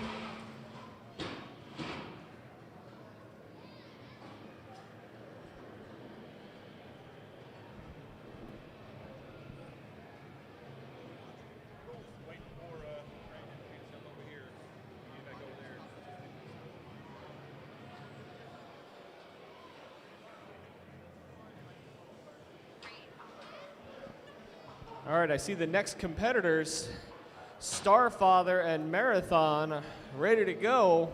All right, I see the next competitors, Starfather and Marathon, ready to go.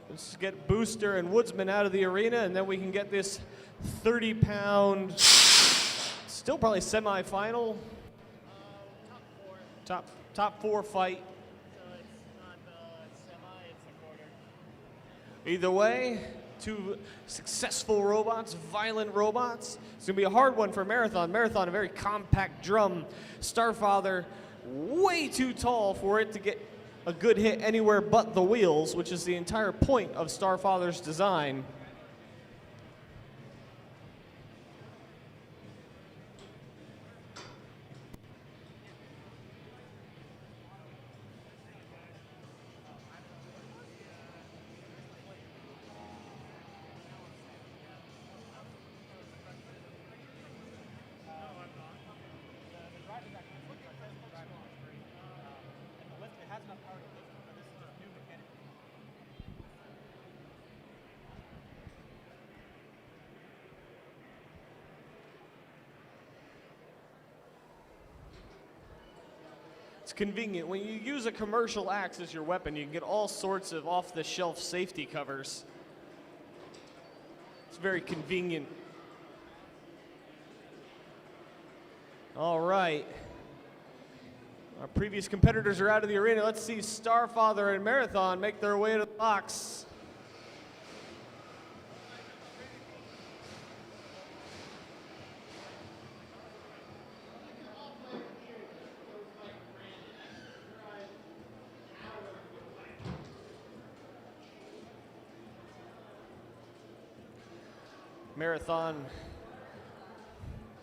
Let's get Booster and Woodsman out of the arena, and then we can get this 30-pound, still probably semifinal, top 4 fight. So it's not the semi, it's the quarter. Either way, 2 successful robots, violent robots. It's gonna be a hard one for Marathon. Marathon, a very compact drum. Starfather, way too tall for it to get a good hit anywhere but the wheels, which is the entire point of Starfather's design. It's convenient. When you use a commercial axe as your weapon, you can get all sorts of off-the-shelf safety covers. It's very convenient. All right. Our previous competitors are out of the arena. Let's see Starfather and Marathon make their way to the box. Marathon,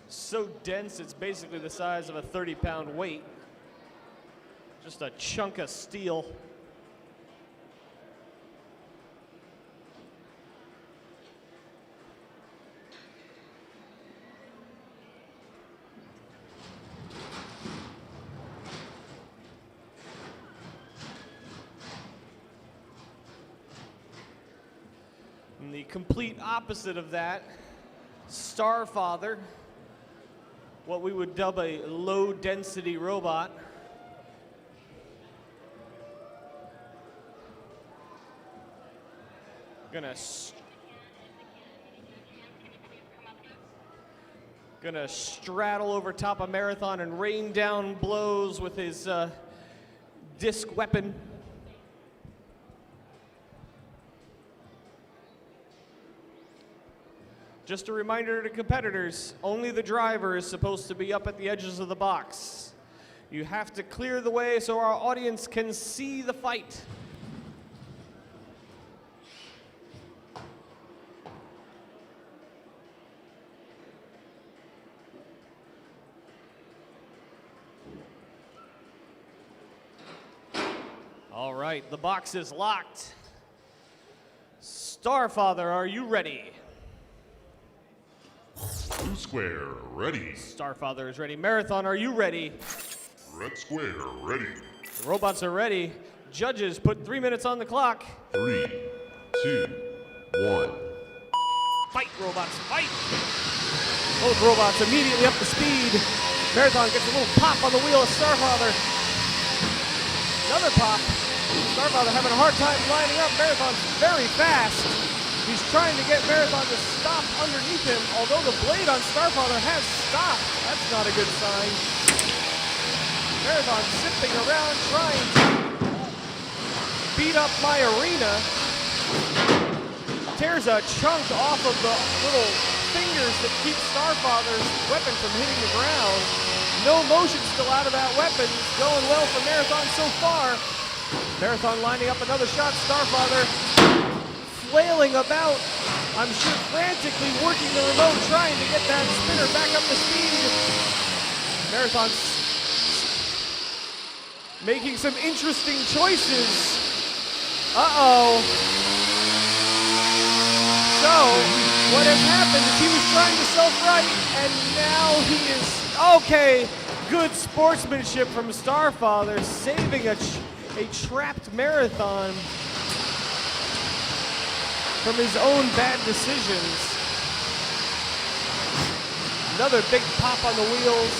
so dense it's basically the size of a 30-pound weight. Just a chunk of steel. And the complete opposite of that, Starfather, what we would dub a low-density robot. Gonna straddle over top of Marathon and rain down blows with his disc weapon. Just a reminder to competitors, only the driver is supposed to be up at the edges of the box. You have to clear the way so our audience can see the fight. All right, the box is locked. Starfather, are you ready? Blue square, ready. Starfather is ready. Marathon, are you ready? Red square, ready. The robots are ready. Judges, put 3 minutes on the clock. 3, 2, 1. Fight, robots, fight! Both robots immediately up to speed. Marathon gets a little pop on the wheel of Starfather. Another pop. Starfather having a hard time lining up. Marathon's very fast. He's trying to get Marathon to stop underneath him, although the blade on Starfather has stopped. That's not a good sign. Marathon zipping around trying to beat up my arena. Tears a chunk off of the little fingers that keep Starfather's weapon from hitting the ground. No motion still out of that weapon. Going well for Marathon so far. Marathon lining up another shot. Starfather flailing about, I'm sure frantically working the remote, trying to get that spinner back up to speed. Marathon making some interesting choices. Uh-oh. So, what has happened is he was trying to self-right, and now he is, okay, good sportsmanship from Starfather, saving a trapped Marathon from his own bad decisions. Another big pop on the wheels,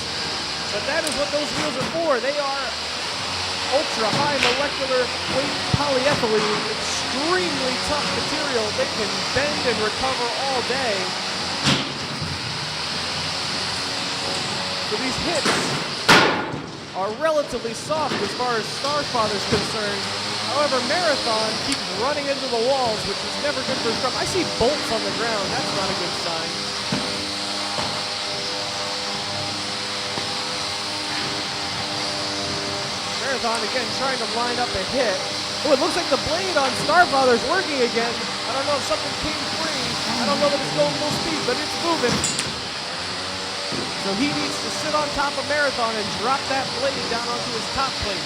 but that is what those wheels are for. They are ultra high molecular weight polyethylene, extremely tough material. They can bend and recover all day. So these hits are relatively soft as far as Starfather's concerned. However, Marathon keeps running into the walls, which is never good for his drum. I see bolts on the ground. That's not a good sign. Marathon again trying to line up a hit. Oh, it looks like the blade on Starfather's working again. I don't know if something came free. I don't know that it's going full speed, but it's moving. So he needs to sit on top of Marathon and drop that blade down onto his top plate.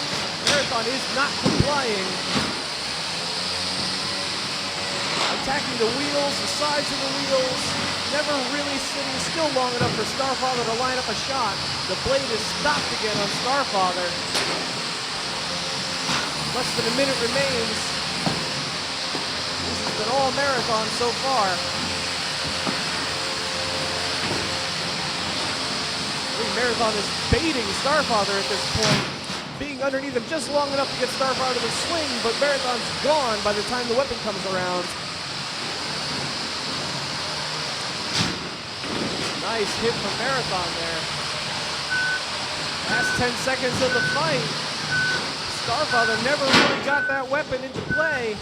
Marathon is not complying. Attacking the wheels, the sides of the wheels, never really sitting still long enough for Starfather to line up a shot. The blade is stopped again on Starfather. Less than a minute remains. This has been all Marathon so far. I think Marathon is baiting Starfather at this point. being underneath him just long enough to get Starfather to the swing, but Marathon's gone by the time the weapon comes around. Nice hit from Marathon there. Last 10 seconds of the fight. Starfather never really got that weapon into play.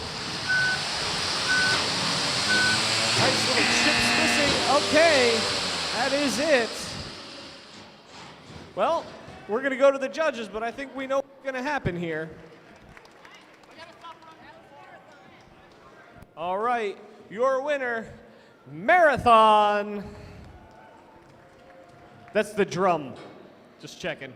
Nice little chips missing. Okay, that is it. Well, we're going to go to the judges, but I think we know what's going to happen here. All right, your winner, Marathon. That's the drum. Just checking.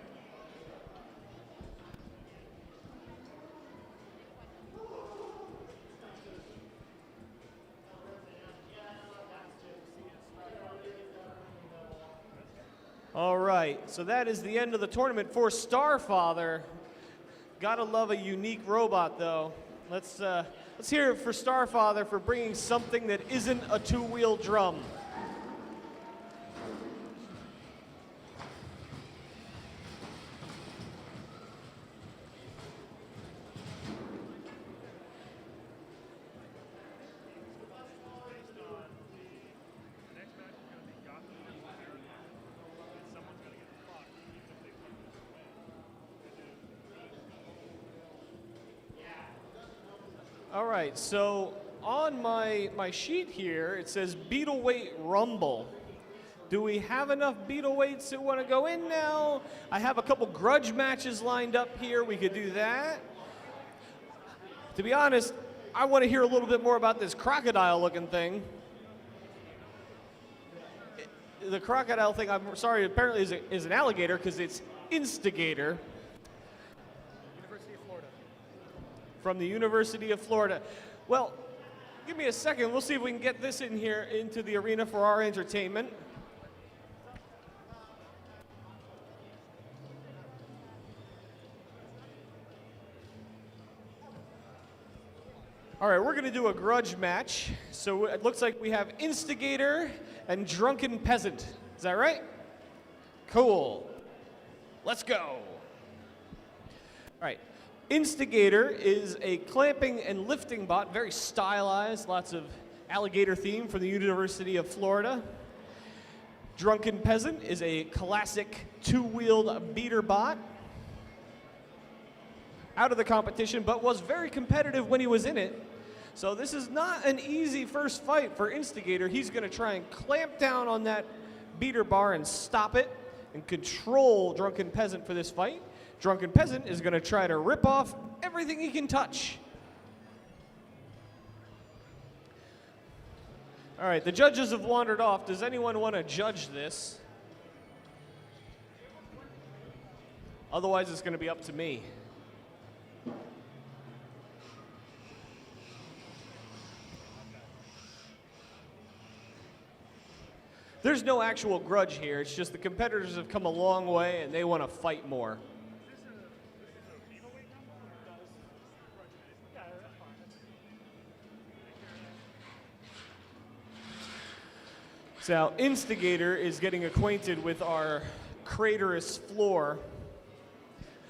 All right, so that is the end of the tournament for Starfather. Gotta love a unique robot, though. Let's hear it for Starfather for bringing something that isn't a two-wheel drum. All right, so on my sheet here, it says Beetleweight Rumble. Do we have enough Beetleweights that want to go in now? I have a couple grudge matches lined up here. We could do that. To be honest, I want to hear a little bit more about this crocodile-looking thing. The crocodile thing, I'm sorry, apparently is an alligator because it's Instigator. From the University of Florida. Well, give me a second. We'll see if we can get this in here into the arena for our entertainment. All right, we're going to do a grudge match. So it looks like we have Instigator and Drunken Peasant. Is that right? Cool. Let's go. All right. Instigator is a clamping and lifting bot, very stylized, lots of alligator theme from the University of Florida. Drunken Peasant is a classic two-wheeled beater bot. Out of the competition, but was very competitive when he was in it. So this is not an easy first fight for Instigator. He's going to try and clamp down on that beater bar and stop it and control Drunken Peasant for this fight. Drunken Peasant is going to try to rip off everything he can touch. All right, the judges have wandered off. Does anyone want to judge this? Otherwise, it's going to be up to me. There's no actual grudge here. It's just the competitors have come a long way and they want to fight more. So Instigator is getting acquainted with our craterous floor.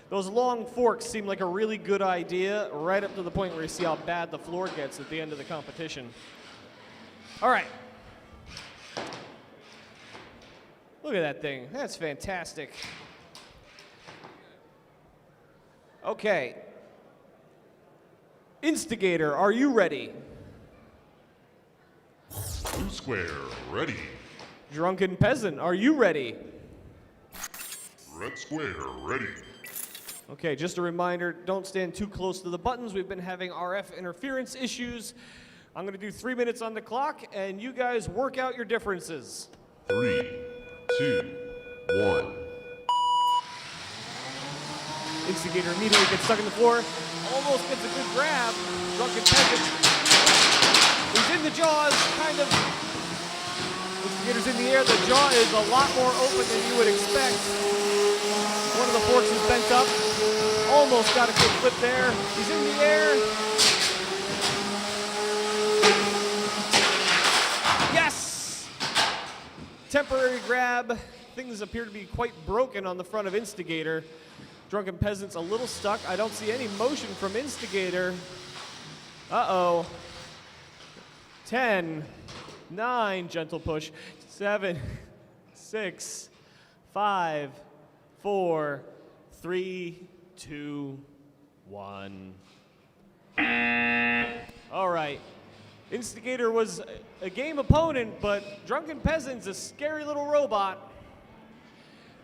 Those long forks seem like a really good idea right up to the point where you see how bad the floor gets at the end of the competition. All right. Look at that thing. That's fantastic. Okay. Instigator, are you ready? Blue square, ready. Drunken Peasant, are you ready? Red square, ready. Okay, just a reminder, don't stand too close to the buttons. We've been having RF interference issues. I'm going to do 3 minutes on the clock, and you guys work out your differences. 3, 2, 1. Instigator immediately gets stuck in the floor. Almost gets a good grab. Drunken Peasant. He's in the jaws, kind of. Instigator's in the air. The jaw is a lot more open than you would expect. One of the forks is bent up. Almost got a good flip there. He's in the air. Yes! Temporary grab. Things appear to be quite broken on the front of Instigator. Drunken Peasant's a little stuck. I don't see any motion from Instigator. Uh-oh. 10, 9, gentle push. 7, 6, 5, 4, 3, 2, 1. All right. Instigator was a game opponent, but Drunken Peasant's a scary little robot.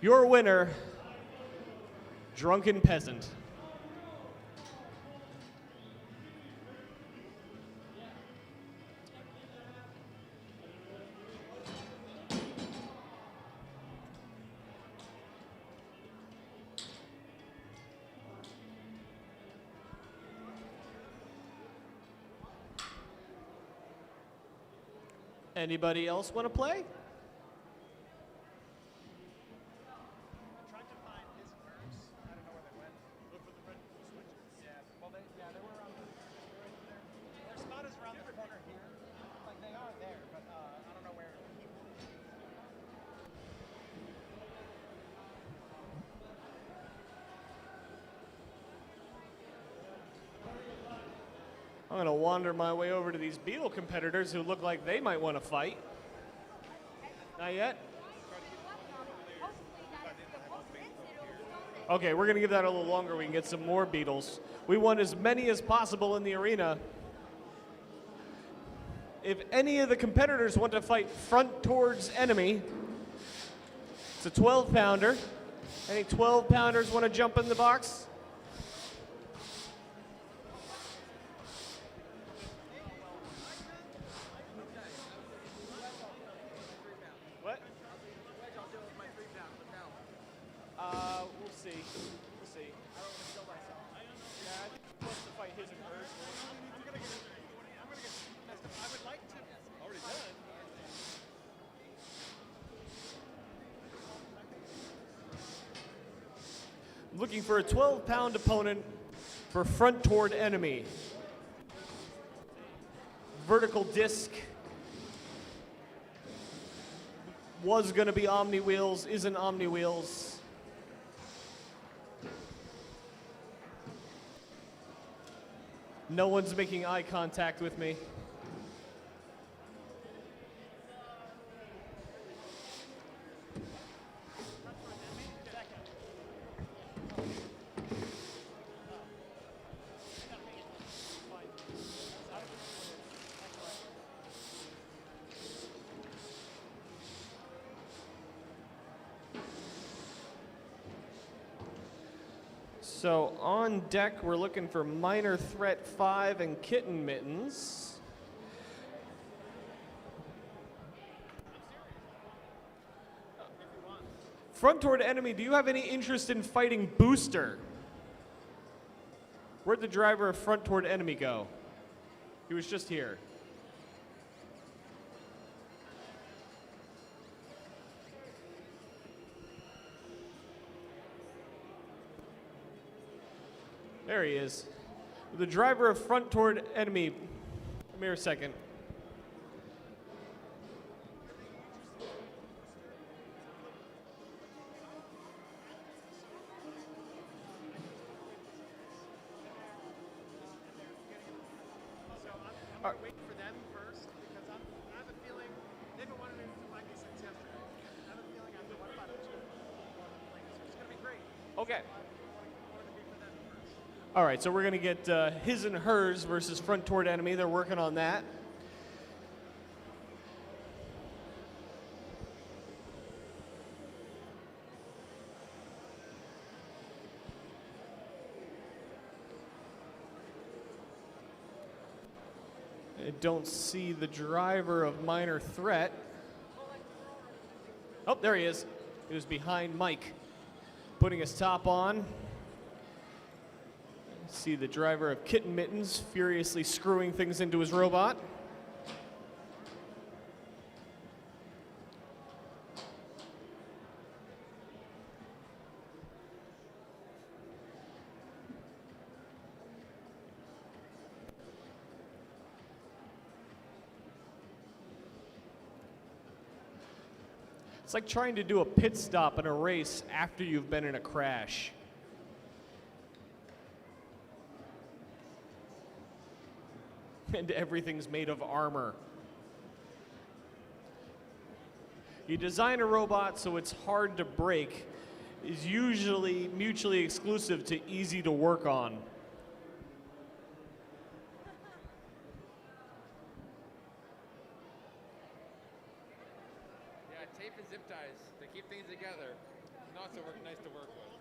Your winner, Drunken Peasant. Anybody else want to play? I'm going to wander my way over to these Beetle competitors who look like they might want to fight. Not yet? Okay, we're going to give that a little longer. We can get some more Beetles. We want as many as possible in the arena. If any of the competitors want to fight front towards enemy, it's a 12-pounder. Any 12-pounders want to jump in the box? We'll see. We'll see. I don't want to kill myself. Yeah, I think he wants to fight his and hers. I'm gonna get messed up. I would like to. Already done. Looking for a 12-pound opponent for front toward enemy. Vertical disc. Was going to be Omni Wheels, isn't Omni Wheels. No one's making eye contact with me. So on deck, we're looking for Minor Threat 5 and Kitten Mittens. Front toward enemy, do you have any interest in fighting Booster? Where'd the driver of front toward enemy go? He was just here. There he is. The driver of front toward enemy. Come here a second. I'm waiting for them first because I have a feeling they've been wanting to find me since yesterday. I have a feeling I have to one about it too. It's going to be great. Okay. All right, so we're going to get his and hers versus front toward enemy. They're working on that. I don't see the driver of Minor Threat. Oh, there he is. He was behind Mike, putting his top on. See the driver of Kitten Mittens furiously screwing things into his robot. It's like trying to do a pit stop in a race after you've been in a crash. and everything's made of armor. You design a robot so it's hard to break, is usually mutually exclusive to easy to work on. Yeah, tape and zip ties to keep things together. Not so nice to work with.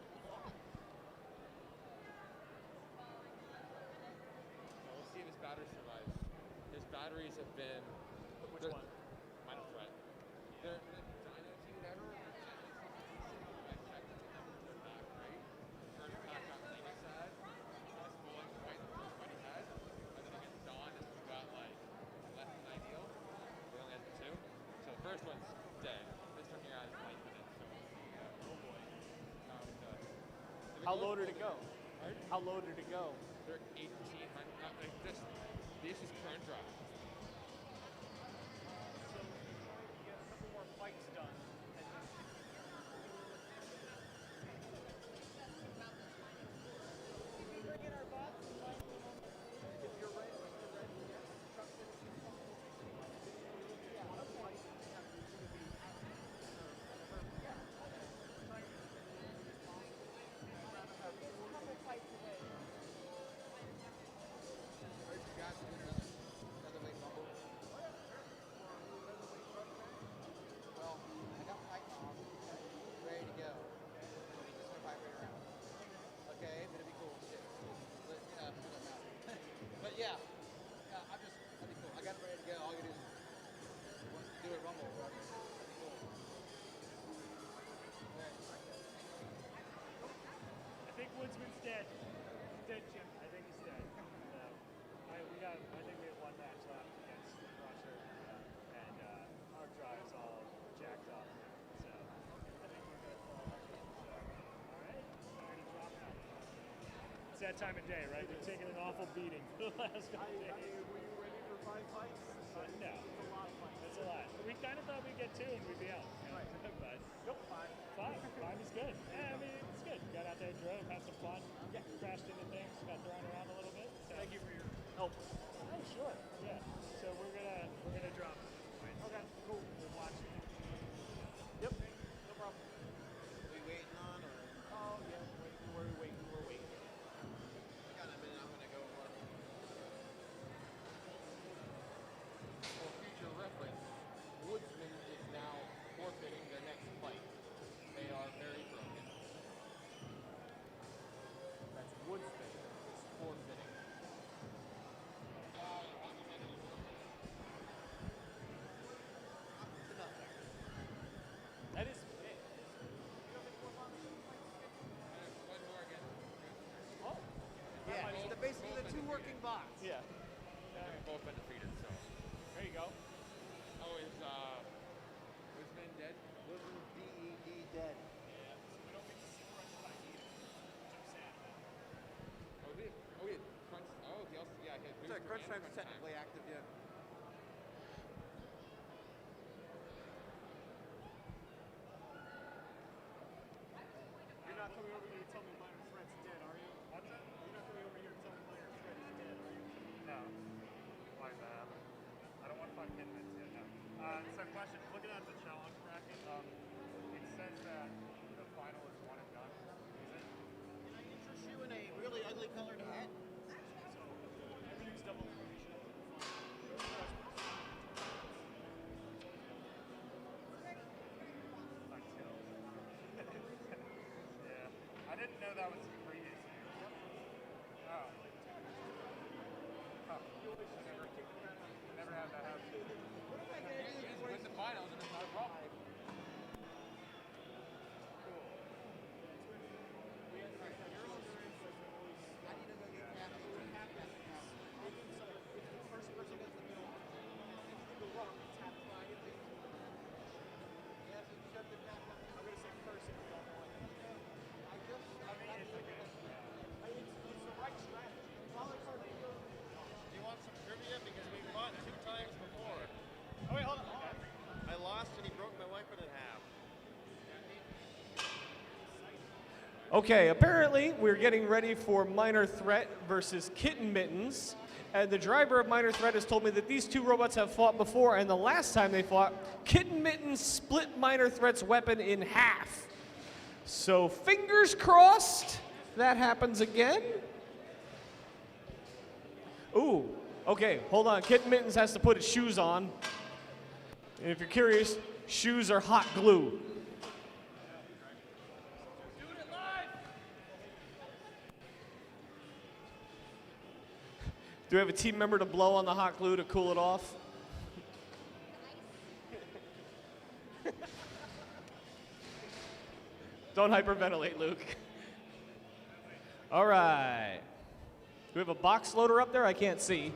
We'll see if his battery survives. His batteries have been. Which one? Minor threat. They're dyno team ever. I checked it to them. They're not great. First pack got Llama sad. This full length fight, the first fight he had. And then against Dawn, this one got like less than ideal. They only had 2. So the first one's dead. This one here has like minutes. So oh boy. How low did it go? How low did it go? They're 1,800. This is current drop. So you get a couple more fights done. And then Featherweight Rumble. Well, I got Python ready to go. Just gonna fight right around. Okay, but it'd be cool. Shit. But, it doesn't matter. But yeah, that'd be cool. I got it ready to go. All you do is once you do a Rumble, that'd be cool. I think Woodsman's dead. He's dead, Jim. I think he's dead. I think we have one match left against Scorcher, and our drive's all jacked up. So I think we're gonna fall off. All right, we're gonna drop out. It's that time of day, right? We've taken an awful beating for the last couple days. Were you ready for 5 fights? No, It's a lot of fights. that's a lot. We kind of thought we'd get 2 and we'd be out. You know? But Nope, 5. 5 is good. Yeah, I mean, it's good. Got out there, drove, had some fun. Crashed into things, got thrown around a little bit. So. Thank you for your help. Oh, sure. Yeah. So we're gonna drop. Okay, cool. We're watching. Yep, no problem. We waiting on or? Oh, yeah, we're waiting. I got a minute. I'm gonna go work. For future reference, Woodsman is now forfeiting the next fight. They are very broken. That's Woodsman is forfeiting. that is big. One more again. Oh. Yeah, it's basically the 2 working bots. Yeah. They've both been defeated, so. There you go. Oh, is Woodsman dead? Woodsman DED dead. Oh, yeah. Crunch. Oh, he also, yeah. He had Sorry, Booster Crunch and Time's technically active, yeah. You're not coming over here to tell me Minor Threat's dead, are you? What's that? You're not coming over here to tell me Minor Threat is dead, are you? No. Why is that happen? I don't want to find Mittens yet. No. So question. Looking at the challenge bracket, it says that the final is 1 and done. Is it? Can I get your shoe in a really ugly colored hat? So everything's double elimination. Yeah. I didn't know that was the previous year. Oh. Huh. Never had that happen. You just win the finals and it's not a problem. Do you want some trivia? Because we fought 2 times before. Oh, wait, hold on. I lost and he broke my weapon in half. Okay, apparently we're getting ready for Minor Threat versus Kitten Mittens. And the driver of Minor Threat has told me that these two robots have fought before, and the last time they fought, Kitten Mittens split Minor Threat's weapon in half. So fingers crossed that happens again. Ooh, okay, hold on. Kitten Mittens has to put his shoes on. And if you're curious, shoes are hot glue. Do we have a team member to blow on the hot glue to cool it off? Don't hyperventilate, Luke. All right. Do we have a box loader up there? I can't see.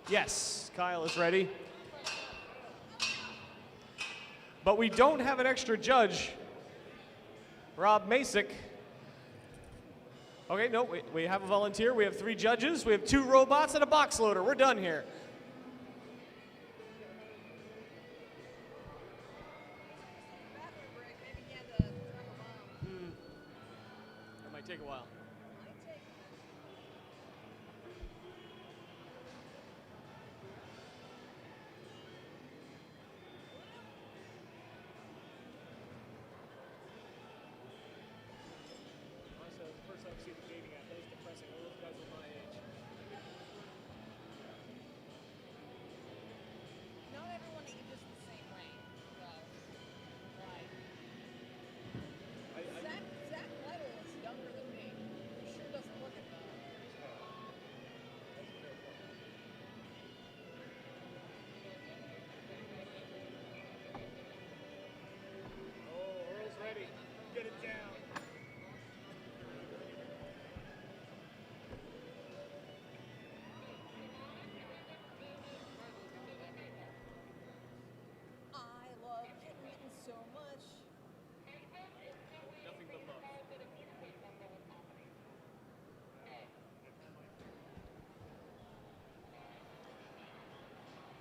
Yes, Kyle is ready. But we don't have an extra judge. Rob Masick. Okay, no, we have a volunteer. We have 3 judges. We have 2 robots and a box loader. We're done here. That might take a while.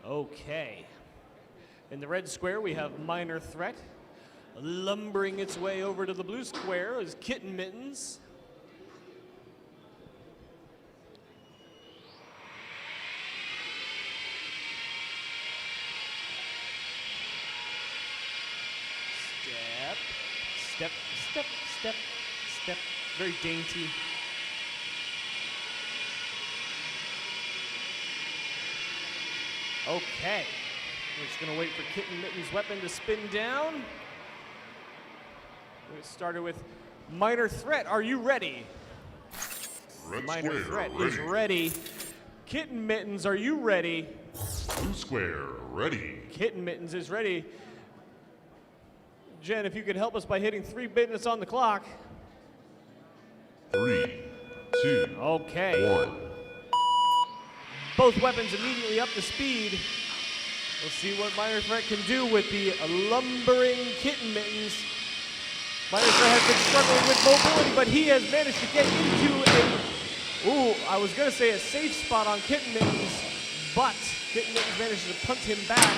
Okay. In the red square, we have Minor Threat. Lumbering its way over to the blue square is Kitten Mittens. Step, step, step, step. Very dainty. Okay. We're just going to wait for Kitten Mittens' weapon to spin down. We started with Minor Threat. Are you ready? Red Minor square, Threat ready. is ready. Kitten Mittens, are you ready? Blue square, ready. Kitten Mittens is ready. Jen, if you could help us by hitting 3 minutes on the clock. 3, 2, okay. 1. Both weapons immediately up to speed. We'll see what Minor Threat can do with the lumbering Kitten Mittens. Minor Threat has been struggling with mobility, but he has managed to get into I was going to say a safe spot on Kitten Mittens, but Kitten Mittens manages to punt him back.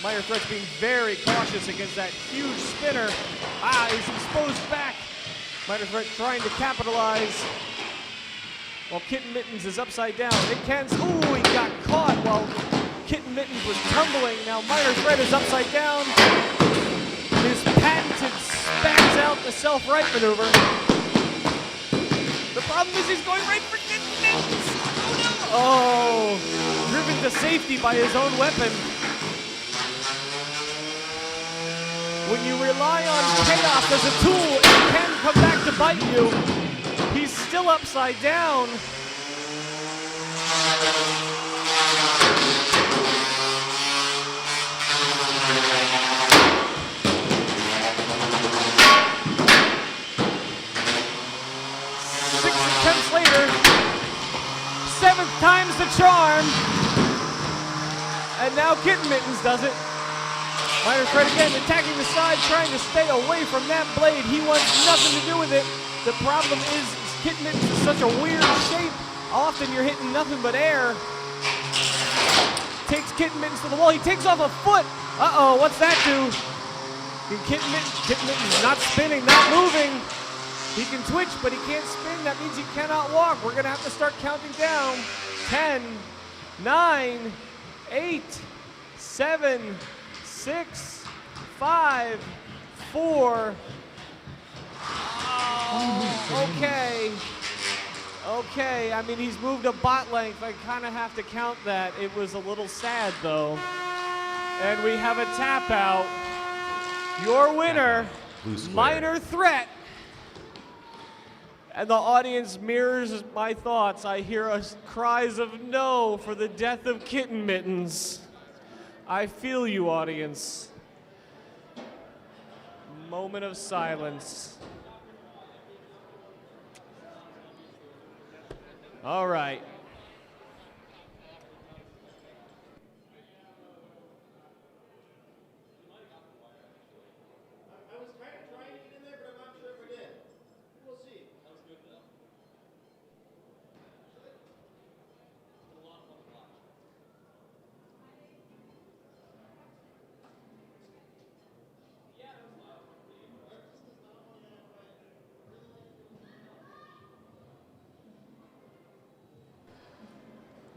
Minor Threat's being very cautious against that huge spinner. He's exposed back. Minor Threat trying to capitalize while Kitten Mittens is upside down. He got caught while Kitten Mittens was tumbling. Now Minor Threat is upside down. His patented spans out the self-right maneuver. The problem is he's going right for Kitten Mittens. Oh, driven to safety by his own weapon. When you rely on chaos as a tool, it can come back to bite you. He's still upside down. Six attempts later, 7th time's the charm. And now Kitten Mittens does it. Minor Threat again attacking the side, trying to stay away from that blade. He wants nothing to do with it. The problem is Kitten Mittens is such a weird shape. Often you're hitting nothing but air. Takes Kitten Mittens to the wall. He takes off a foot. Uh-oh, what's that do? Kitten Mittens not spinning, not moving. He can twitch, but he can't spin. That means he cannot walk. We're going to have to start counting down. 10, 9, 8, 7, 6, 5, 4. Oh, okay. Okay, I mean, he's moved a bot length. I kind of have to count that. It was a little sad, though. And we have a tap out. Your winner, Minor Threat. And the audience mirrors my thoughts. I hear cries of no for the death of Kitten Mittens. I feel you, audience. Moment of silence. All right.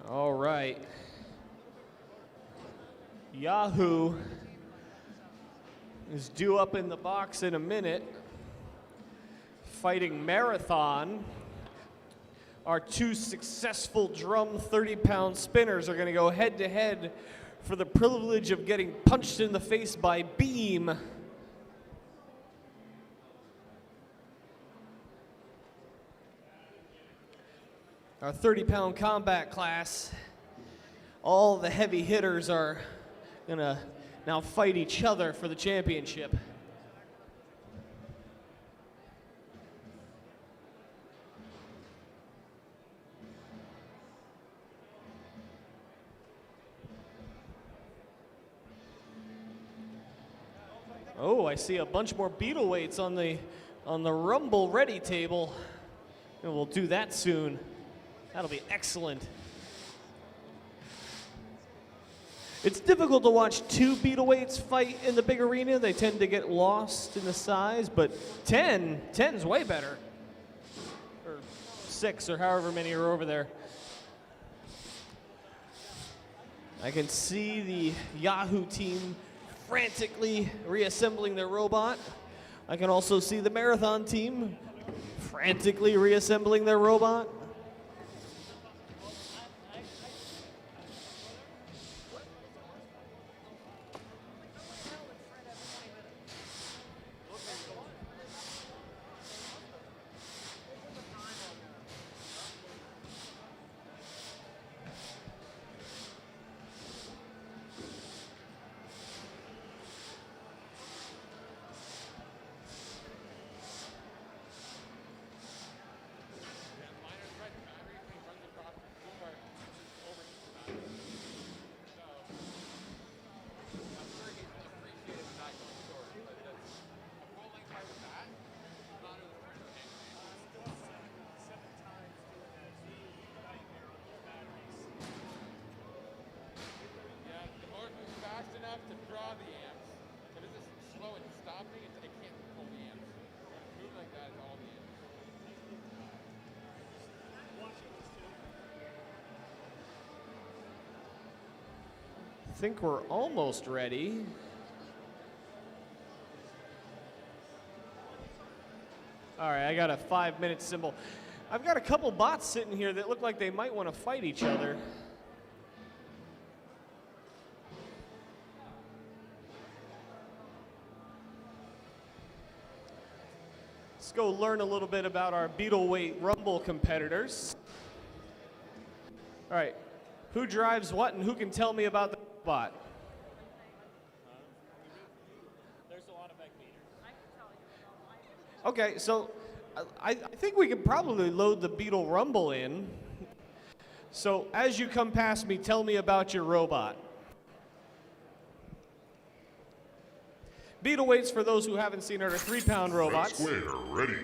All right. Yahoo is due up in the box in a minute. Fighting Marathon. Our two successful drum 30-pound spinners are going to go head-to-head for the privilege of getting punched in the face by Beam. Our 30-pound combat class, all the heavy hitters are gonna now fight each other for the championship. Oh, I see a bunch more Beetleweights on the Rumble ready table, and we'll do that soon. That'll be excellent. It's difficult to watch two Beetleweights fight in the big arena. They tend to get lost in the size, but 10's way better. Or 6, or however many are over there. I can see the Yahoo team frantically reassembling their robot. I can also see the Marathon team frantically reassembling their robot. I think we're almost ready. All right, I got a 5-minute symbol. I've got a couple bots sitting here that look like they might want to fight each other. Let's go learn a little bit about our Beetleweight Rumble competitors. All right, who drives what and who can tell me about the bot? There's a lot of egg beaters. Okay, so I think we could probably load the Beetle Rumble in. So as you come past me, tell me about your robot. Beetleweights, for those who haven't seen, are 3-pound robots. Red Square, ready.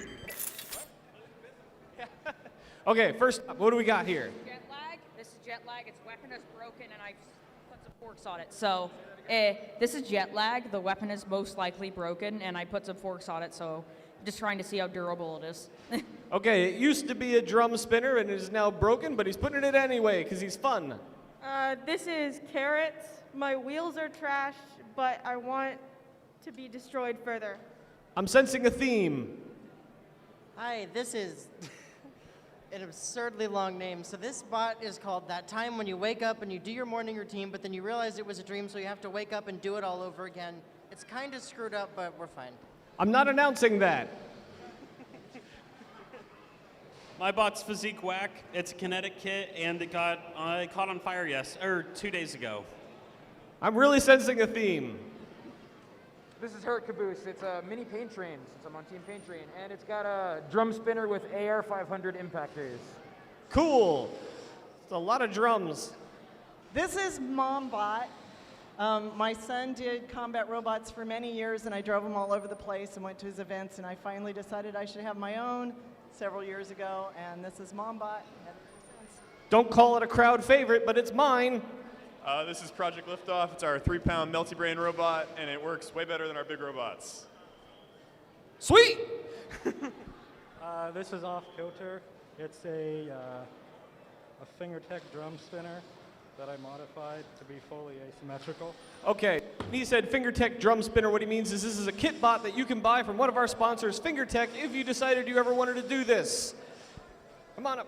Okay, first up, what do we got here? Jet lag. This is jet lag. Its weapon is broken, and I put some forks on it. So this is jet lag. The weapon is most likely broken, and I put some forks on it, so Just trying to see how durable it is. Okay, it used to be a drum spinner and it is now broken, but he's putting it in anyway because he's fun. This is Carrots. My wheels are trashed, but I want to be destroyed further. I'm sensing a theme. Hi, this is an absurdly long name. So this bot is called That Time When You Wake Up and You Do Your Morning Routine, but then you realize it was a dream, so you have to wake up and do it all over again. It's kind of screwed up, but we're fine. I'm not announcing that. My bot's Physique Whack. It's a kinetic kit, and it got caught on fire 2 days ago. I'm really sensing a theme. This is Hurt Caboose. It's a mini paint train, since I'm on Team Paint Train, and it's got a drum spinner with AR 500 impactors. Cool. It's a lot of drums. This is MomBot. My son did combat robots for many years, and I drove him all over the place and went to his events, and I finally decided I should have my own several years ago, and this is MomBot. Don't call it a crowd favorite, but it's mine. This is Project Liftoff. It's our 3-pound melty brain robot, and it works way better than our big robots. Sweet! This is Off Kilter. It's a fingertech drum spinner that I modified to be fully asymmetrical. Okay, he said FingerTech drum spinner. What he means is this is a kit bot that you can buy from one of our sponsors, FingerTech, if you decided you ever wanted to do this. Come on up.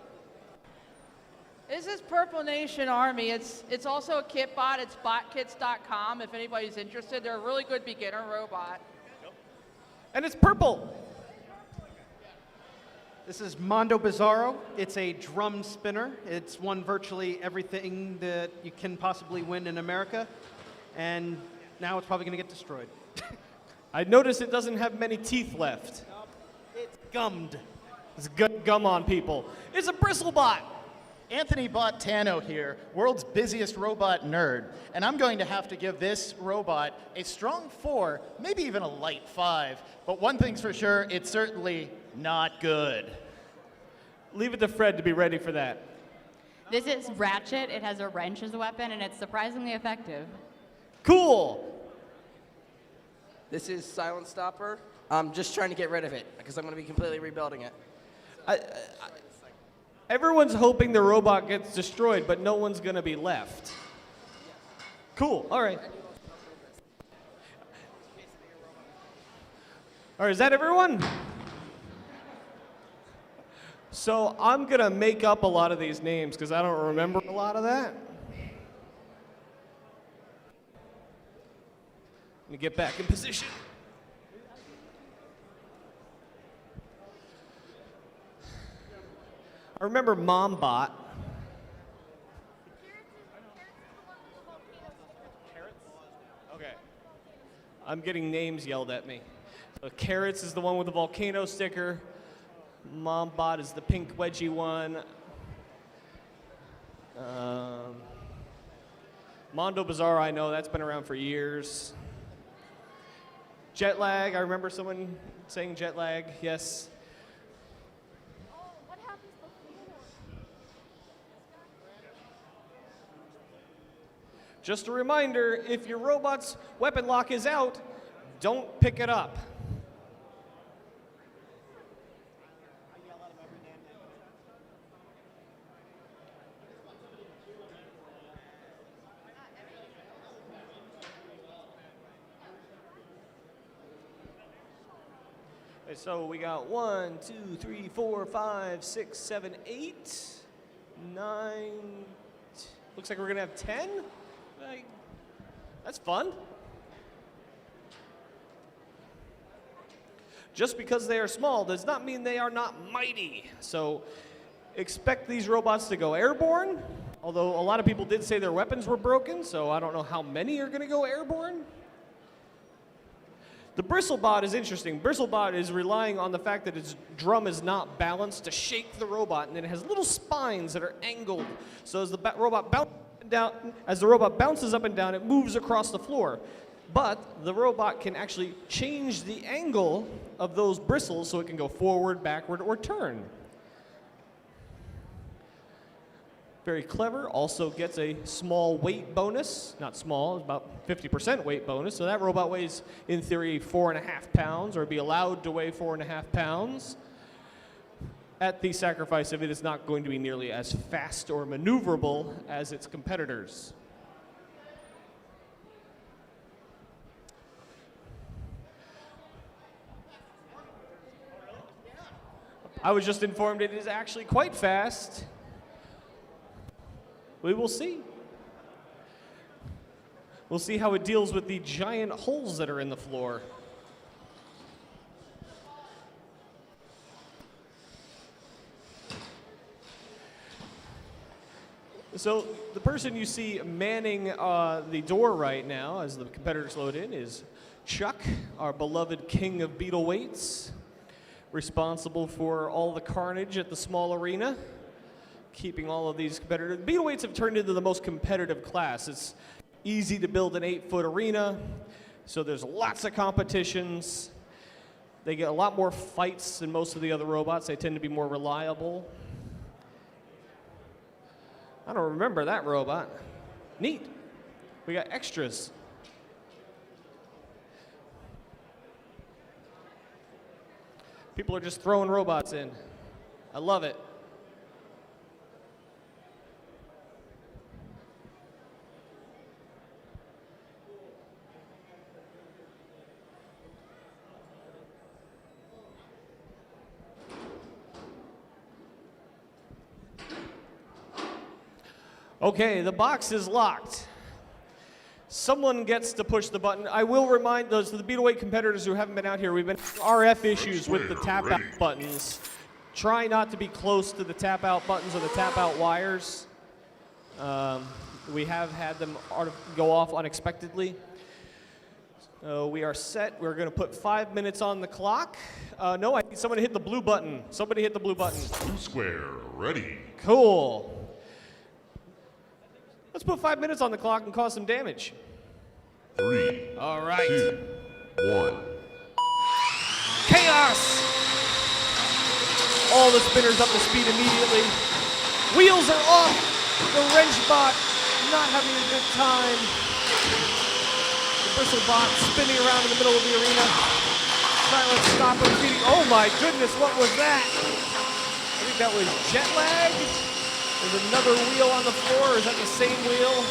This is Purple Nation Army. It's also a kit bot. It's botkits.com. If anybody's interested, they're a really good beginner robot. And it's purple. This is Mondo Bizarro. It's a drum spinner. It's won virtually everything that you can possibly win in America, and now it's probably going to get destroyed. I noticed it doesn't have many teeth left. It's gummed. It's gum on people. It's a bristle bot. Anthony Bottano here, world's busiest robot nerd, and I'm going to have to give this robot a strong 4, maybe even a light 5, but one thing's for sure, it's certainly not good. Leave it to Fred to be ready for that. This is Ratchet. It has a wrench as a weapon, and it's surprisingly effective. Cool. This is Silent Stopper. I'm just trying to get rid of it because I'm going to be completely rebuilding it. Everyone's hoping the robot gets destroyed, but no one's going to be left. Cool. All right. All right, is that everyone? So I'm going to make up a lot of these names because I don't remember a lot of that. Let me get back in position. I remember MomBot. Okay. I'm getting names yelled at me. So Carrots is the one with the volcano sticker. MomBot is the pink wedgie one. Mondo Bizarre, I know, that's been around for years. Jet lag, I remember someone saying jet lag, yes. Just a reminder, if your robot's weapon lock is out, don't pick it up. Okay, so we got 1, 2, 3, 4, 5, 6, 7, 8, 9. Looks like we're gonna have 10. That's fun. Just because they are small does not mean they are not mighty. So expect these robots to go airborne, although a lot of people did say their weapons were broken, so I don't know how many are going to go airborne. The Bristlebot is interesting. Bristlebot is relying on the fact that its drum is not balanced to shake the robot, and it has little spines that are angled. So as the robot bounces up and down, it moves across the floor. But the robot can actually change the angle of those bristles so it can go forward, backward, or turn. Very clever. Also gets a small weight bonus. Not small, it's about 50% weight bonus. So that robot weighs, in theory, 4.5 pounds, or be allowed to weigh 4.5 pounds. At the sacrifice of it is not going to be nearly as fast or maneuverable as its competitors. I was just informed it is actually quite fast. We will see. We'll see how it deals with the giant holes that are in the floor. So the person you see manning the door right now as the competitors load in is Chuck, our beloved king of Beetleweights, responsible for all the carnage at the small arena, keeping all of these competitors. Beetleweights have turned into the most competitive class. It's easy to build an 8-foot arena, so there's lots of competitions. They get a lot more fights than most of the other robots. They tend to be more reliable. I don't remember that robot. Neat. We got extras. People are just throwing robots in. I love it. Okay, the box is locked. Someone gets to push the button. I will remind those of the Beetleweight competitors who haven't been out here, we've been RF issues with the tap-out buttons. Try not to be close to the tap-out buttons or the tap-out wires. We have had them go off unexpectedly. We are set. We're going to put 5 minutes on the clock. No, I need someone to hit the blue button. Somebody hit the blue button. Blue square, ready. Cool. Let's put 5 minutes on the clock and cause some damage. 3. All right. 2, 1. Chaos! All the spinners up to speed immediately. Wheels are off. The wrench bot not having a good time. The bristle bot spinning around in the middle of the arena. Silent stopper feeding. Oh my goodness, what was that? I think that was jet lag. There's another wheel on the floor. Is that the same wheel?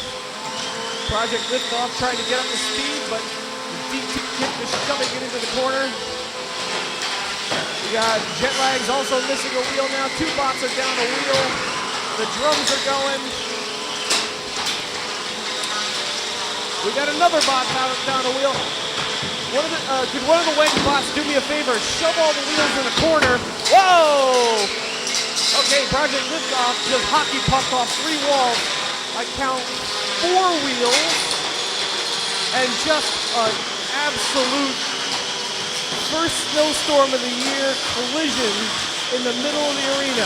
Project Liftoff trying to get up to speed, but the D2 Kitten is shoving it into the corner. We got jet lags also missing a wheel now. 2 bots are down a wheel. The drums are going. We got another bot down a wheel. Could one of the wedge bots do me a favor? Shove all the wheels in the corner. Whoa! Okay, Project Liftoff just hockey pucked off 3 walls. I count 4 wheels and just an absolute first snowstorm of the year collision in the middle of the arena.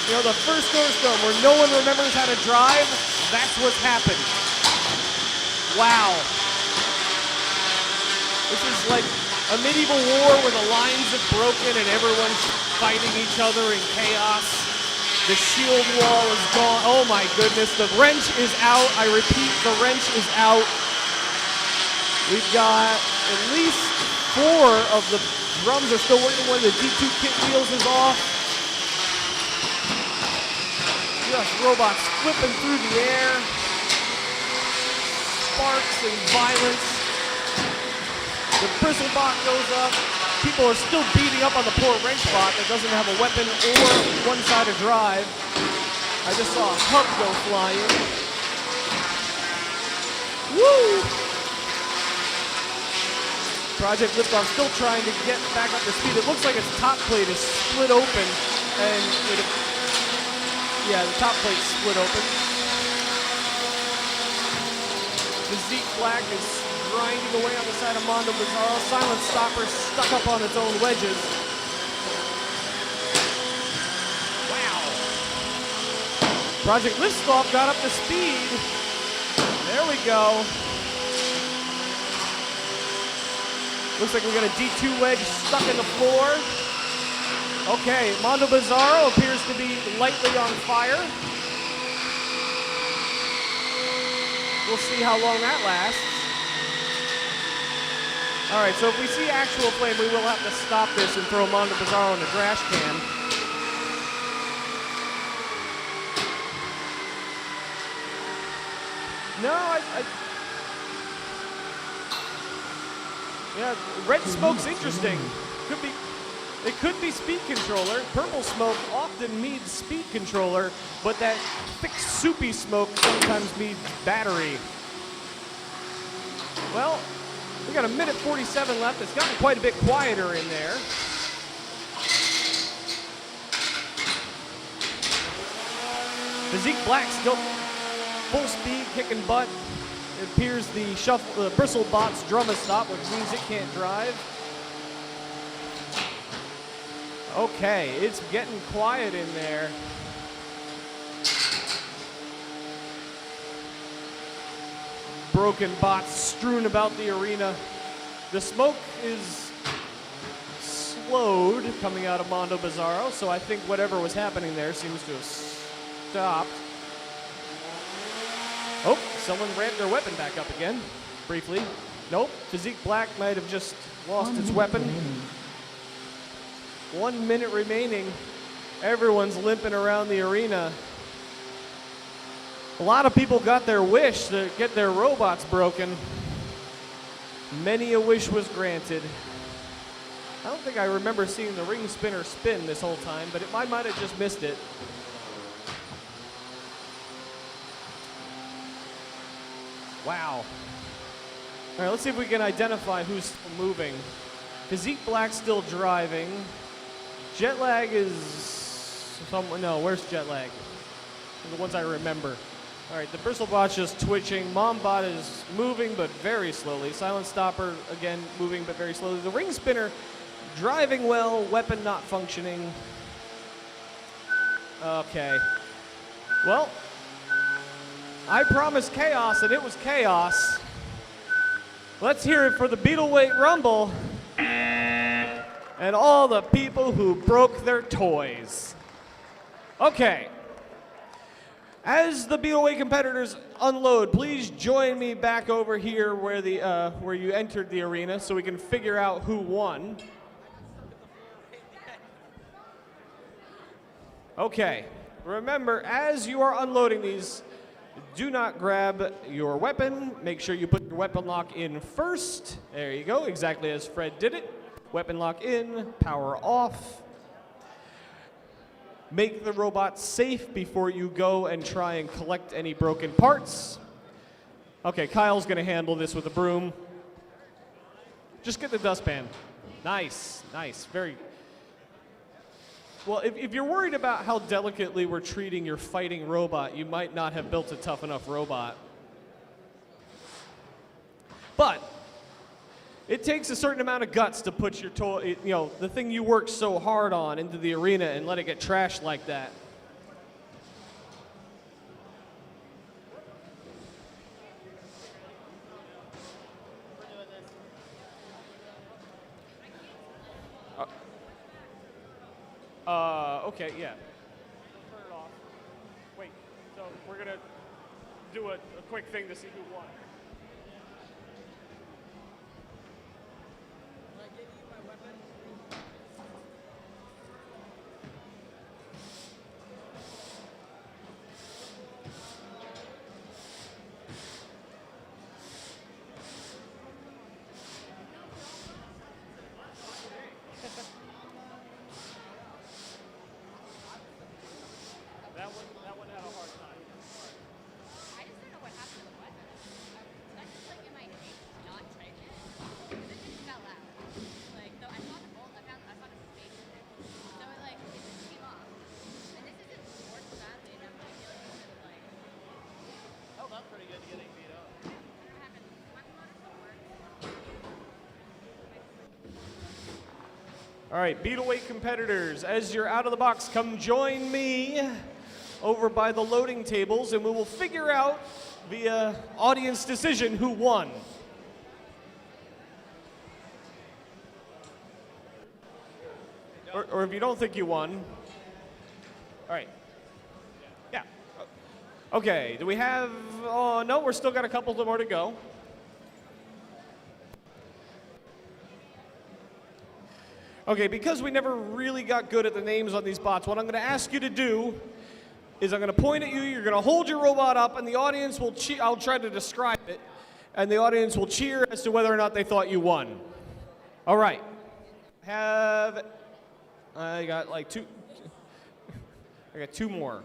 You know, the first snowstorm where no one remembers how to drive, that's what's happened. Wow. This is like a medieval war where the lines have broken and everyone's fighting each other in chaos. The shield wall is gone. Oh my goodness, the wrench is out. I repeat, the wrench is out. We've got at least 4 of the drums are still working when the D2 kit wheels is off. Just robots flipping through the air. Sparks and violence. The bristle bot goes up. People are still beating up on the poor wrench bot that doesn't have a weapon or one-sided drive. I just saw a hub go flying. Woo! Project Liftoff still trying to get back up to speed. It looks like its top plate is split open, and the top plate's split open. The Zeke flag is grinding away on the side of Mondo Bizarro. Silent Stopper stuck up on its own wedges. Wow. Project Liftoff got up to speed. There we go. Looks like we got a D2 wedge stuck in the floor. Okay, Mondo Bizarro appears to be lightly on fire. We'll see how long that lasts. All right, so if we see actual flame, we will have to stop this and throw Mondo Bizarro in the trash can. No, yeah, red smoke's interesting. It could be speed controller. Purple smoke often means speed controller, but that thick, soupy smoke sometimes means battery. Well, we got a minute 47 left. It's gotten quite a bit quieter in there. Physique Black still full speed, kicking butt. It appears the Bristlebot's drum has stopped, which means it can't drive. Okay, it's getting quiet in there. Broken bots strewn about the arena. The smoke is slowed coming out of Mondo Bizarro, so I think whatever was happening there seems to have stopped. Oh, someone ramped their weapon back up again, briefly. Nope, Physique Black might have just lost its weapon. 1 minute remaining. Everyone's limping around the arena. A lot of people got their wish to get their robots broken. Many a wish was granted. I don't think I remember seeing the ring spinner spin this whole time, but I might have just missed it. Wow. All right, let's see if we can identify who's moving. Physique Black's still driving. Jetlag is somewhere. No, where's Jetlag? The ones I remember. All right, the Bristlebot's just twitching. Mombot is moving, but very slowly. Silent Stopper, again, moving, but very slowly. The ring spinner driving well, weapon not functioning. Okay. Well, I promised chaos, and it was chaos. Let's hear it for the Beetleweight Rumble and all the people who broke their toys. Okay. As the Beetleweight competitors unload, please join me back over here where you entered the arena so we can figure out who won. Okay. Remember, as you are unloading these, do not grab your weapon. Make sure you put your weapon lock in first. There you go, exactly as Fred did it. Weapon lock in, power off. Make the robot safe before you go and try and collect any broken parts. Okay, Kyle's gonna handle this with a broom. Just get the dustpan. Nice, nice, very. Well, if you're worried about how delicately we're treating your fighting robot, you might not have built a tough enough robot. But it takes a certain amount of guts to put your toy, the thing you worked so hard on into the arena and let it get trashed like that. Okay, yeah. Turn it off. Wait, so we're gonna do a quick thing to see who won. That one had a hard time. I just don't know what happened to the weapon. That's just like in my head, not type it. Because it just fell out. Like, so I saw the bolt, I thought it was space in it. So it just came off. And this isn't sports badly enough, but I feel like it should have held up pretty good to getting beat up. All right, Beetleweight competitors, as you're out of the box, come join me over by the loading tables, and we will figure out via audience decision who won. Or if you don't think you won. All right. Yeah. Okay, do we have, oh no, we're still got a couple more to go. Okay, because we never really got good at the names on these bots, what I'm going to ask you to do is I'm going to point at you, you're going to hold your robot up, and the audience will cheer. I'll try to describe it, and the audience will cheer as to whether or not they thought you won. All right. I got like two. I got two more.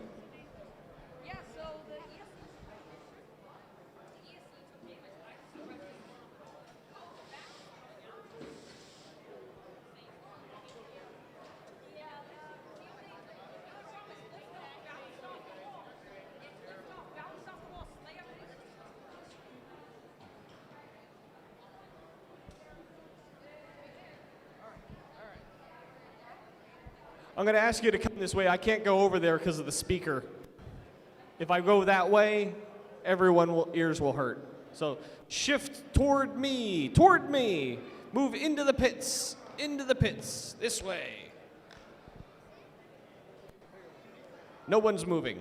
I'm going to ask you to come this way. I can't go over there because of the speaker. If I go that way, ears will hurt. So shift toward me, Move into the pits, this way. No one's moving.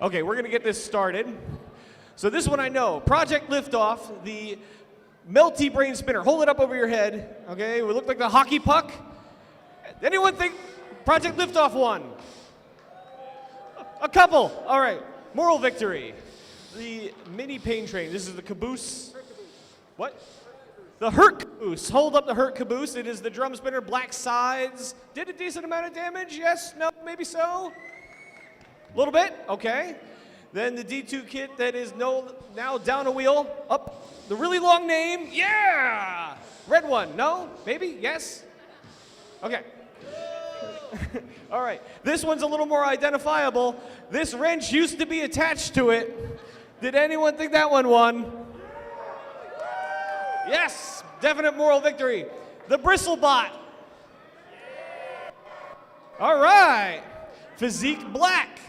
Okay, we're going to get this started. So this one I know, Project Liftoff, the melty brain spinner. Hold it up over your head, okay? We look like the hockey puck. Anyone think Project Liftoff won? A couple, all right. Moral victory. The mini pain train, this is the caboose. What? The Hurt Caboose. Hold up the Hurt Caboose. It is the drum spinner, black sides. Did a decent amount of damage, yes, no, maybe so. A little bit, okay. Then the D2 kit that is now down a wheel, up, the really long name, yeah! Red one, no, maybe, yes? Okay. All right, this one's a little more identifiable. This wrench used to be attached to it. Did anyone think that one won? Yes, definite moral victory. The Bristlebot. All right, Physique Black.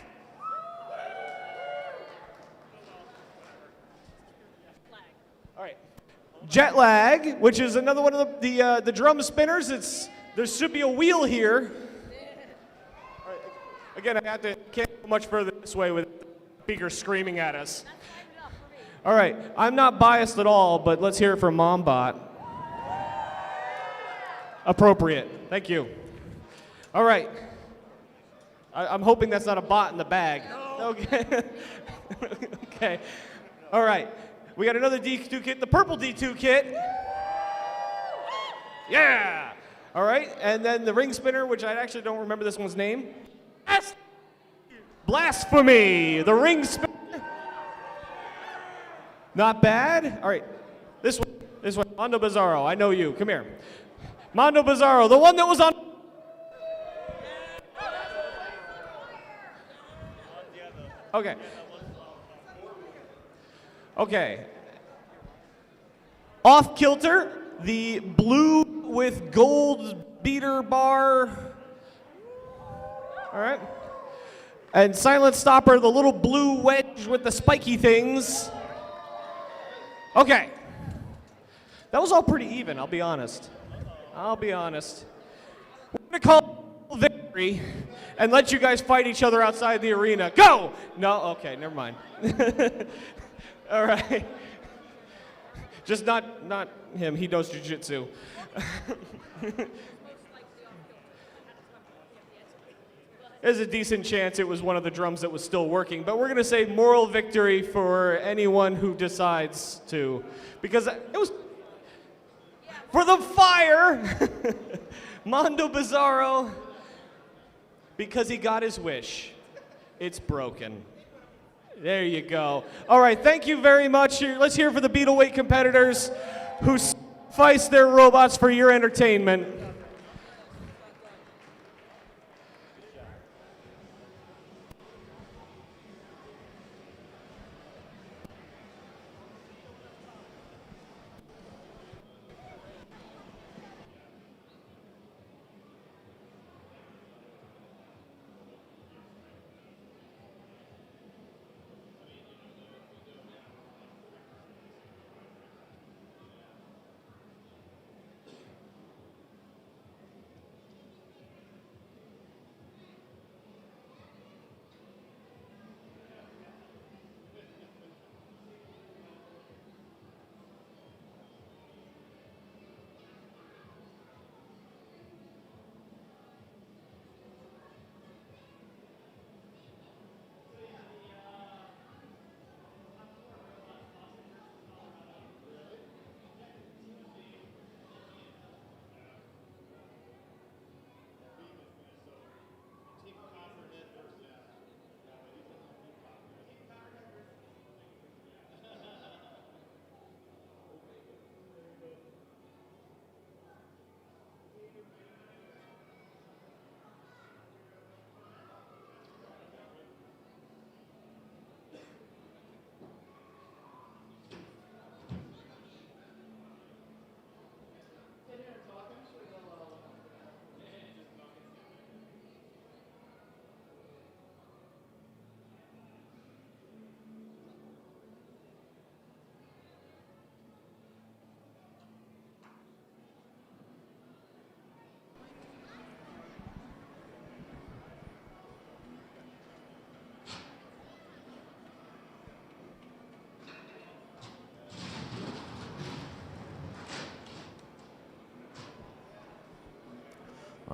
Jet Lag, which is another one of the drum spinners. There should be a wheel here. All right, again, can't go much further this way with the speaker screaming at us. All right, I'm not biased at all, but let's hear it from MomBot. Appropriate, thank you. All right, I'm hoping that's not a bot in the bag. No. Okay. Okay, all right. We got another D2 kit, the purple D2 kit. Yeah! All right, and then the ring spinner, which I actually don't remember this one's name. Blasphemy, the ring spinner. Not bad. All right, this one, Mondo Bizarro, I know you, come here. Mondo Bizarro, the one that was on. Okay. Okay. Off Kilter, the blue with gold beater bar. All right. And Silent Stopper, the little blue wedge with the spiky things. Okay. That was all pretty even, I'll be honest. We're going to call victory and let you guys fight each other outside the arena. Go! No, okay, never mind. All right. Just not him. He knows jiu-jitsu. There's a decent chance it was one of the drums that was still working, but we're going to say moral victory for anyone who decides to, because it was for the fire. Mondo Bizarro, because he got his wish. It's broken. There you go. All right, thank you very much. Let's hear for the Beetleweight competitors who sacrifice their robots for your entertainment.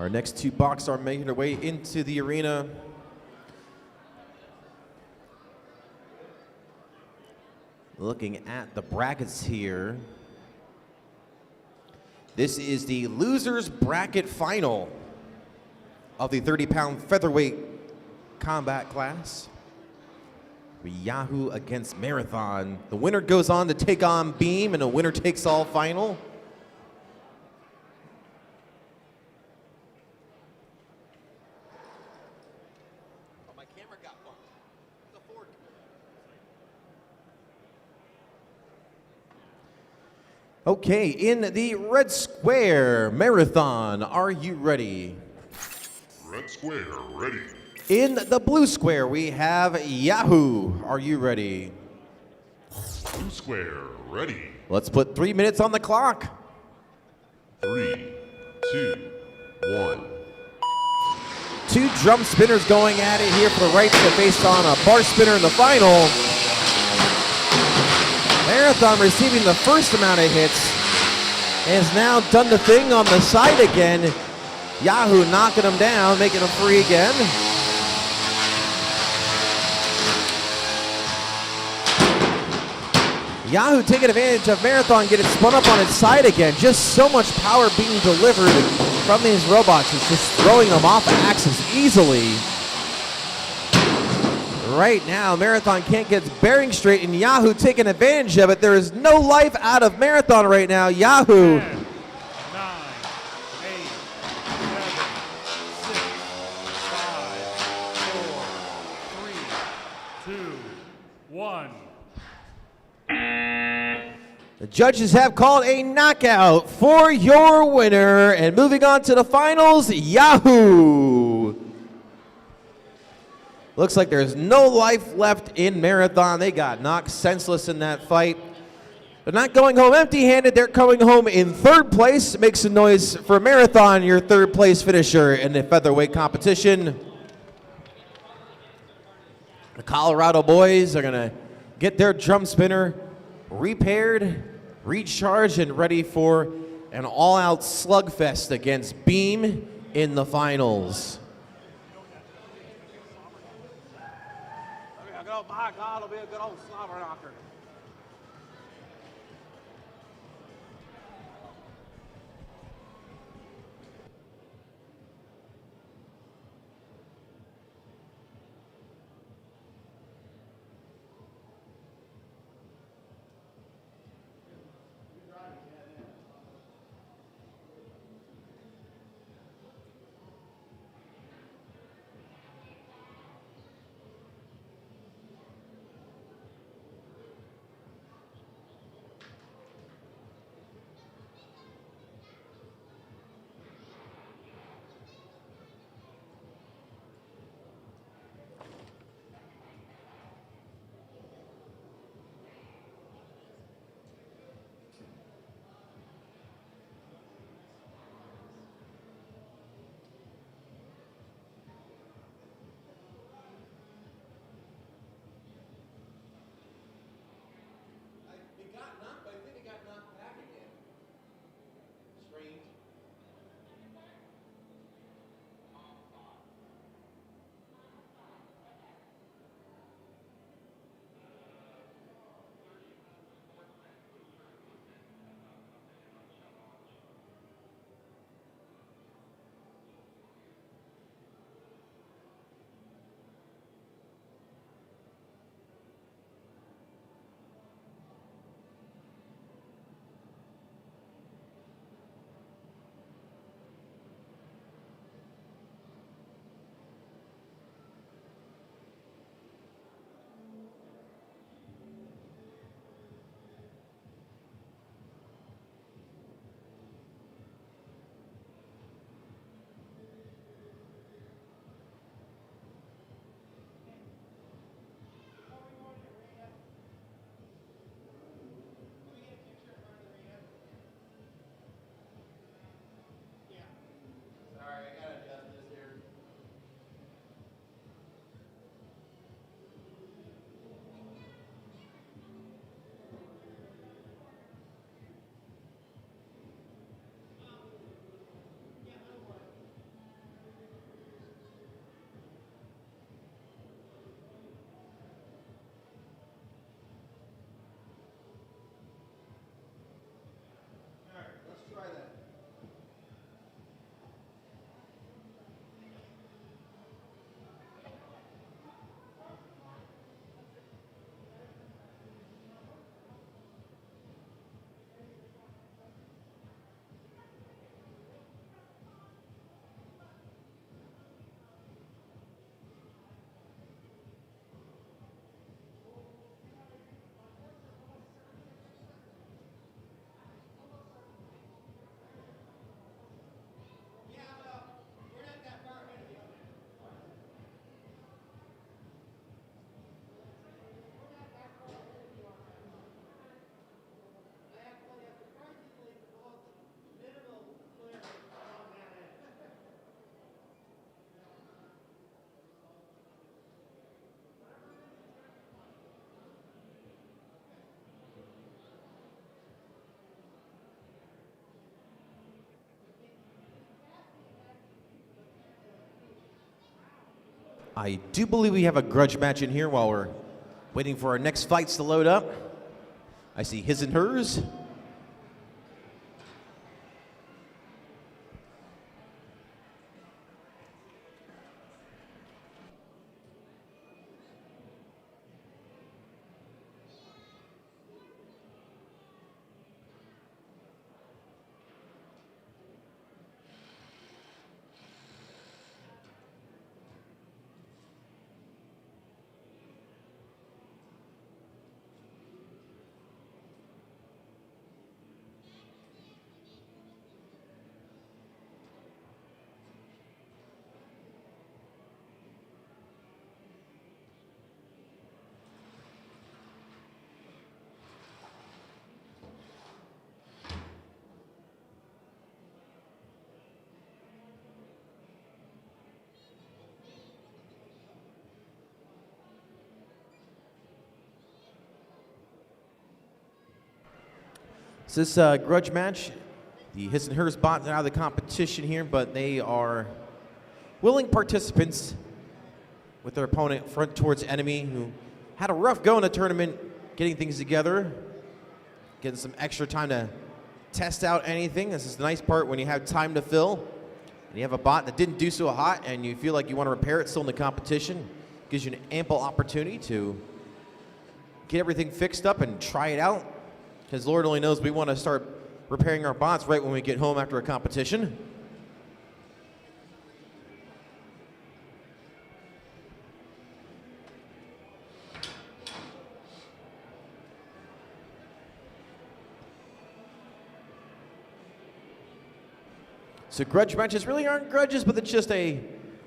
Our next two boxers are making their way into the arena. Looking at the brackets here. This is the losers bracket final of the 30-pound featherweight combat class. Yahoo against Marathon. The winner goes on to take on Beam in a winner-takes-all final. Okay, in the red square, Marathon, are you ready? Red square, ready. In the blue square, we have Yahoo. Are you ready? Blue square, ready. Let's put 3 minutes on the clock. 3, 2, 1. Two drum spinners going at it here for the right to face on a bar spinner in the final. Marathon receiving the first amount of hits and has now done the thing on the side again. Yahoo knocking him down, making him free again. Yahoo taking advantage of Marathon, getting spun up on its side again. Just so much power being delivered from these robots. It's just throwing them off the axis easily. Right now, Marathon can't get its bearing straight, and Yahoo taking advantage of it. There is no life out of Marathon right now. Yahoo. 10, 9, 8, 7, 6, 5, 4, 3, 2, 1. The judges have called a knockout for your winner, and moving on to the finals, Yahoo. Looks like there's no life left in Marathon. They got knocked senseless in that fight. They're not going home empty-handed. They're coming home in third place. Make some noise for Marathon, your third place finisher in the featherweight competition. The Colorado boys are gonna get their drum spinner repaired, recharged, and ready for an all-out slugfest against Beam in the finals. Oh my God, it'll be a good old slobber knocker. I do believe we have a grudge match in here while we're waiting for our next fights to load up. I see his and hers. This grudge match, the his and hers bot out of the competition here, but they are willing participants with their opponent front towards enemy who had a rough go in the tournament getting things together, getting some extra time to test out anything. This is the nice part when you have time to fill and you have a bot that didn't do so hot and you feel like you want to repair it still in the competition. Gives you an ample opportunity to get everything fixed up and try it out. Because Lord only knows we want to start repairing our bots right when we get home after a competition. So grudge matches really aren't grudges, but it's just a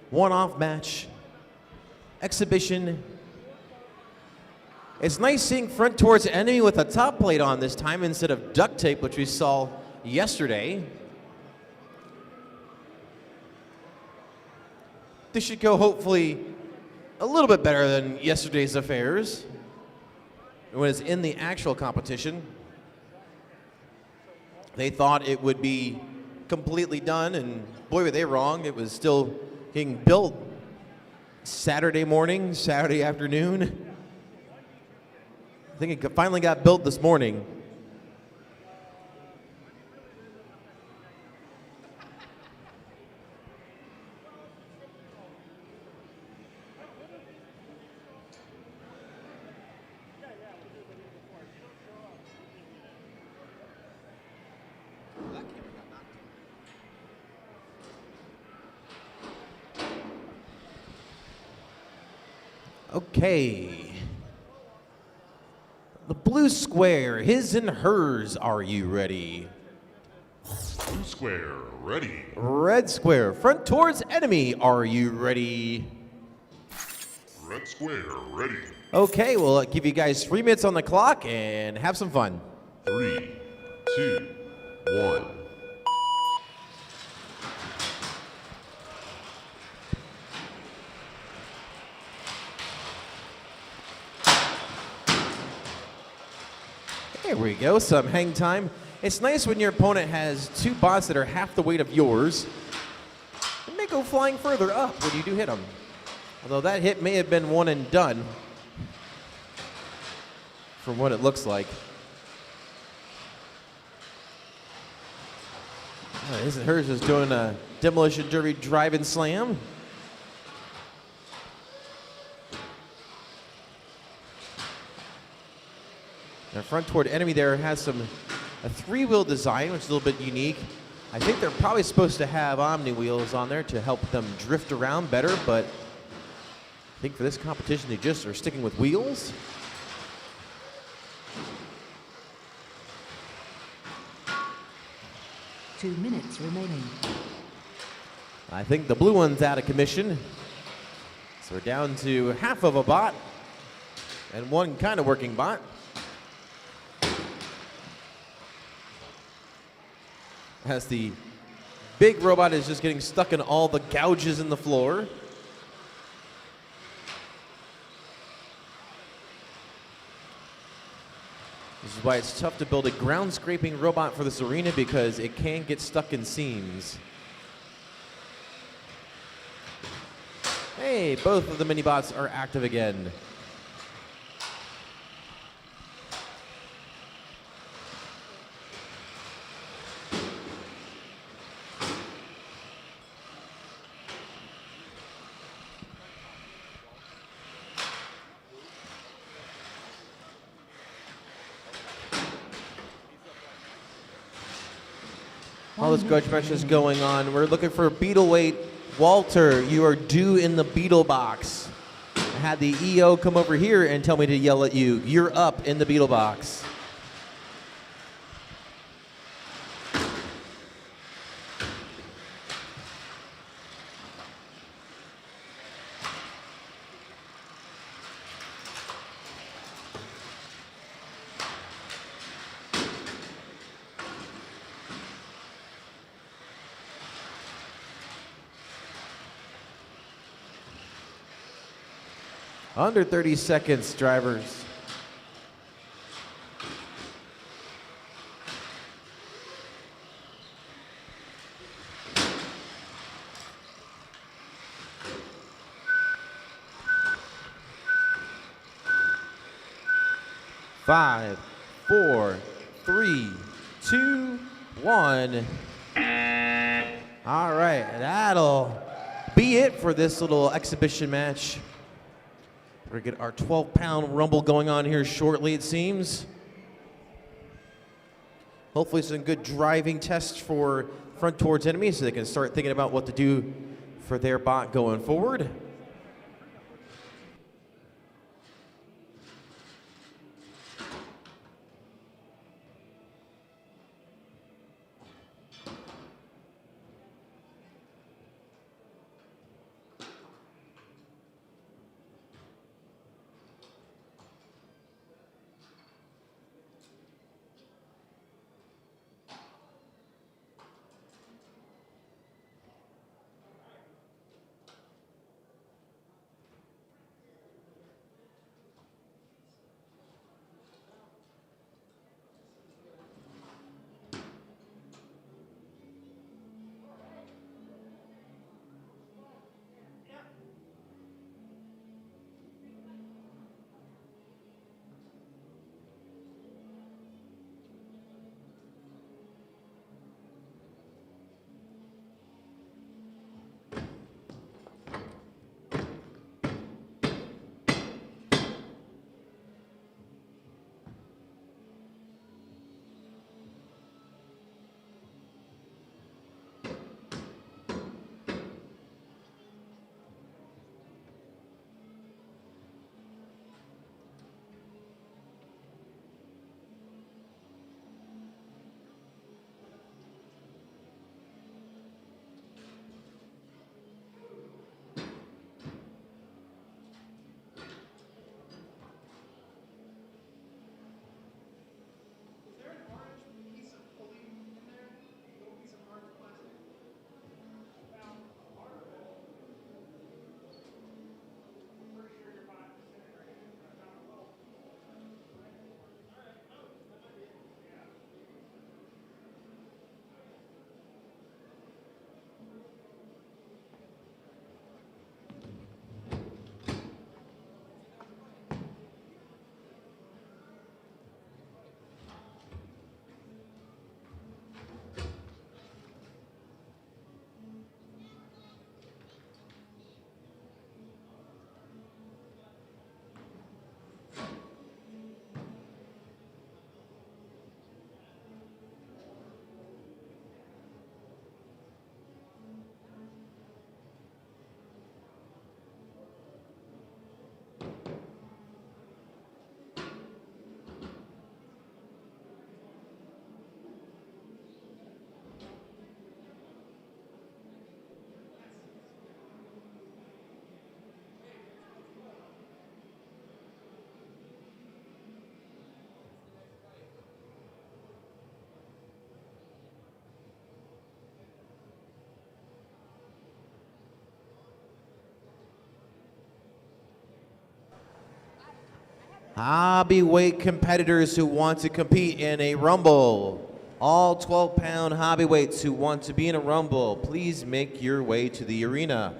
one-off match, exhibition. It's nice seeing front towards enemy with a top plate on this time instead of duct tape, which we saw yesterday. This should go hopefully a little bit better than yesterday's affairs. It was in the actual competition. They thought it would be completely done, and boy were they wrong. It was still getting built Saturday morning, Saturday afternoon. I think it finally got built this morning. Okay. The blue square, his and hers, are you ready? Blue square, ready. Red square, front towards enemy, are you ready? Red square, ready. Okay, we'll give you guys 3 minutes on the clock and have some fun. 3, 2, 1. There we go, some hang time. It's nice when your opponent has two bots that are half the weight of yours. It may go flying further up when you do hit them. Although that hit may have been one and done from what it looks like. His and hers is doing a demolition derby drive and slam. Their front toward enemy there has a three-wheel design, which is a little bit unique. I think they're probably supposed to have Omni wheels on there to help them drift around better, but I think for this competition they just are sticking with wheels. Two minutes remaining. I think the blue one's out of commission. So we're down to half of a bot and one kind of working bot. As the big robot is just getting stuck in all the gouges in the floor. This is why it's tough to build a ground scraping robot for this arena, because it can get stuck in seams. Hey, Hey, both of the mini bots are active again. All this grudge match is going on. We're looking for Beetleweight. Walter, you are due in the Beetle box. I had the EO come over here and tell me to yell at you. You're up in the Beetle box. Under 30 seconds, drivers. Five, four, three, two, one. All right, that'll be it for this little exhibition match. We're gonna get our 12-pound rumble going on here shortly, it seems. Hopefully some good driving tests for front towards enemies so they can start thinking about what to do for their bot going forward. Hobbyweight competitors who want to compete in a Rumble. All 12-pound Hobbyweights who want to be in a Rumble, please make your way to the arena.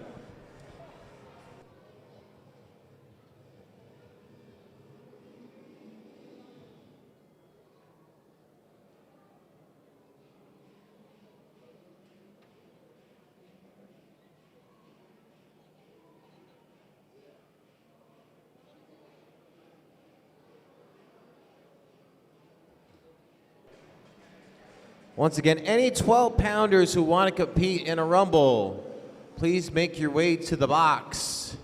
Once again, any 12-pounders who want to compete in a Rumble, please make your way to the box.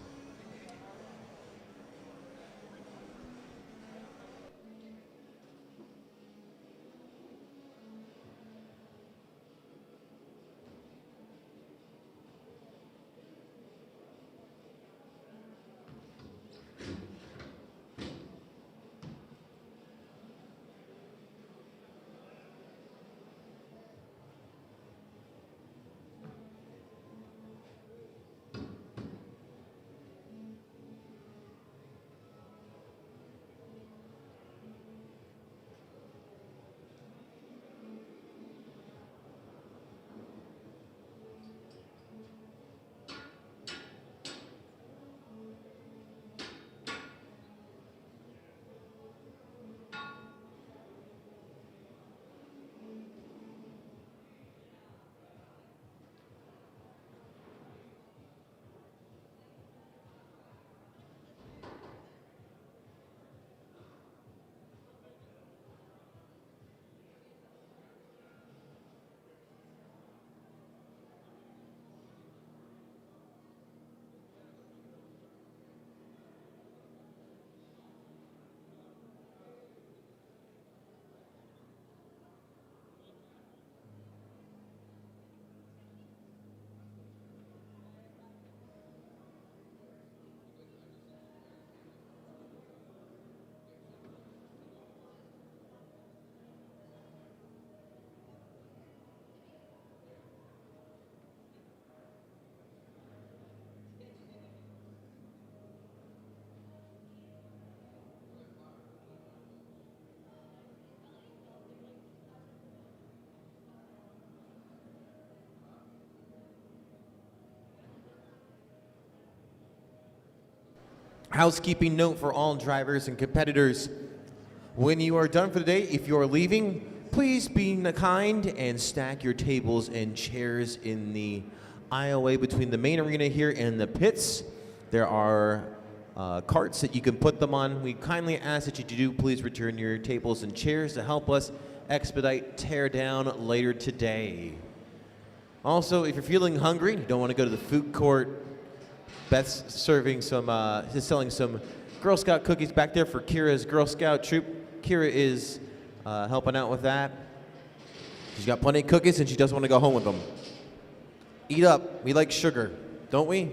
Housekeeping note for all drivers and competitors. When you are done for the day, if you are leaving, please be kind and stack your tables and chairs in the aisleway between the main arena here and the pits. There are carts that you can put them on. We kindly ask that you do please return your tables and chairs to help us expedite tear down later today. Also, if you're feeling hungry, you don't want to go to the food court, Beth's serving some, is selling some Girl Scout cookies back there for Kira's Girl Scout troop. Kira is helping out with that. She's got plenty of cookies and she doesn't want to go home with them. Eat up. We like sugar, don't we?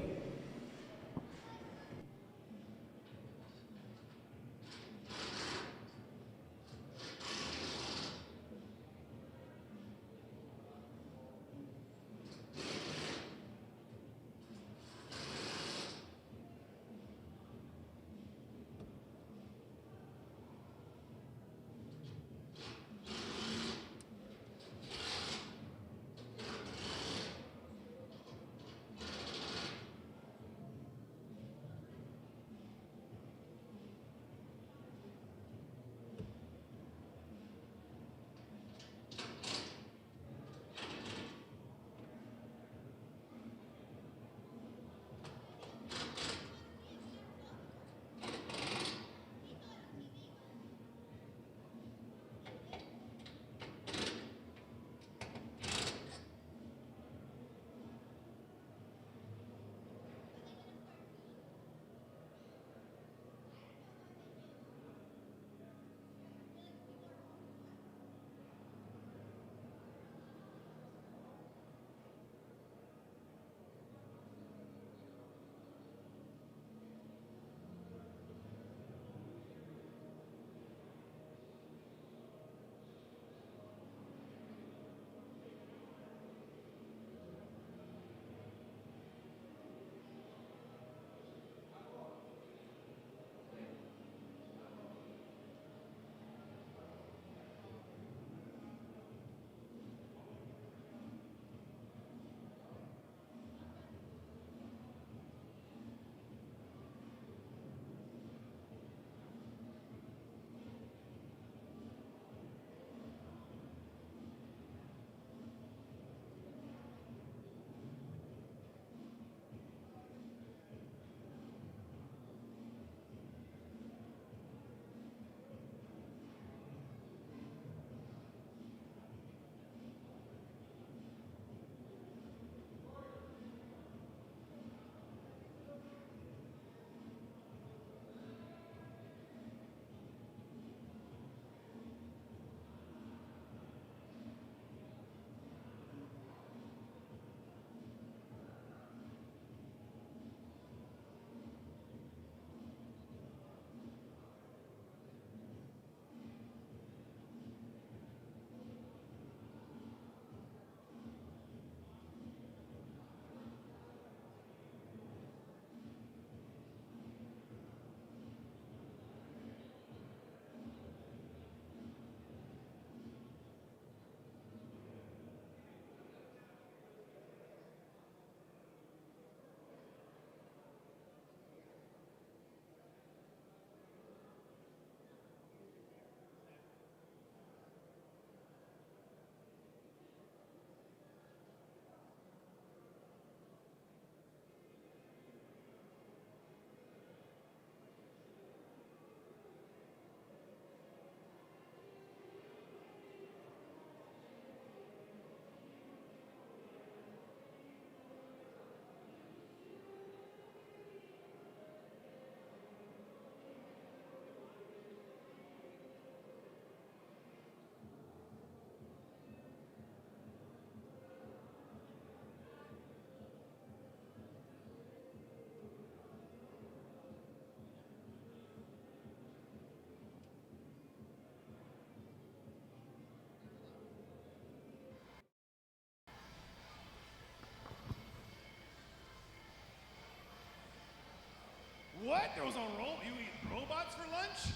there was a You eat robots for lunch?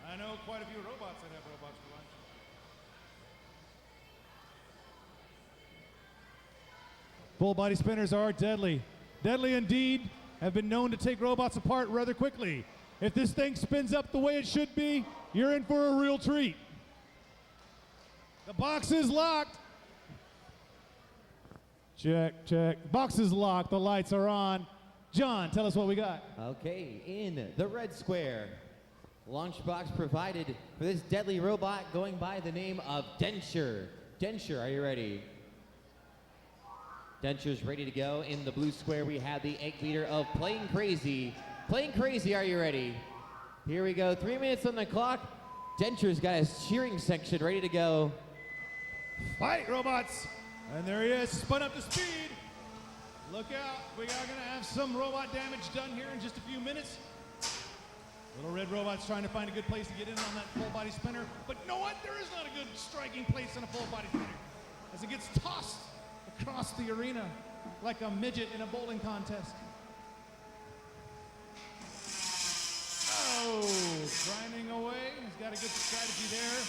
I know quite a few robots that have robots for lunch. Full body spinners are deadly. Deadly indeed, have been known to take robots apart rather quickly. If this thing spins up the way it should be, you're in for a real treat. The box is locked. Check, check. Box is locked. The lights are on. John, tell us what we got. Okay, in the red square, launch box provided for this deadly robot going by the name of Denture. Denture, are you ready? Denture's ready to go. In the blue square, we have the egg beater of Playing Crazy. Playing Crazy, are you ready? Here we go, 3 minutes on the clock. Denture's got his cheering section ready to go. Fight, robots! And there he is, spun up to speed. Look out, we are gonna have some robot damage done here in just a few minutes. Little red robot's trying to find a good place to get in on that full body spinner, but you know what? There is not a good striking place in a full body spinner as it gets tossed across the arena like a midget in a bowling contest. Oh, grinding away. He's got a good strategy there.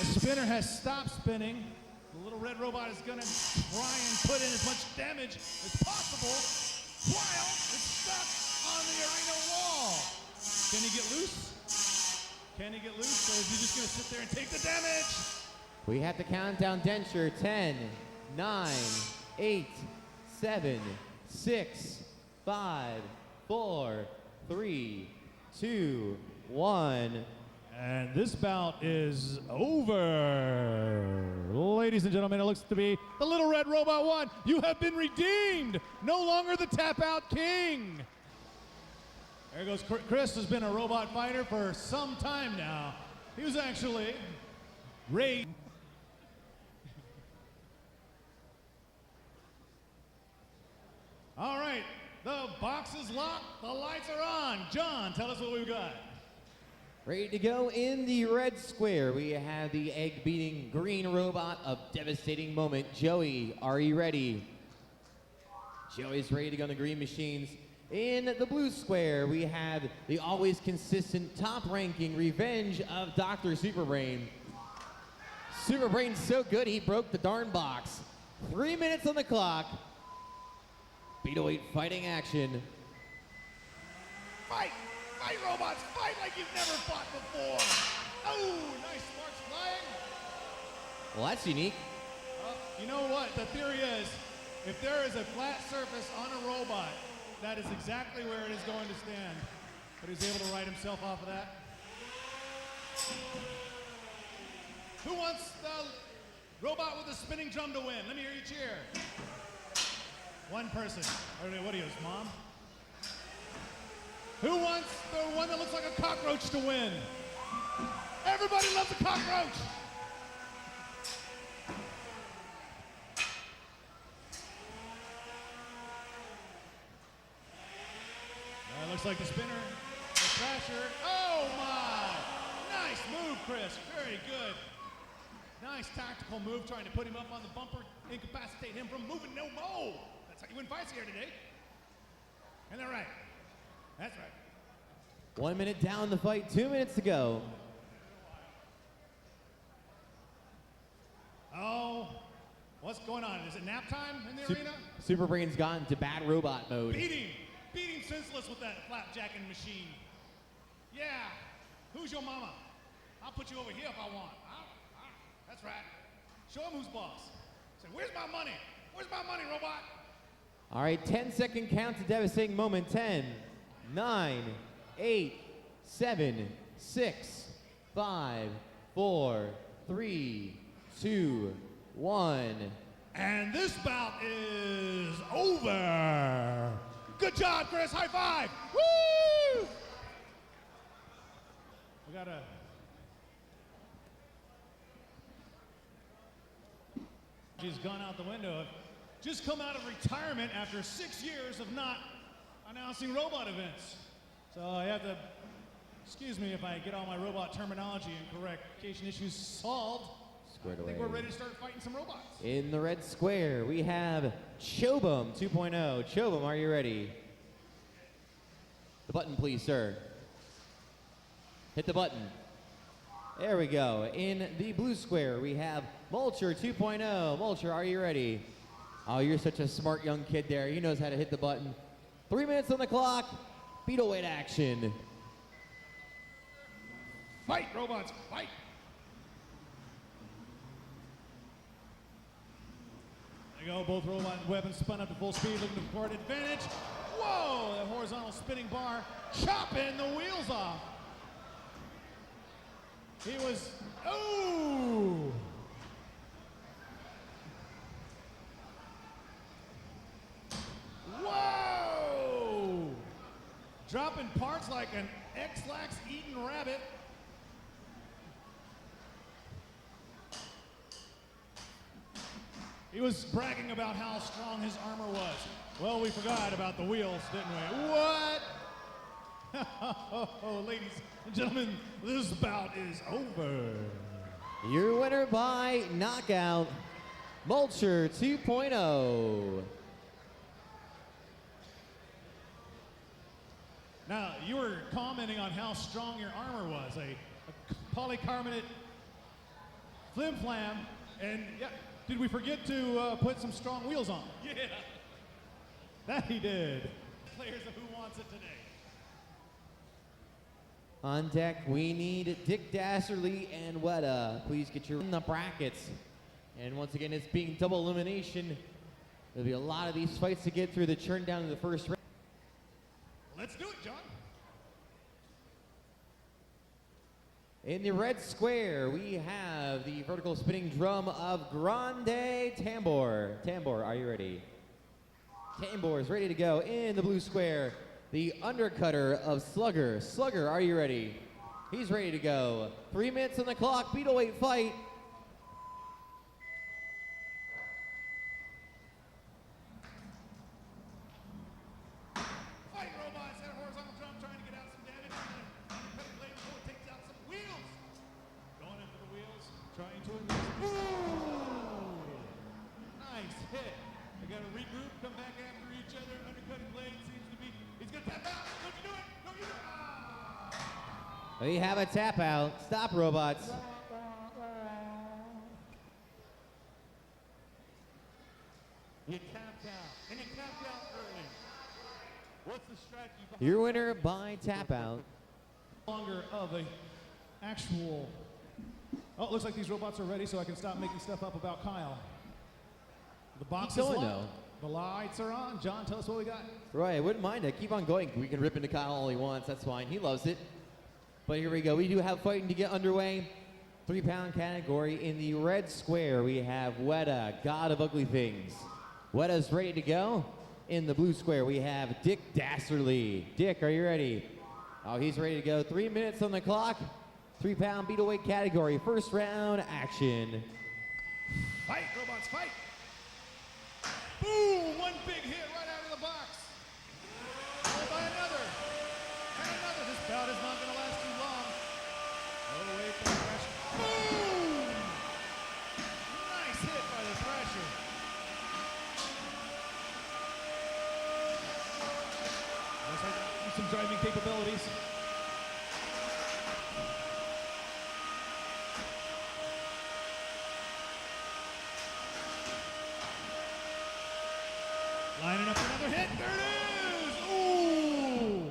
A spinner has stopped spinning. The little red robot is going to try and put in as much damage as possible while it's stuck on the arena wall. Can he get loose? Can he get loose, or is he just going to sit there and take the damage? We have to count down Denture. 10, 9, 8, 7, 6, 5, 4, 3, 2, 1. And this bout is over. Ladies and gentlemen, it looks to be the Little Red Robot won. You have been redeemed. No longer the Tap Out King. There goes Chris, has been a robot fighter for some time now. He was actually raised. All right, the box is locked. The lights are on. John, tell us what we've got. Ready to go in the red square, we have the egg-beating green robot of Devastating Moment. Joey, are you ready? Joey's ready to go on the green machines. In the blue square, we have the always consistent top-ranking Revenge of Dr. Superbrain. Superbrain's so good, he broke the darn box. 3 minutes on the clock. Beetleweight fighting action. Fight! Fight, robots! Fight like you've never fought before! Oh, nice sparks flying! Well, that's unique. You know what? The theory is, if there is a flat surface on a robot, that is exactly where it is going to stand. But he's able to write himself off of that. Who wants the robot with the spinning drum to win? Let me hear you cheer. One person. What are you, his mom? Who wants the one that looks like a cockroach to win? Everybody loves a cockroach! That looks like the spinner, the thrasher. Oh my! Nice move, Chris. Very good. Nice tactical move, trying to put him up on the bumper, incapacitate him from moving no more. That's how you win fights here today. Isn't that right? That's right. 1 minute down the fight, 2 minutes to go. Oh, what's going on? Is it nap time in the arena? Superbrain's gone to bad robot mode. Beat him senseless with that flapjacking machine. Yeah, who's your mama? I'll put you over here if I want. That's right. Show him who's boss. Say, where's my money? Where's my money, robot? All right, 10-second count to Devastating Moment. 10, 9, 8, 7, 6, 5, 4, 3, 2, 1. And this bout is over. Good job, Chris. High five. Woo! We got a... She's gone out the window. Just come out of retirement after 6 years of not announcing robot events. So I have to, excuse me if I get all my robot terminology incorrect. Communication issues solved. squared I away. think we're ready to start fighting some robots. In the red square, we have Chobum 2.0. Chobum, are you ready? The button, please, sir. Hit the button. There we go. In the blue square, we have Mulcher 2.0. Mulcher, are you ready? Oh, you're such a smart young kid there. He knows how to hit the button. 3 minutes on the clock. Beetleweight action. Fight, robots, fight! There you go, both robot weapons spun up to full speed, looking for an advantage. Whoa, that horizontal spinning bar, chopping the wheels off. He was, ooh! Whoa! Dropping parts like an X-Lax eating rabbit. He was bragging about how strong his armor was. Well, we forgot about the wheels, didn't we? What? Ladies and gentlemen, this bout is over. Your winner by knockout, Mulcher 2.0. Now, you were commenting on how strong your armor was. A polycarbonate flim-flam, and yeah, did we forget to put some strong wheels on? Yeah. That he did. Players of Who Wants It today. On deck, we need Dick Dasserly and Weta. Please get your in the brackets. And once again, it's being double elimination. There'll be a lot of these fights to get through the churn down to the first round. Let's do it, John. In the red square, we have the vertical spinning drum of Grande Tambor. Tambor, are you ready? Tambor is ready to go. In the blue square, the undercutter of Slugger. Slugger, are you ready? He's ready to go. 3 minutes on the clock, Beetleweight fight. Fight, robots. That horizontal drum trying to get out some damage. Undercutting blade before it takes out some wheels. Going into the wheels, trying to Ooh! Nice hit. They got to regroup, come back after each other. Undercutting blade seems to be, he's going to tap out. Don't you do it. Don't you do it. Ah! We have a tap out. Stop, robots. You tapped out, and you tapped out early. What's the strategy behind Your winner by tap out. longer of a actual. Oh, it looks like these robots are ready, so I can stop making stuff up about Kyle. The box Keep is going, locked. The lights are on. John, tell us what we got. Right, I wouldn't mind it. Keep on going. We can rip into Kyle all he wants. That's fine. He loves it. But here we go. We do have fighting to get underway. 3-pound category. In the red square, we have Weta, God of Ugly Things. Weta's ready to go. In the blue square, we have Dick Dasserly. Dick, are you ready? Oh, he's ready to go. 3 minutes on the clock. 3-pound Beetleweight category. First round action. Fight, robots, fight. Boom! One big hit right out of the box. Followed by another. And another. This bout is not going to last too long. Oh, wait, the Thrasher. Boom! Nice hit by the Thrasher. Looks like some driving capabilities. Lining up another hit. There it is! Ooh!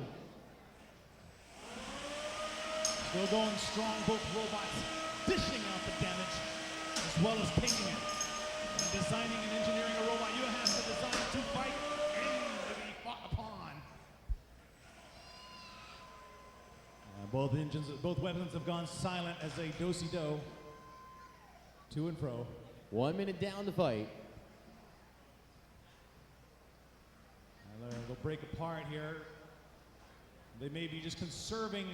Still going strong, both robots dishing out the damage as well as taking it. When designing and engineering a robot, you have to design to fight and to be fought upon. Both weapons have gone silent as they do-si-do. To and fro. 1 minute down to fight. They'll break apart here. They may be just conserving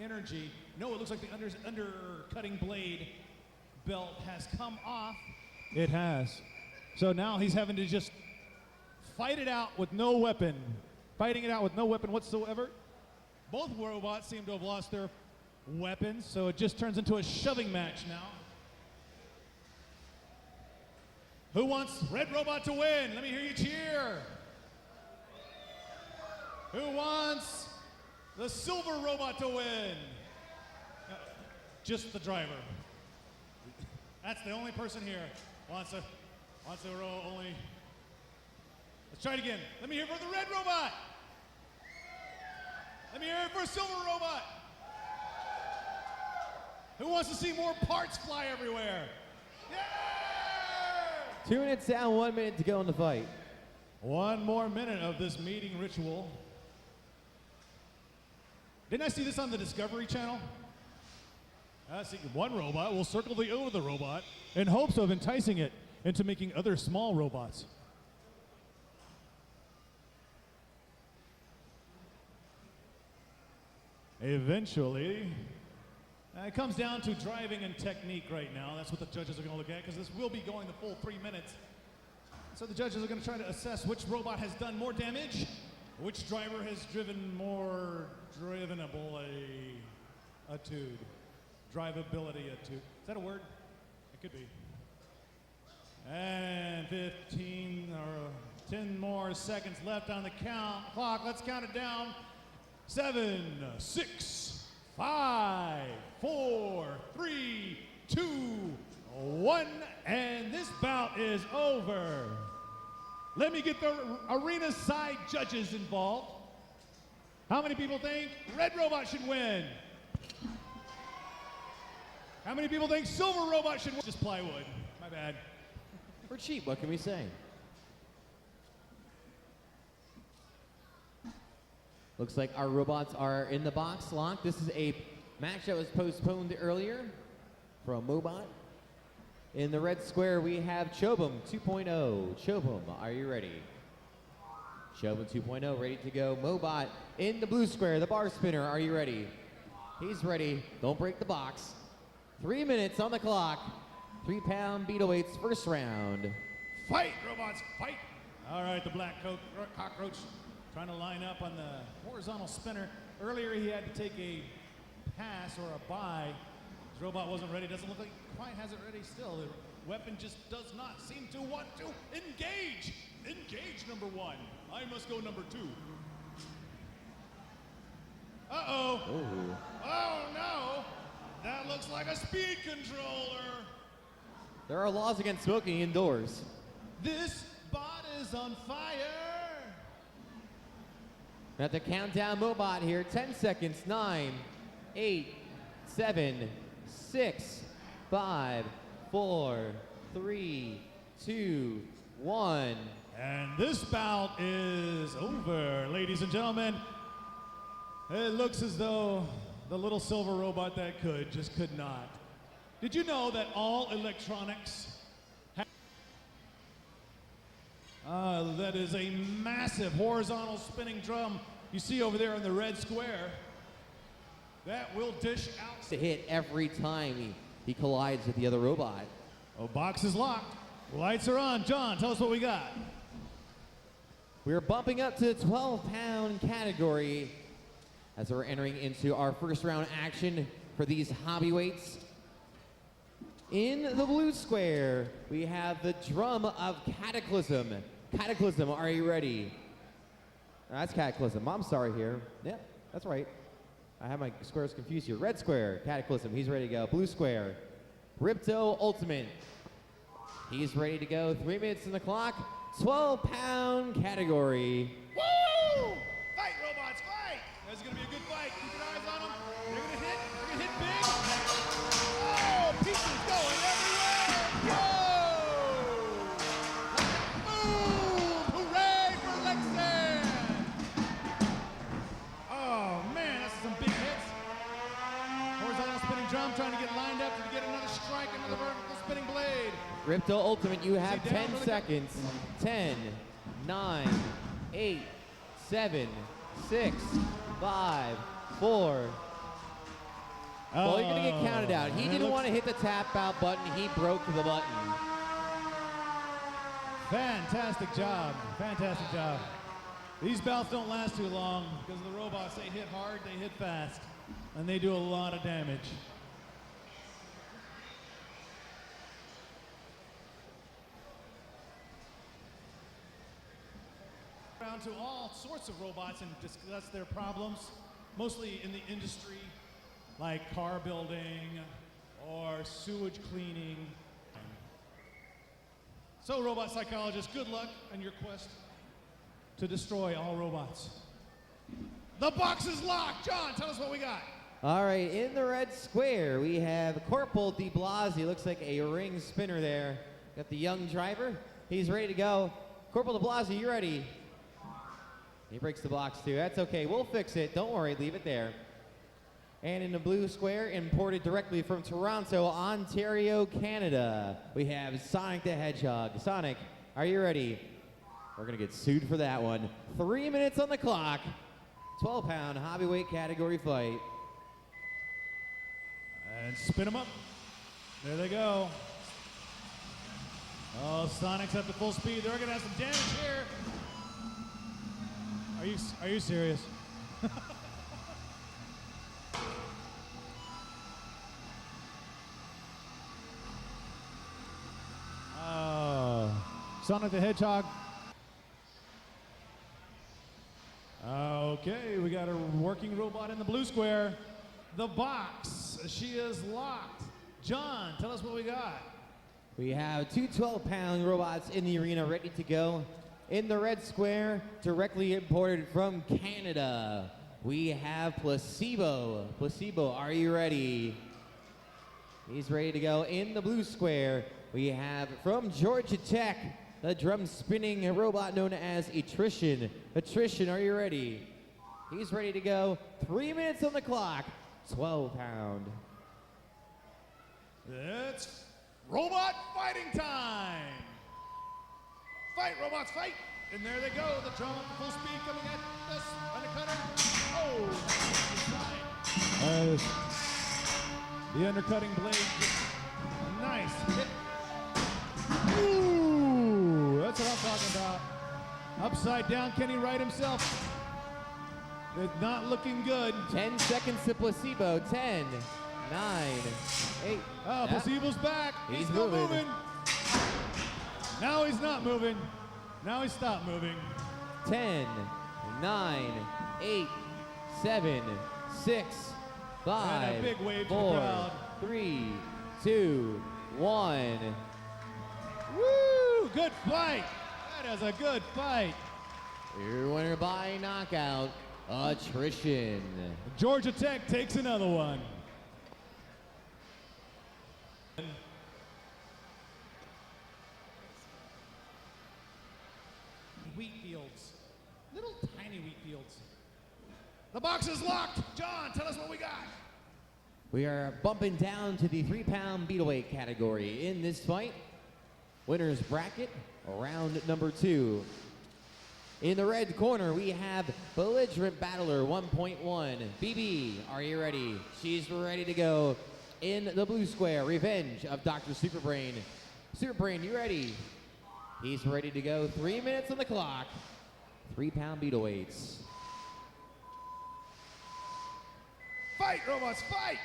energy. No, it looks like the undercutting blade belt has come off. It has. So now he's having to just fight it out with no weapon. Fighting it out with no weapon whatsoever. Both robots seem to have lost their weapons, so it just turns into a shoving match now. Who wants Red Robot to win? Let me hear you cheer. Who wants the Silver Robot to win? Just the driver. That's the only person here wants to roll only. Let's try it again. Let me hear for the Red Robot. Let me hear it for Silver Robot. Who wants to see more parts fly everywhere? 2 minutes down, 1 minute to go in the fight. 1 more minute of this mating ritual. Didn't I see this on the Discovery Channel? I see one robot will circle the other robot in hopes of enticing it into making other small robots. Eventually, it comes down to driving and technique right now. That's what the judges are going to look at, because this will be going the full 3 minutes. So the judges are going to try to assess which robot has done more damage, which driver has driven more drivenable attitude. Drivability attitude. Is that a word? It could be. And 15 or 10 more seconds left on the clock. Let's count it down. 7, 6, 5, 4, 3, 2, 1, and this bout is over. Let me get the arena side judges involved. How many people think Red Robot should win? How many people think Silver Robot should win? Just plywood. My bad. We're cheap, what can we say? Looks like our robots are in the box locked. This is a match that was postponed earlier from Mobot. In the red square, we have Chobum 2.0. Chobum, are you ready? Chobum 2.0, ready to go. Mobot in the blue square, the bar spinner, are you ready? He's ready. Don't break the box. 3 minutes on the clock. 3-pound Beetleweights first round. Fight, robots, fight! All right, the black cockroach trying to line up on the horizontal spinner. Earlier he had to take a pass or a buy. His robot wasn't ready. Doesn't look like he quite has it ready still. The weapon just does not seem to want to engage. Engage, number 1. I must go number 2. Uh-oh. Ooh. Oh, no. That looks like a speed controller. There are laws against smoking indoors. This bot is on fire. We have to count down Mobot here. 10 seconds. 9, 8, 7, 6, 5, 4, 3, 2, 1. And this bout is over, ladies and gentlemen. It looks as though the little silver robot that could just could not. Did you know that all electronics that is a massive horizontal spinning drum you see over there in the red square that will dish out To hit every time he collides with the other robot. Oh, box is locked. Lights are on. John, tell us what we got. We're bumping up to the 12-pound category as we're entering into our first round action for these Hobbyweights. In the blue square, we have the drum of Cataclysm. Cataclysm, are you ready? That's Cataclysm. I'm sorry here. Yep, that's right. I have my squares confused here. Red square, Cataclysm. He's ready to go. Blue square, Ripto Ultimate. He's ready to go. 3 minutes on the clock. 12-pound category. Woo! Fight, robots, fight! This is going to be a good fight. Keep your eyes on them. They're going to hit. They're going to hit big. Oh, pieces going everywhere. Whoa! Move! Hooray for Lexan! Oh, man, that's some big hits. Horizontal spinning drum trying to get lined up to get another strike, another vertical spinning blade. Ripto Ultimate, you have 10 seconds. 10, 9, 8, 7, 6, 5, 4. Well, you're going to get counted out. He didn't want to hit the tap out button. He broke the button. Fantastic job. Fantastic job. These bouts don't last too long because the robots, they hit hard, they hit fast, and they do a lot of damage. around to all sorts of robots and discuss their problems, mostly in the industry, like car building or sewage cleaning. So, robot psychologist, good luck on your quest to destroy all robots. The box is locked. John, tell us what we got. All right, in the red square, we have Corporal de Blasi. Looks like a ring spinner there. Got the young driver. He's ready to go. Corporal de Blasi, you ready? He breaks the box too. That's okay. We'll fix it. Don't worry. Leave it there. And in the blue square, imported directly from Toronto, Ontario, Canada, we have Sonic the Hedgehog. Sonic, are you ready? We're going to get sued for that one. 3 minutes on the clock. 12-pound Hobbyweight category fight. And spin them up. There they go. Oh, Sonic's up to full speed. They're going to have some damage here. Are you serious? Oh, Sonic the Hedgehog. Okay, we got a working robot in the blue square. The box, she is locked. John, tell us what we got. We have two 12-pound robots in the arena ready to go. In the red square, directly imported from Canada, we have Placebo. Placebo, are you ready? He's ready to go. In the blue square, we have from Georgia Tech, the drum spinning robot known as Attrition. Attrition, are you ready? He's ready to go. 3 minutes on the clock. 12-pound. It's robot fighting time. Fight, robots, fight. And there they go. The drum up full speed coming at us. Undercutter. Oh. The undercutting blade. Nice hit. Ooh, that's what I'm talking about. Upside down, Kenny Wright himself. It's not looking good. 10 seconds to Placebo. 10, 9, 8. Oh, Placebo's back. He's still moving. Now he's not moving. Now he stopped moving. 10, 9, 8, 7, 6, 5, And a big wave to the 4, crowd. 3, 2, 1. Woo! Good fight. That is a good fight. Your winner by knockout, Attrition. Georgia Tech takes another one. Wheat fields. Little tiny wheat fields. The box is locked. John, tell us what we got. We are bumping down to the 3-pound Beetleweight category in this fight. Winner's bracket, round number 2. In the red corner, we have Belligerent Battler 1.1. BB, are you ready? She's ready to go. In the blue square, Revenge of Dr. Superbrain. Superbrain, you ready? He's ready to go. 3 minutes on the clock. 3-pound Beetleweights. Fight, robots, fight!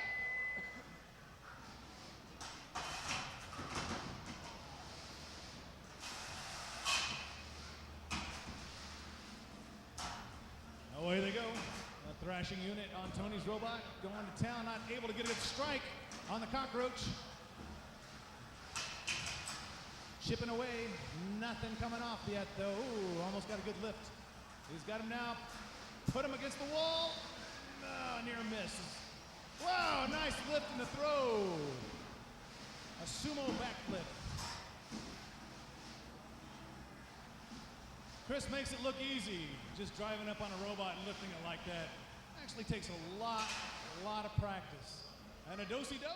Away they go. A thrashing unit on Tony's robot. Going to town, not able to get a good strike on the cockroach. Chipping away. Nothing coming off yet, though. Ooh, almost got a good lift. He's got him now. Put him against the wall. Oh, near a miss. Wow, nice lift and a throw. A sumo backflip. Chris makes it look easy, just driving up on a robot and lifting it like that. Actually takes a lot of practice. And a do-si-do.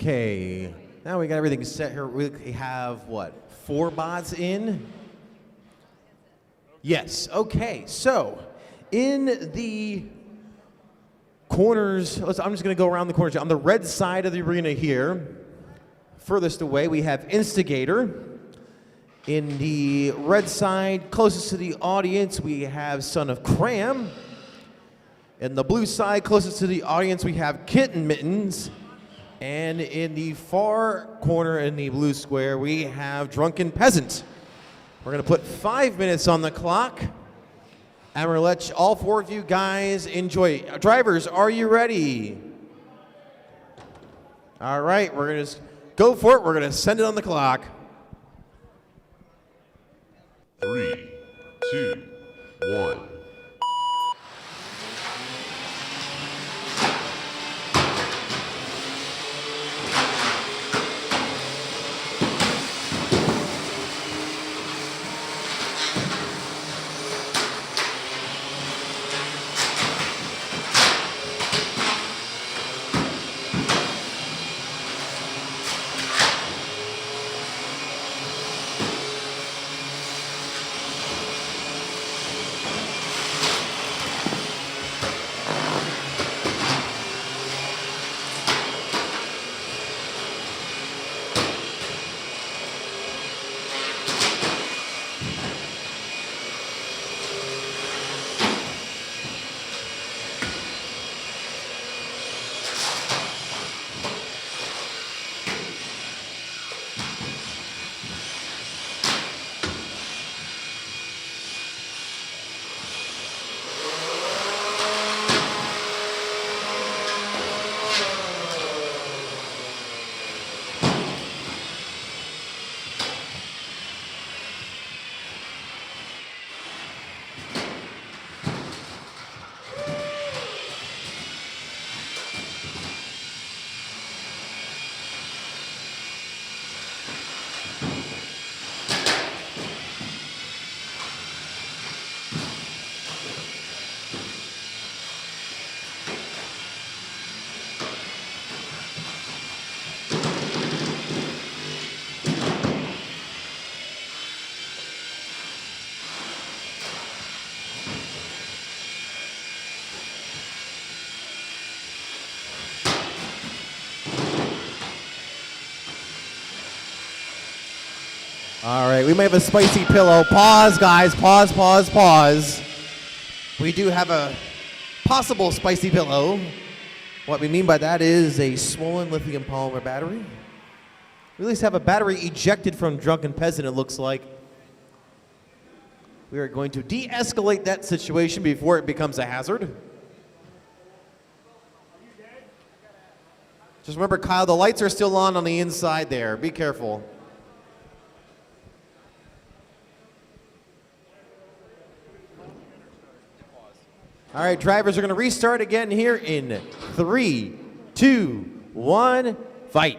Okay, now we got everything set here. We have, what, 4 bots in? Yes, okay, so in the corners, I'm just gonna go around the corners. On the red side of the arena here, furthest away, we have Instigator. In the red side, closest to the audience, we have Son of Kram. In the blue side, closest to the audience, we have Kitten, Mittens. And in the far corner in the blue square, we have Drunken, Peasant. We're gonna put 5 minutes on the clock. And we're gonna let all 4 of you guys enjoy. Drivers, are you ready? All right, we're gonna just go for it. We're gonna send it on the clock. 3, 2, 1. All right, we might have a spicy pillow. Pause, guys, pause, pause, pause. We do have a possible spicy pillow. What we mean by that is a swollen lithium polymer battery. We at least have a battery ejected from Drunken Peasant, it looks like. We are going to de-escalate that situation before it becomes a hazard. Just remember, Kyle, the lights are still on the inside there. Be careful. All right, drivers are going to restart again here in 3, 2, 1, fight.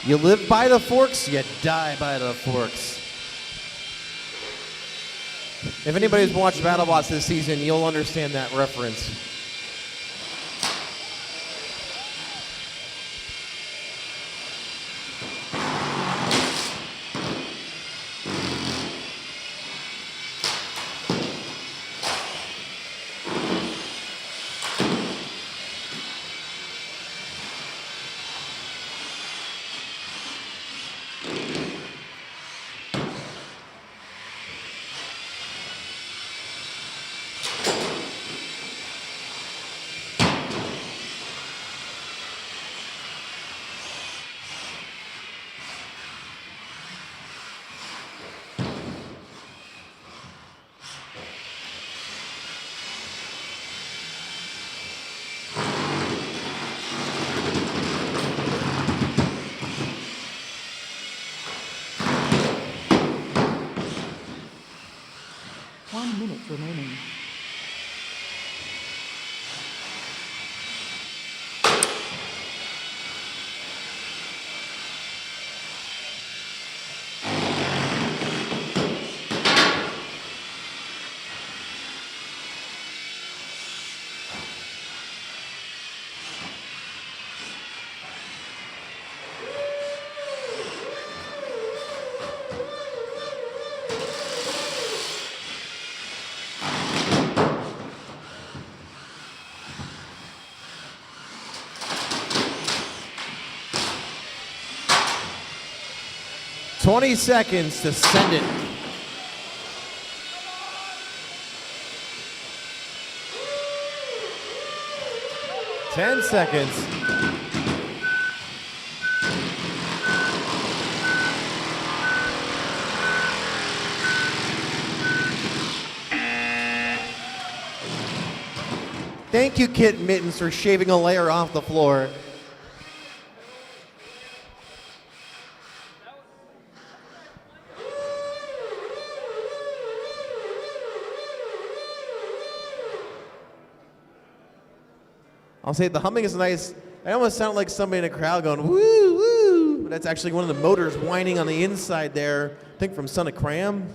You live by the forks, you die by the forks. If anybody's watched BattleBots this season, you'll understand that reference. 20 seconds to send it. Ten seconds. Thank you, Kitten Mittens, for shaving a layer off the floor. I'll say the humming is nice. It almost sounded like somebody in a crowd going, woo, woo. But that's actually one of the motors whining on the inside there, I think from Son of Kram.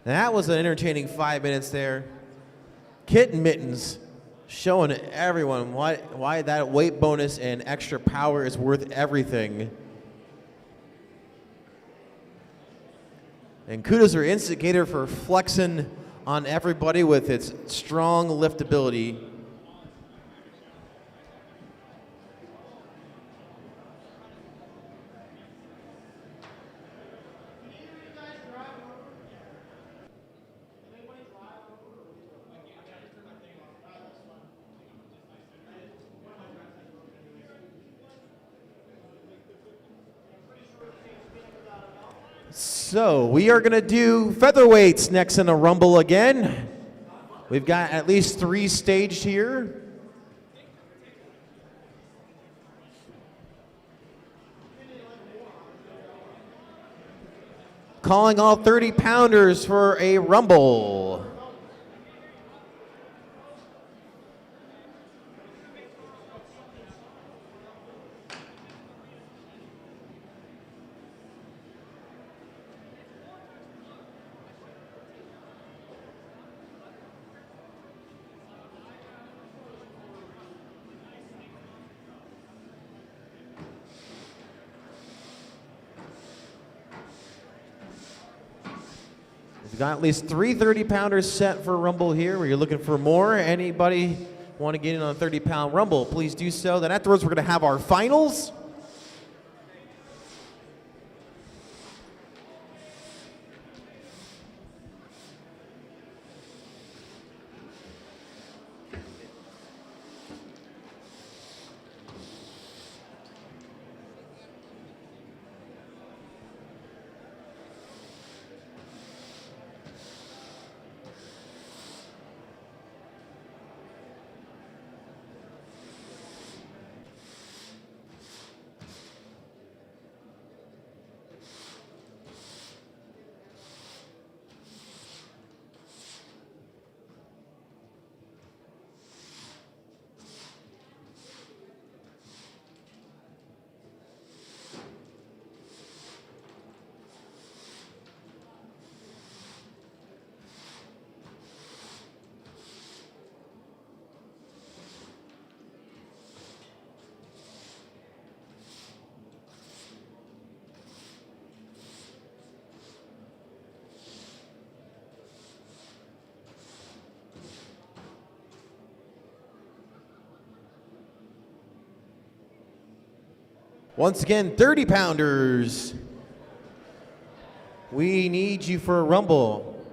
That was an entertaining 5 minutes there. Kitten Mittens showing everyone why that weight bonus and extra power is worth everything. And kudos for Instigator for flexing on everybody with its strong liftability. So we are going to do featherweights next in the Rumble again. We've got at least 3 staged here. Calling all 30-pounders for a Rumble. We've got at least 3 30-pounders set for Rumble here. Where you're looking for more. Anybody want to get in on a 30-pound Rumble, please do so. Then afterwards, we're going to have our finals. Once again, 30-pounders. We need you for a Rumble.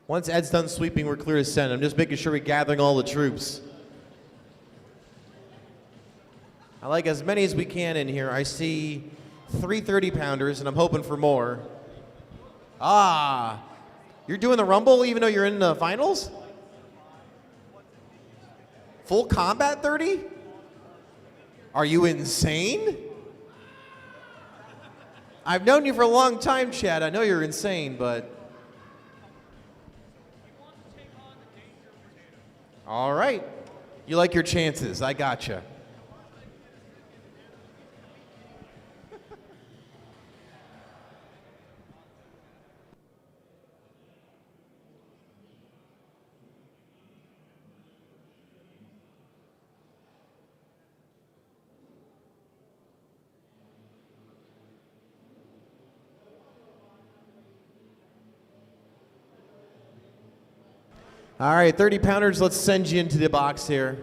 Once Ed's done sweeping, we're clear to send. I'm just making sure we're gathering all the troops. I like as many as we can in here. I see 3 30-pounders, and I'm hoping for more. Ah, you're doing the Rumble even though you're in the finals? Full combat 30? Are you insane? I've known you for a long time, Chad. I know you're insane, but... All right. You like your chances. I gotcha. All right, 30 pounders, let's send you into the box here.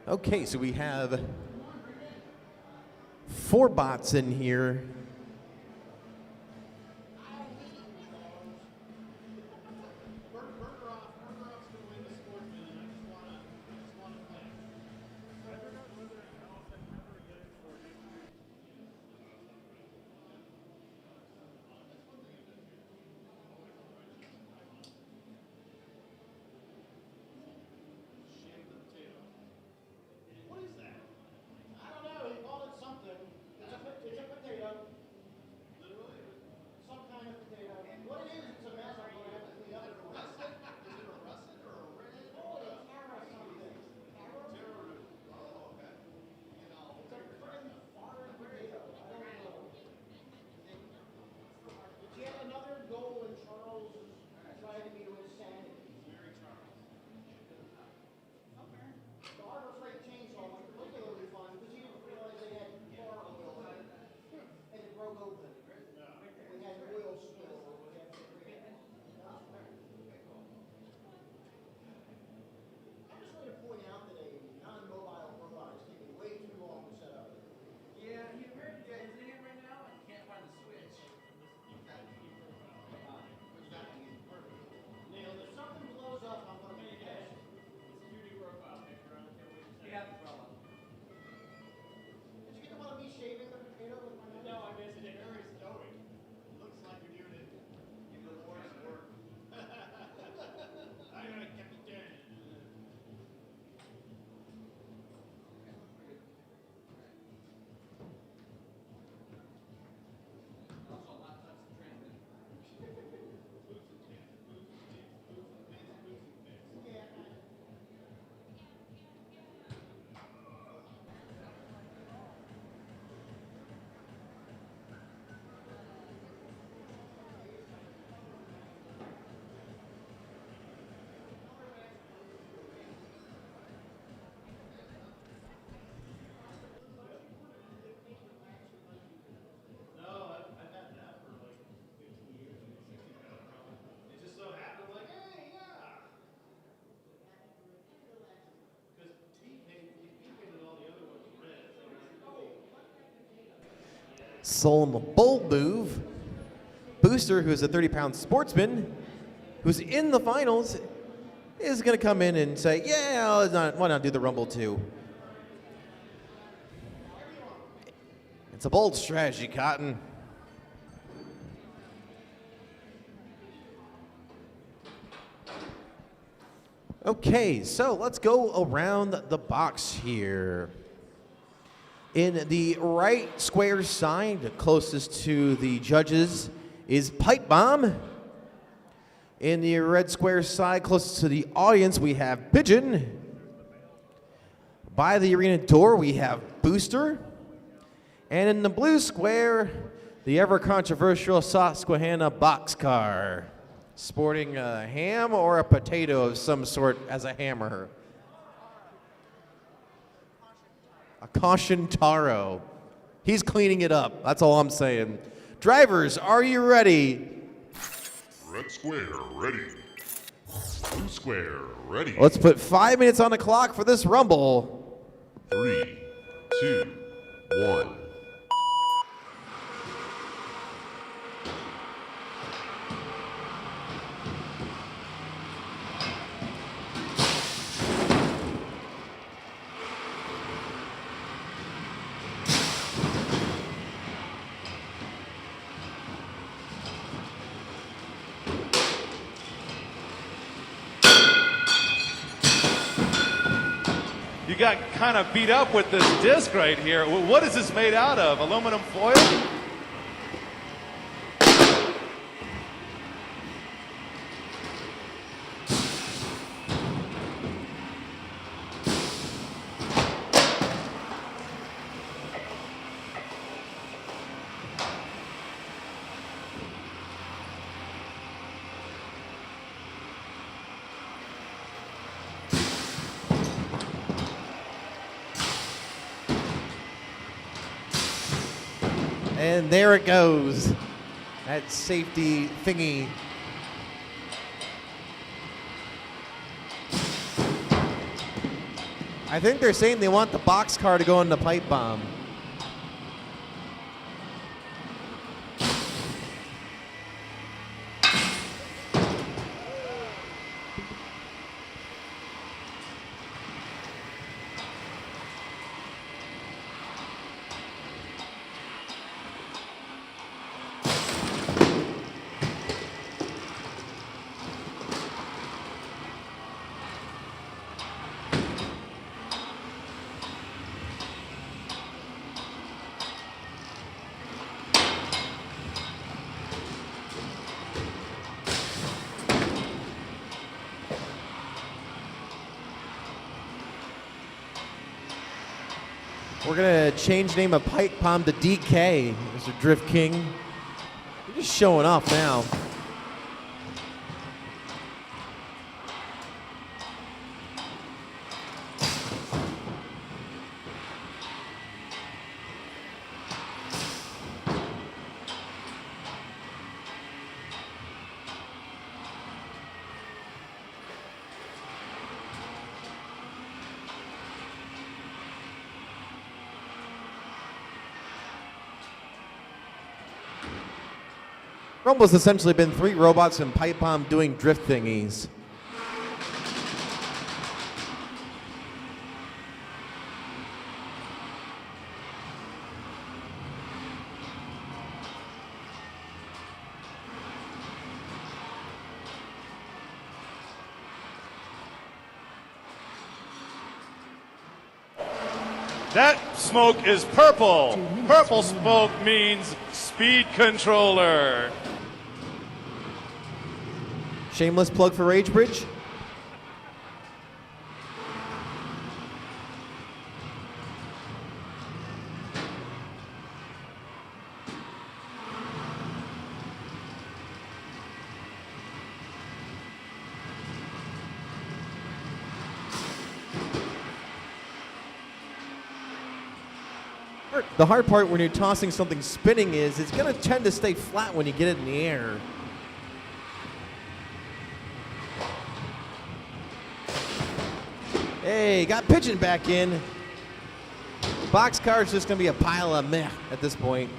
Okay, so we have 4 bots in here. What is that? I don't know. He called it something. It's a potato. Solom a bold move. Booster, who's a 30-pound sportsman, who's in the finals, is going to come in and say, yeah, why not do the Rumble too? It's a bold strategy, Cotton. Okay, so let's go around the box here. In the right square side, closest to the judges, is Pipe Bomb. In the red square side, closest to the audience, we have Pigeon. By the arena door, we have Booster. And in the blue square, the ever-controversial Susquehanna Boxcar, sporting a ham or a potato of some sort as a hammer. A caution taro. He's cleaning it up. That's all I'm saying. Drivers, are you ready? Red square, ready. Blue square, ready. Let's put 5 minutes on the clock for this Rumble. 3, 2, 1. You got kind of beat up with this disc right here. What is this made out of? Aluminum foil? And there it goes. That safety thingy. I think they're saying they want the boxcar to go in the Pipe Bomb. We're gonna change name of Pipe Bomb to DK, Mr. Drift King. You're just showing off now. Rumble's essentially been 3 robots and Pipe Bomb doing drift thingies. That smoke is purple. Purple smoke means speed controller. Shameless plug for Rage Bridge. The hard part when you're tossing something spinning is it's going to tend to stay flat when you get it in the air. Hey, got Pigeon back in. Boxcar's just going to be a pile of meh at this point.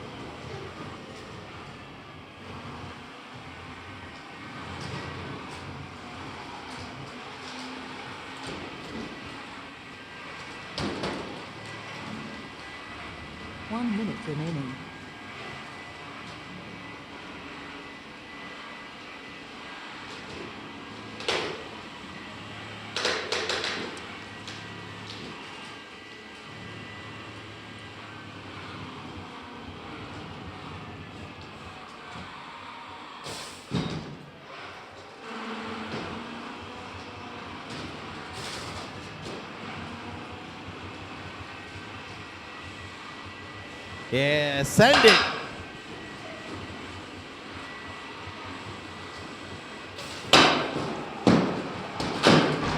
1 minute remaining. Yeah, send it.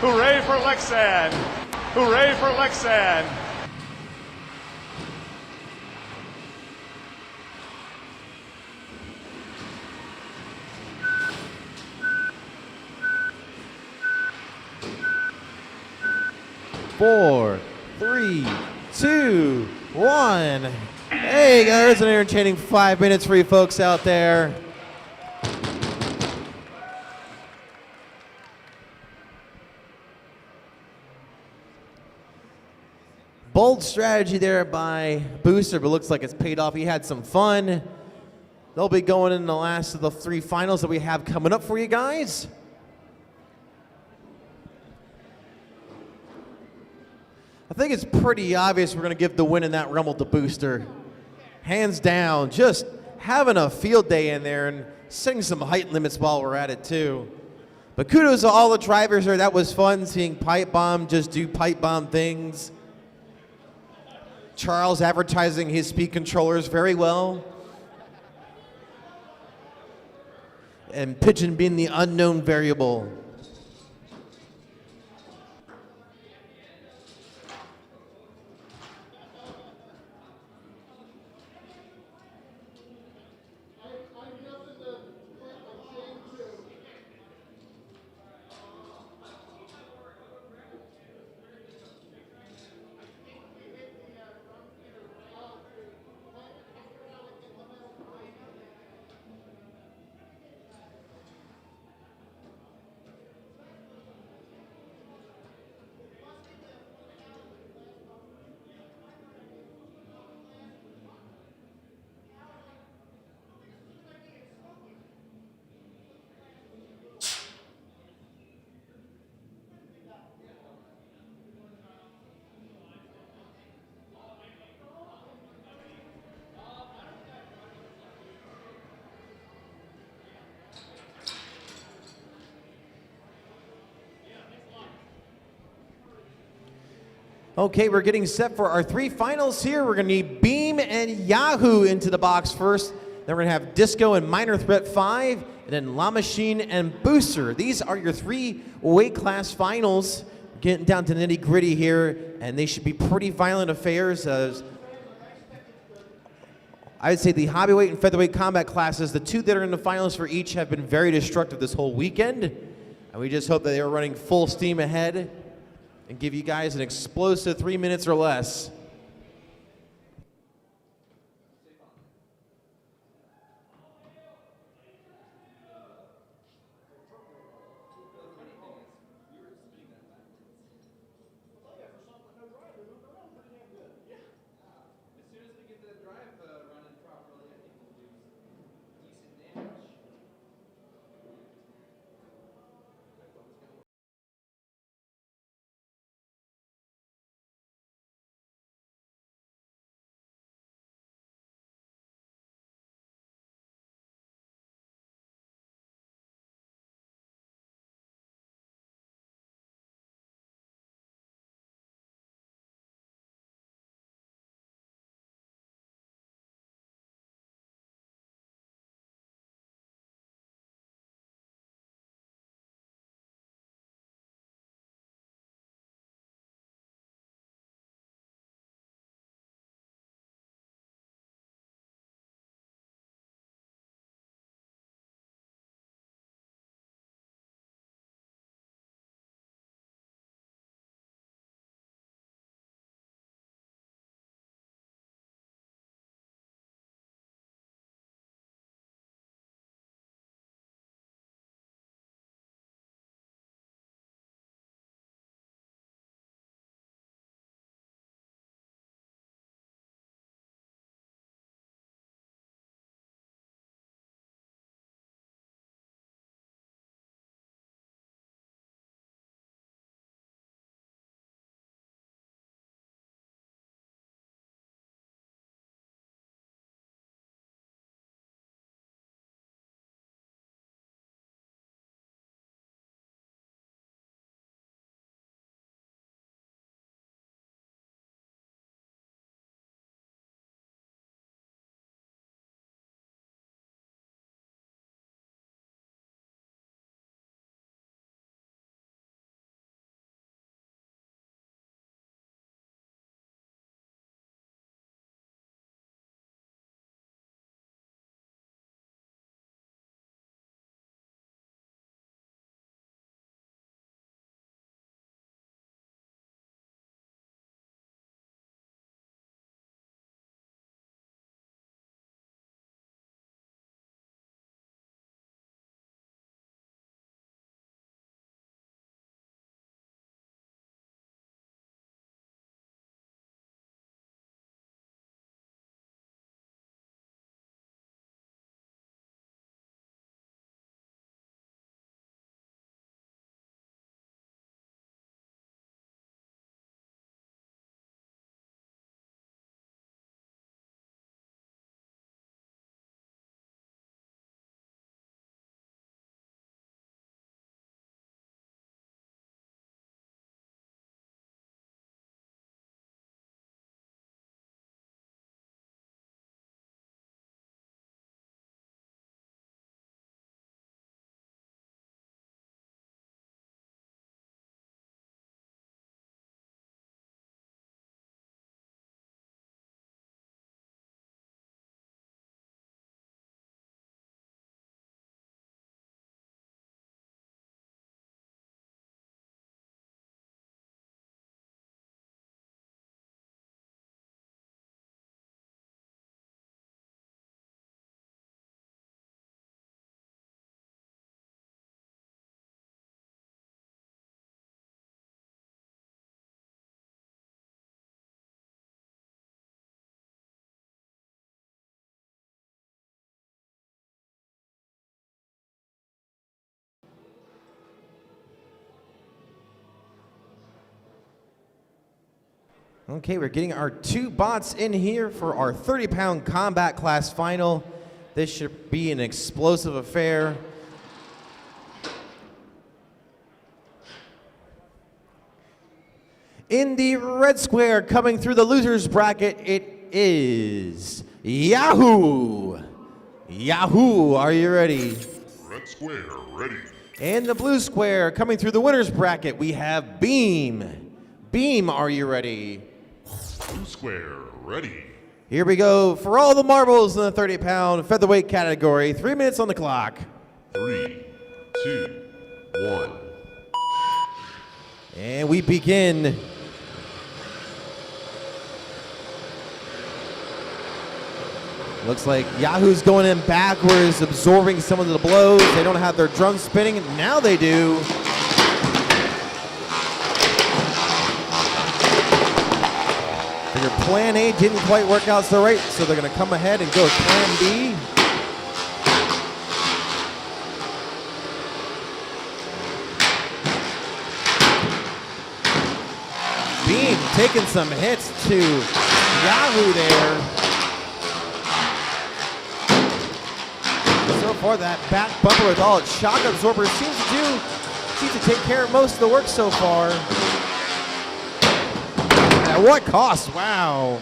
Hooray for Lexan! Hooray for Lexan! Four, three, two, one. Hey guys, an entertaining 5 minutes for you folks out there. Bold strategy there by Booster, but looks like it's paid off. He had some fun. They'll be going in the last of the 3 finals that we have coming up for you guys. I think it's pretty obvious we're going to give the win in that Rumble to Booster. Hands down, just having a field day in there and setting some height limits while we're at it too. But kudos to all the drivers there. That was fun seeing Pipe Bomb just do Pipe Bomb things. Charles advertising his speed controllers very well. And Pigeon being the unknown variable. Okay, we're getting set for our 3 finals here. We're going to need Beam and Yahoo into the box first. Then we're going to have Disko and Minor Threat 5, and then Llama, Sheen, and Booster. These are your 3 weight class finals. Getting down to nitty gritty here, and they should be pretty violent affairs. I'd say the Hobbyweight and Featherweight combat classes, the 2 that are in the finals for each, have been very destructive this whole weekend. And we just hope that they are running full steam ahead and give you guys an explosive 3 minutes or less. Okay, we're getting our 2 bots in here for our 30-pound combat class final. This should be an explosive affair. In the red square, coming through the losers bracket, it is Yahoo. Yahoo, are you ready? Red square, ready. In the blue square, coming through the winners bracket, we have Beam. Beam, are you ready? Blue square, ready. Here we go for all the marbles in the 30-pound featherweight category. 3 minutes on the clock. 3, 2, 1. And we begin. Looks like Yahoo's going in backwards, absorbing some of the blows. They don't have their drum spinning. Now they do. Figure plan A didn't quite work out so right, so they're going to come ahead and go with plan B. Beam taking some hits to Yahoo there. So far, that back bumper with all its shock absorbers seems to take care of most of the work so far. At what cost? Wow.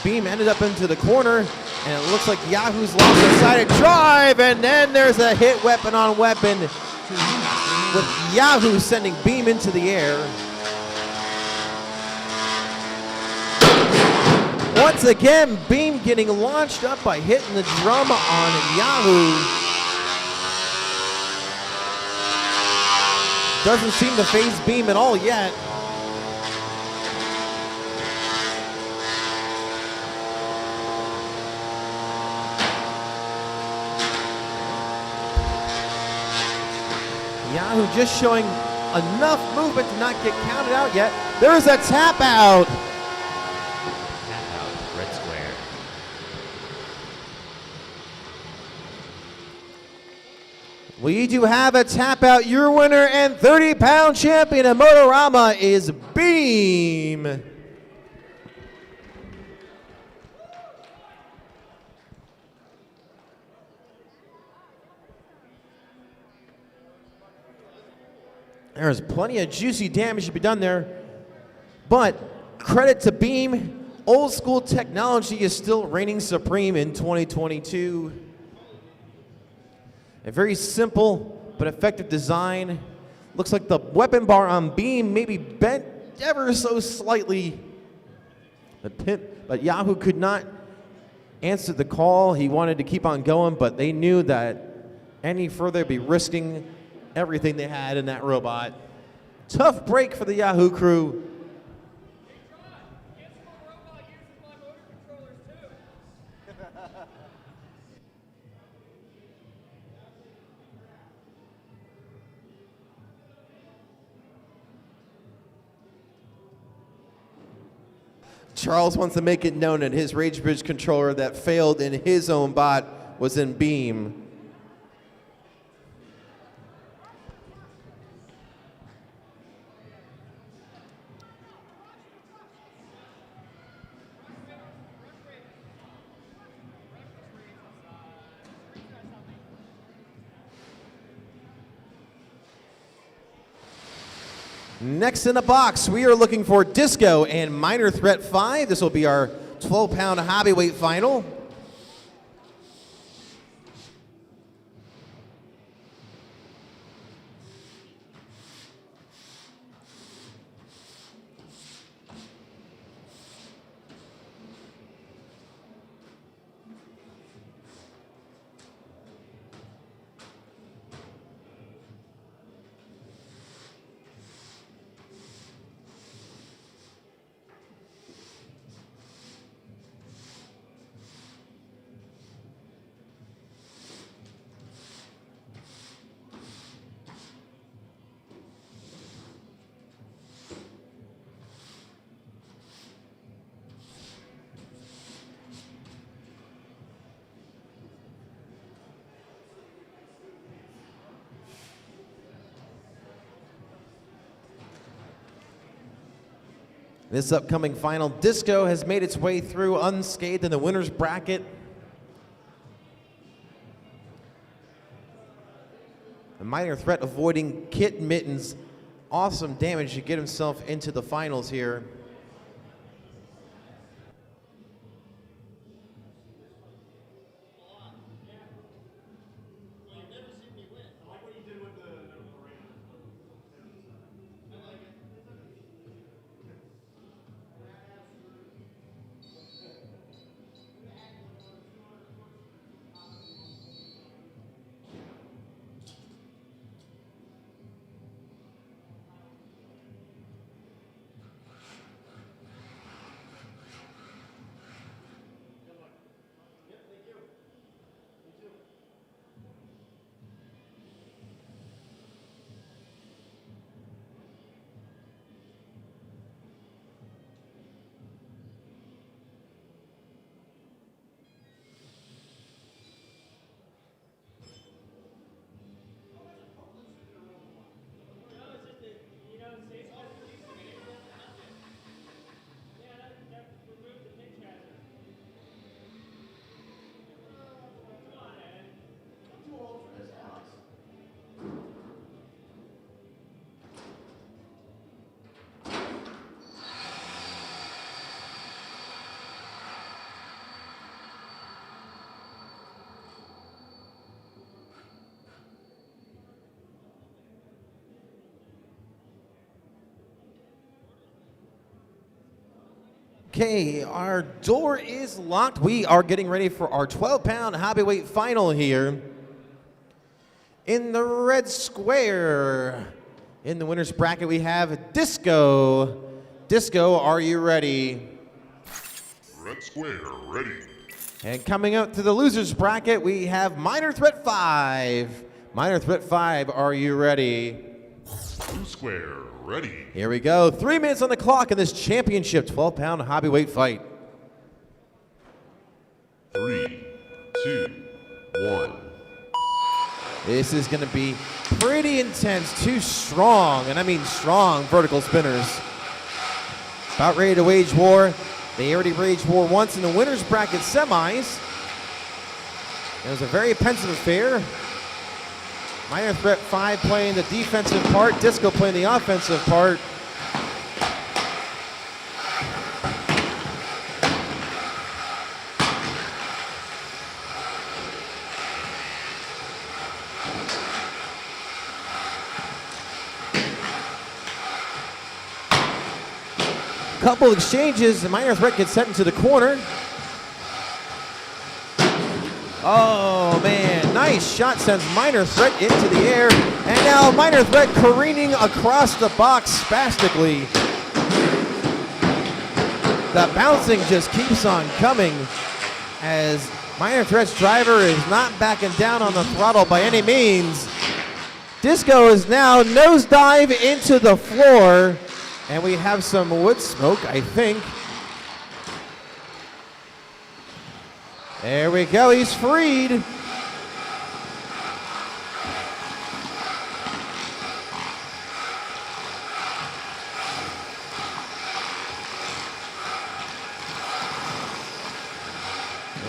Beam ended up into the corner, and it looks like Yahoo's lost a sided drive, and then there's a hit weapon on weapon with Yahoo sending Beam into the air. Once again, Beam getting launched up by hitting the drum on Yahoo. Doesn't seem to phase Beam at all yet. Yahoo just showing enough movement to not get counted out yet. There's a tap out. Red square. We do have a tap out. Your winner and 30-pound champion of Motorama is Beam. There's plenty of juicy damage to be done there, but credit to Beam, old school technology is still reigning supreme in 2022. A very simple but effective design. Looks like the weapon bar on Beam maybe bent ever so slightly. But Yahoo could not answer the call. He wanted to keep on going, but they knew that any further they'd be risking everything they had in that robot. Tough break for the Yahoo crew. Charles wants to make it known that his Rage Bridge controller that failed in his own bot was in Beam. Next in the box, we are looking for Disko and Minor Threat 5. This will be our 12-pound Hobbyweight final. This upcoming final, Disko has made its way through unscathed in the winner's bracket. A minor threat avoiding Kitten Mittens. Awesome damage to get himself into the finals here. Okay, our door is locked. We are getting ready for our 12-pound Hobbyweight final here. In the red square, in the winner's bracket, we have Disko. Disko, are you ready? Red square, ready. And coming up to the loser's bracket, we have Minor Threat 5. Minor Threat 5, are you ready? Blue square, ready. Here we go. 3 minutes on the clock in this championship 12-pound Hobbyweight fight. 3, 2, 1. This is going to be pretty intense. Two strong, and I mean strong, vertical spinners. About ready to wage war. They already waged war once in the winner's bracket semis. It was a very pensive affair. Minor Threat 5 playing the defensive part, Disko playing the offensive part. Couple exchanges, and Minor Threat gets sent into the corner. Oh man, nice shot sends Minor Threat into the air. And now Minor Threat careening across the box spastically. The bouncing just keeps on coming as Minor Threat's driver is not backing down on the throttle by any means. Disko is now nosedive into the floor. And we have some wood smoke, I think. There we go, he's freed.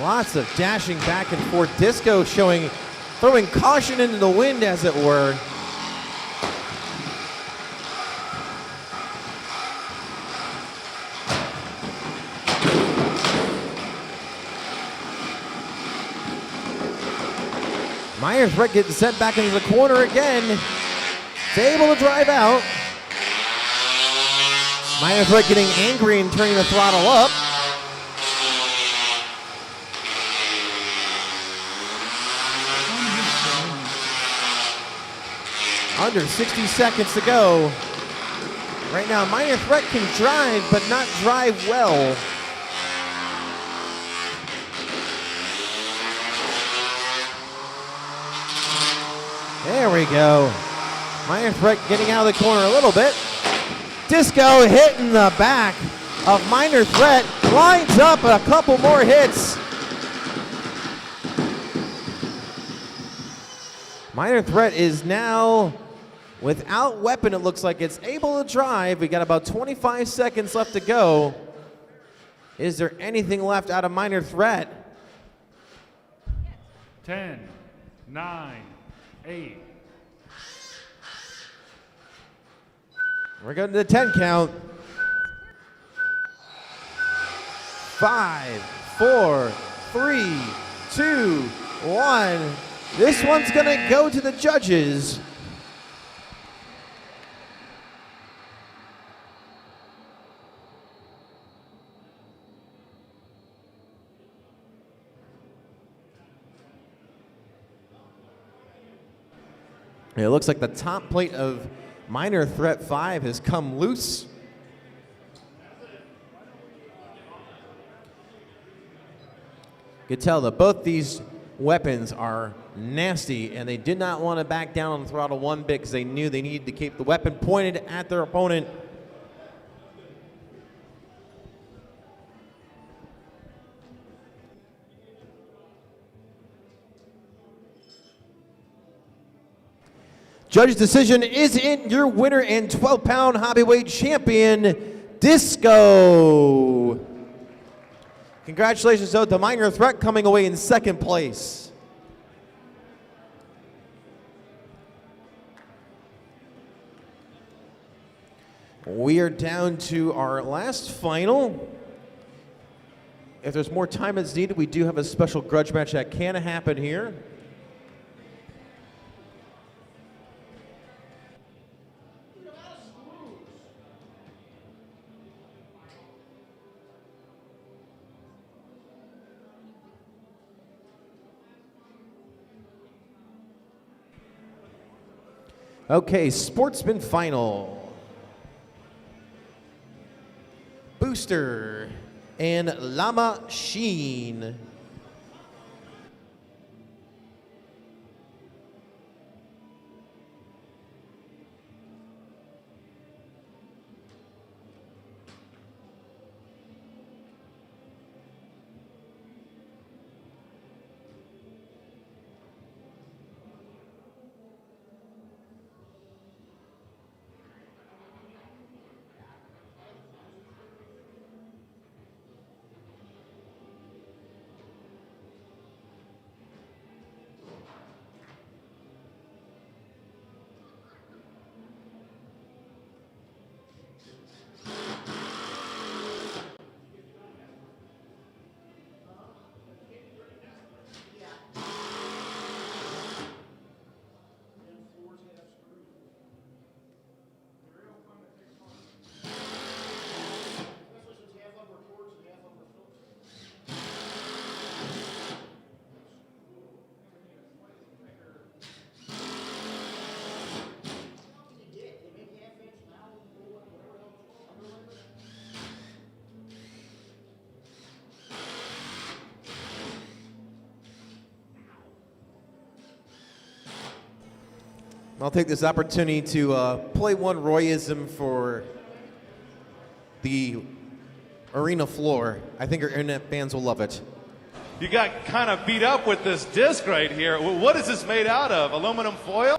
Lots of dashing back and forth. Disko throwing caution into the wind, as it were. Minor Threat getting sent back into the corner again. It's able to drive out. Minor Threat getting angry and turning the throttle up. Under 60 seconds to go. Right now, Minor Threat can drive, but not drive well. There we go. Minor Threat getting out of the corner a little bit. Disko hitting the back of Minor Threat. Lines up a couple more hits. Minor Threat is now Without weapon, it looks like it's able to drive. We got about 25 seconds left to go. Is there anything left out of Minor Threat? 10, 9, 8. We're going to the 10 count. 5, 4, 3, 2, 1. This one's going to go to the judges. It looks like the top plate of Minor Threat 5 has come loose. You can tell that both these weapons are nasty, and they did not want to back down on the throttle one bit because they knew they needed to keep the weapon pointed at their opponent. Judge's decision is in. Your winner and 12-pound Hobbyweight champion, Disko. Congratulations, though, to Minor Threat coming away in second place. We are down to our last final. If there's more time that's needed, we do have a special grudge match that can happen here. Okay, Sportsman Final. Booster and Llama Sheen. I'll take this opportunity to play one Royism for the arena floor. I think our internet fans will love it. You got kind of beat up with this disc right here. What is this made out of? Aluminum foil?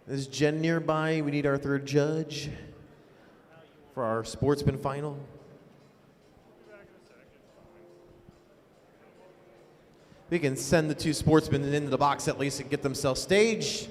Is Jen nearby? We need our third judge for our sportsman final. We can send the two sportsmen into the box at least and get themselves staged.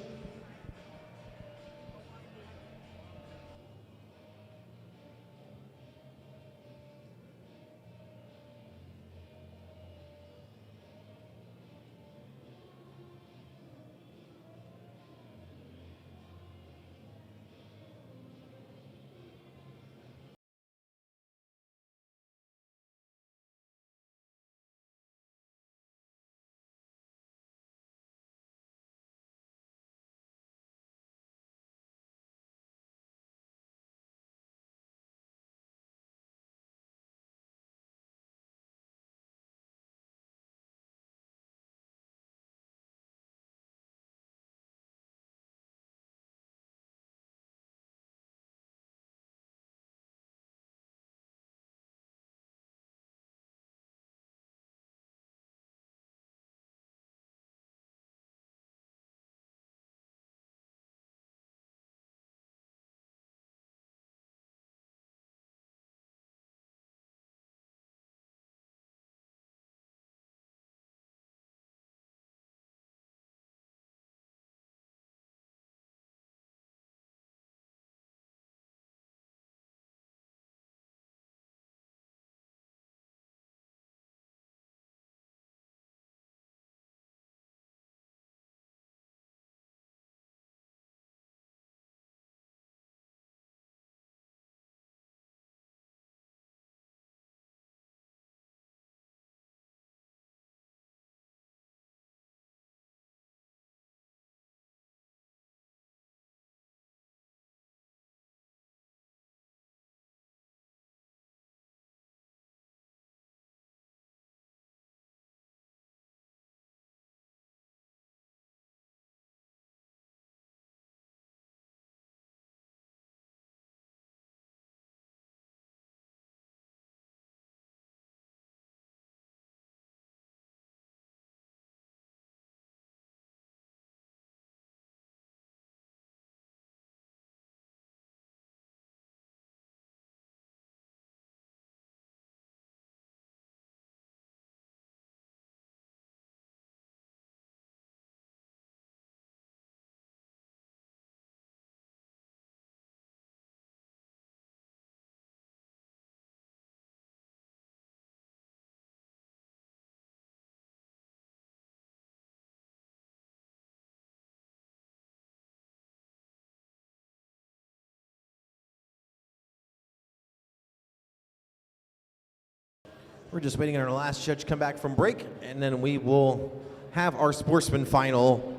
We're just waiting on our last judge to come back from break, and then we will have our sportsman final.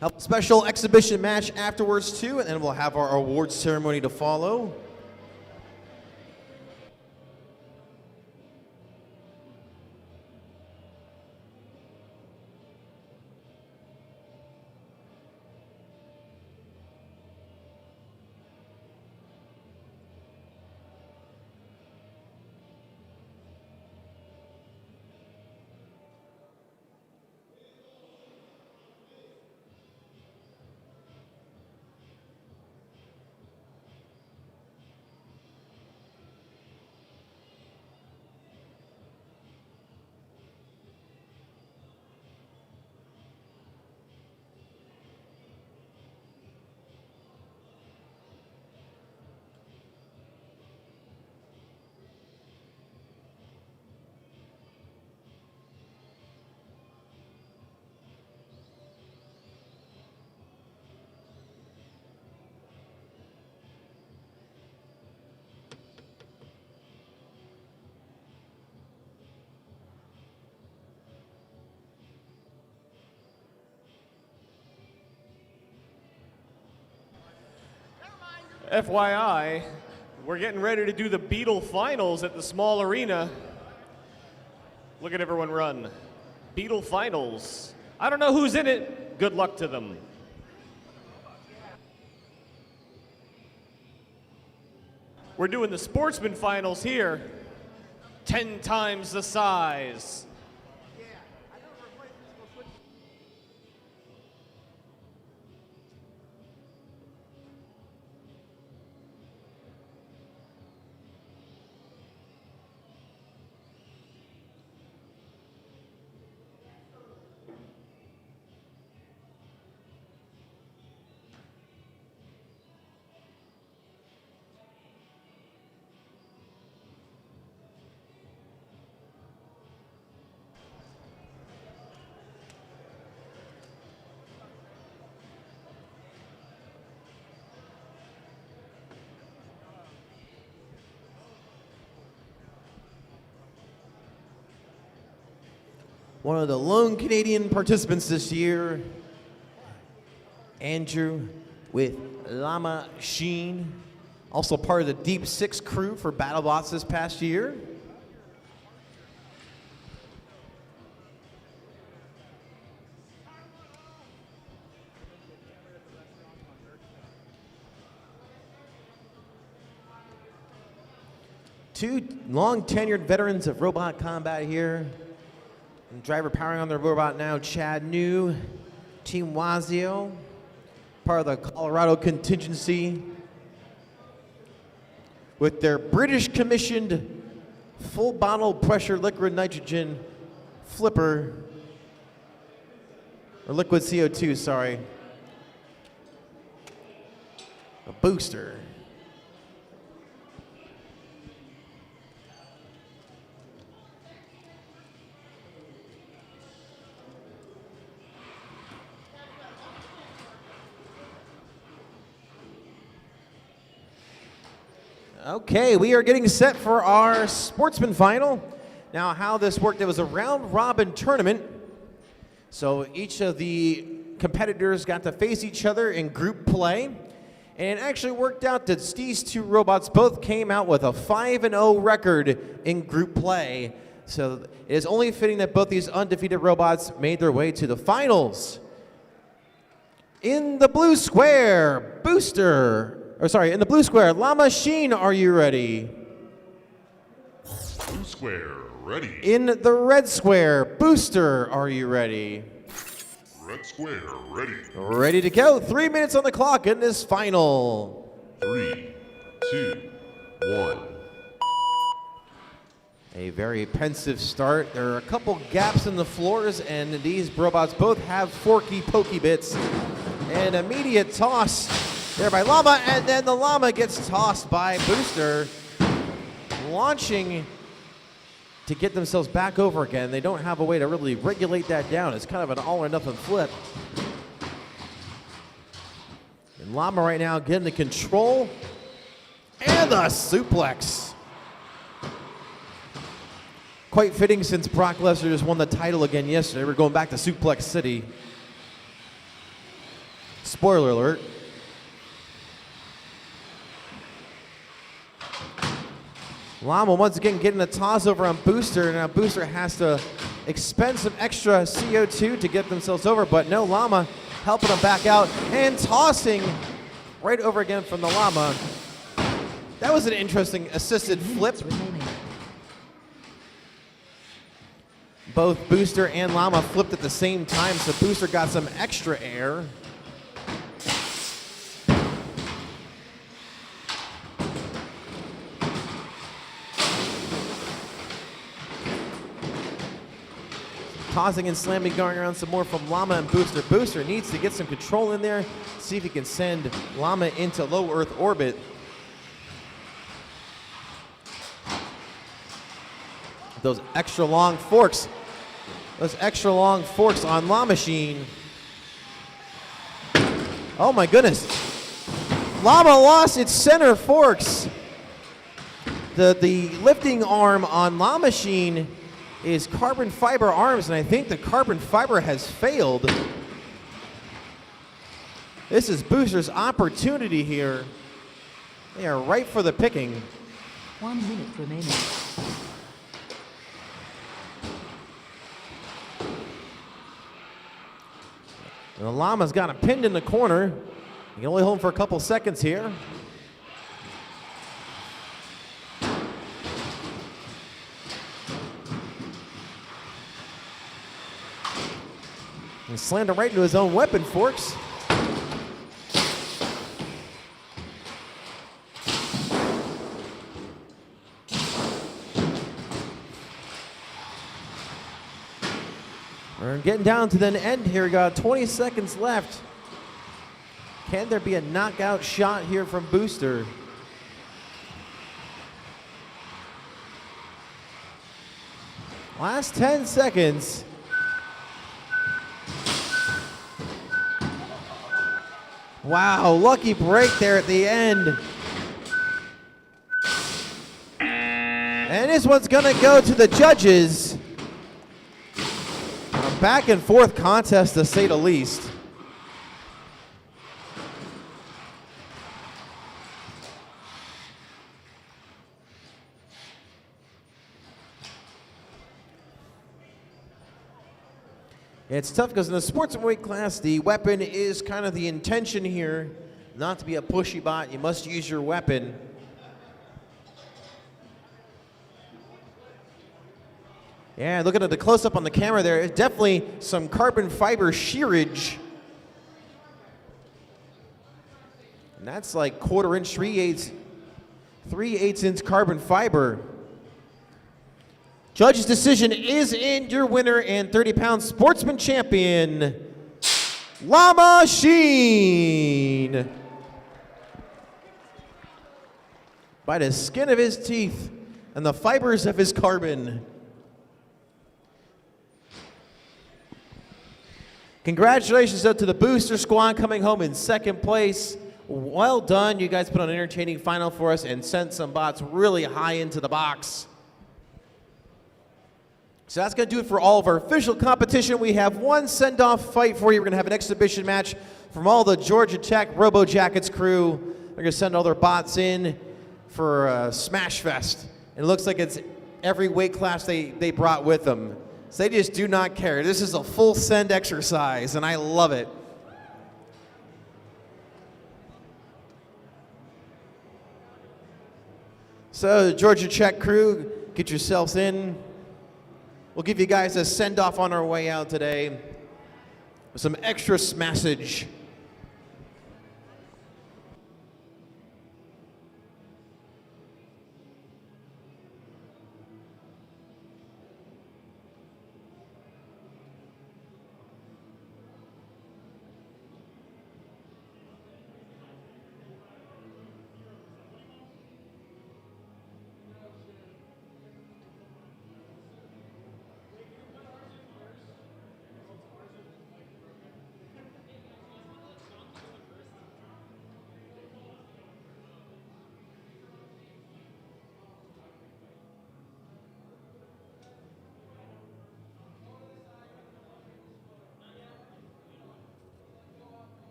A special exhibition match afterwards too, and then we'll have our awards ceremony to follow. FYI, we're getting ready to do the Beetle Finals at the small arena. Look at everyone run. Beetle Finals. I don't know who's in it. Good luck to them. We're doing the Sportsman Finals here. 10 times the size. One of the lone Canadian participants this year, Andrew with Llama Sheen, also part of the Deep Six crew for BattleBots this past year. Two long tenured veterans of robot combat here. And driver powering on their robot now, Chad New, Team Wazio, part of the Colorado contingency, with their British commissioned full bottle pressure liquid nitrogen flipper, or liquid CO2, sorry, a booster. Okay, we are getting set for our sportsman final. Now, how this worked, it was a round-robin tournament. So each of the competitors got to face each other in group play. And it actually worked out that these two robots both came out with a 5-0 record in group play. So it is only fitting that both these undefeated robots made their way to the finals. In the blue square, in the blue square, Llama Sheen, are you ready? Blue square, ready. In the red square, Booster, are you ready? Red square, ready. Ready to go. 3 minutes on the clock in this final. 3, 2, 1. A very pensive start. There are a couple gaps in the floors, and these robots both have forky pokey bits. An immediate toss there by Llama, and then the Llama gets tossed by Booster, launching to get themselves back over again. They don't have a way to really regulate that down. It's kind of an all or nothing flip. And Llama right now getting the control and the suplex. Quite fitting since Brock Lesnar just won the title again yesterday. We're going back to Suplex City. Spoiler alert. Llama once again getting the toss over on Booster. Now Booster has to expend some extra CO2 to get themselves over, but no, Llama helping them back out and tossing right over again from the Llama. That was an interesting assisted flip. Both Booster and Llama flipped at the same time, so Booster got some extra air. Tossing and slamming going around some more from Llama and Booster. Booster needs to get some control in there, see if he can send Llama into low Earth orbit. Those extra long forks. Those extra long forks on Llama Machine. Oh my goodness. Llama lost its center forks. The lifting arm on Llama Machine is carbon fiber arms, and I think the carbon fiber has failed. This is Booster's opportunity here. They are ripe for the picking. 1 minute remaining. And the Llama's got him pinned in the corner. He can only hold him for a couple seconds here. And slammed him right into his own weapon forks. We're getting down to the end here. We got 20 seconds left. Can there be a knockout shot here from Booster? Last 10 seconds. Wow, lucky break there at the end. And this one's gonna go to the judges. A back and forth contest to say the least. It's tough because in the sportsman weight class, the weapon is kind of the intention here, not to be a pushy bot. You must use your weapon. Yeah, looking at the close-up on the camera there, it's definitely some carbon fiber shearage. And that's like 1/4 inch, 3/8 inch carbon fiber. Judge's decision is in. Your winner and 30-pound sportsman champion, Llama Sheen. By the skin of his teeth and the fibers of his carbon. Congratulations out to the Booster Squad coming home in second place. Well done. You guys put on an entertaining final for us and sent some bots really high into the box. So that's going to do it for all of our official competition. We have one send-off fight for you. We're going to have an exhibition match from all the Georgia Tech Robo Jackets crew. They're going to send all their bots in for Smash Fest. And it looks like it's every weight class they brought with them. So they just do not care. This is a full send exercise, and I love it. So Georgia Tech crew, get yourselves in. We'll give you guys a send-off on our way out today with some extra smassage.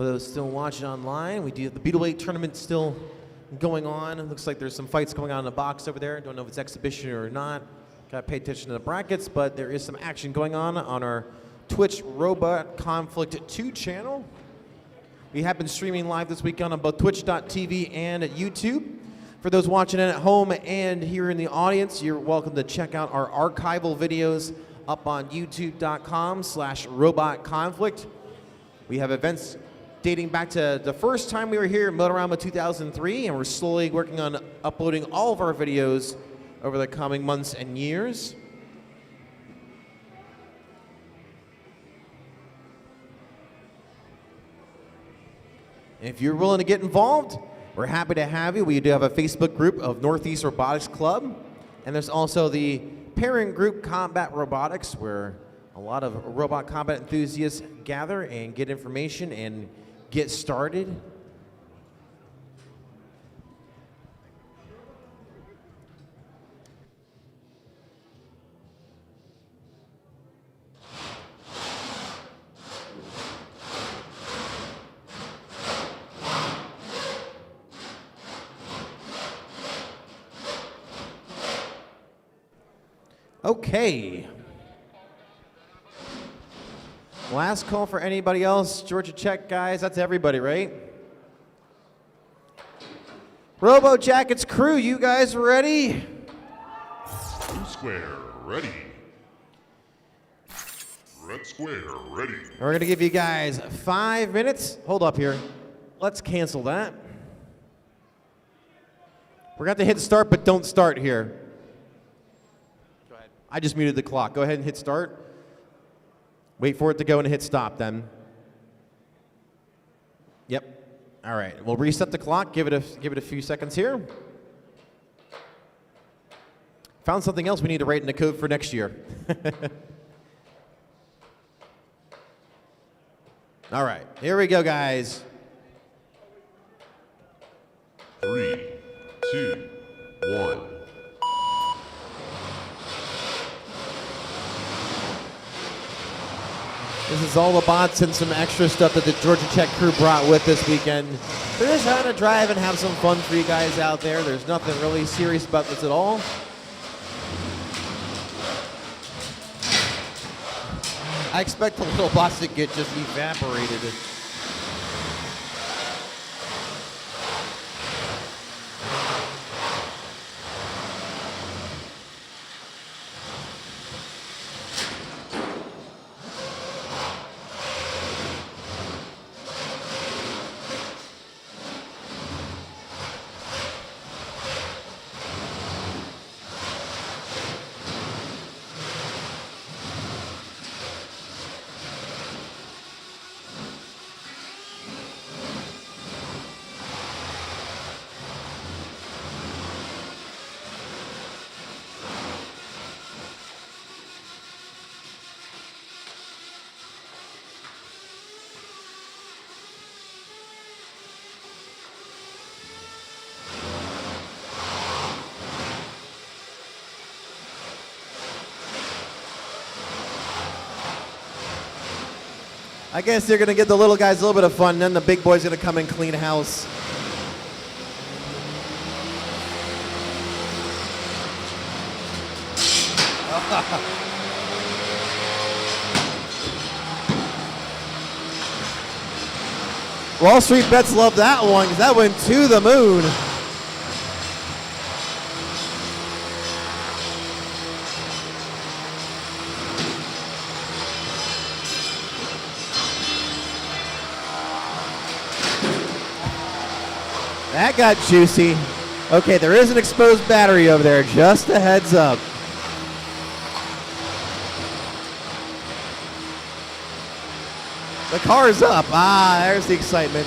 For those still watching online, we do have the Beetleweight tournament still going on. It looks like there's some fights going on in the box over there. Don't know if it's exhibition or not. Got to pay attention to the brackets, but there is some action going on our Twitch Robot Conflict 2 channel. We have been streaming live this weekend on both twitch.tv and at YouTube. For those watching at home and here in the audience, you're welcome to check out our archival videos up on youtube.com/robotconflict. We have events dating back to the first time we were here, Motorama 2003, and we're slowly working on uploading all of our videos over the coming months and years. If you're willing to get involved, we're happy to have you. We do have a Facebook group of Northeast Robotics Club, and there's also the parent group Combat Robotics, where a lot of robot combat enthusiasts gather and get information and get started. Okay. Last call for anybody else. Georgia Check, guys. That's everybody, right? Robo Jackets crew, you guys ready? Blue square, ready. Red square, ready. We're going to give you guys 5 minutes. Hold up here. Let's cancel that. We're going to hit start, but don't start here. Go ahead. I just muted the clock. Go ahead and hit start. Wait for it to go and hit stop then. Yep. All right. We'll reset the clock. Give it a few seconds here. Found something else we need to write in the code for next year. All right. Here we go, guys. 3, 2, 1. This is all the bots and some extra stuff that the Georgia Check crew brought with this weekend. They're just trying to drive and have some fun for you guys out there. There's nothing really serious about this at all. I expect the little bots to get just evaporated. I guess they're going to give the little guys a little bit of fun, and then the big boy's going to come and clean house. Wall Street Bets love that one because that went to the moon. That got juicy. Okay, there is an exposed battery over there, just a heads up. The car's up. Ah, there's the excitement.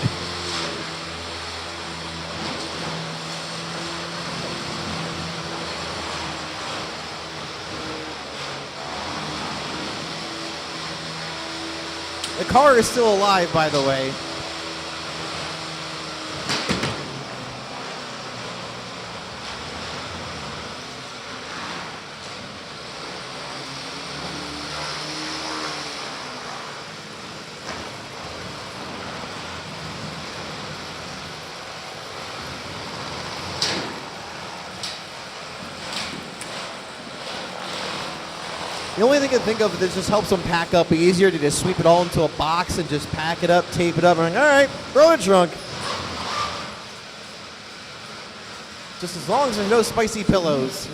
The car is still alive, by the way. The only thing I can think of that just helps them pack up easier to just sweep it all into a box and just pack it up, tape it up, and all right, throw it in the trunk. Just as long as there's no spicy pillows.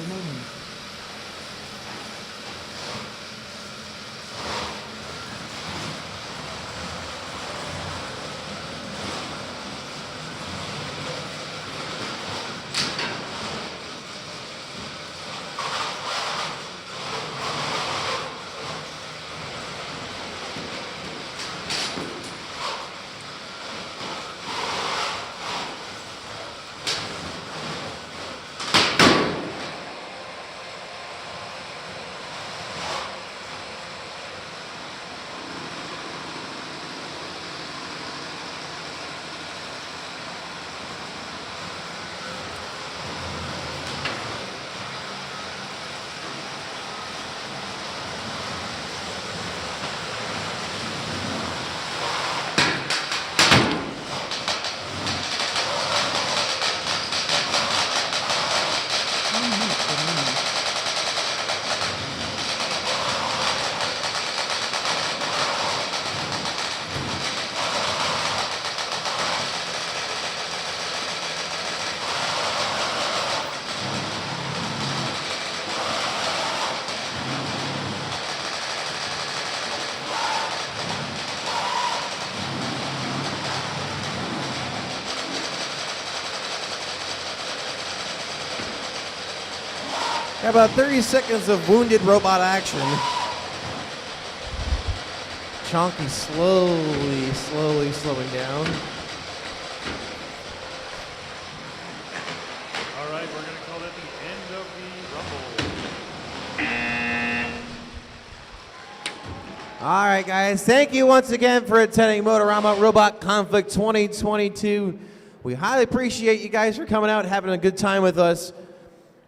Got about 30 seconds of wounded robot action. Chonky slowly slowing down. All right, we're going to call that the end of the Rumble. All right, guys. Thank you once again for attending Motorama Robot Conflict 2022. We highly appreciate you guys for coming out and having a good time with us.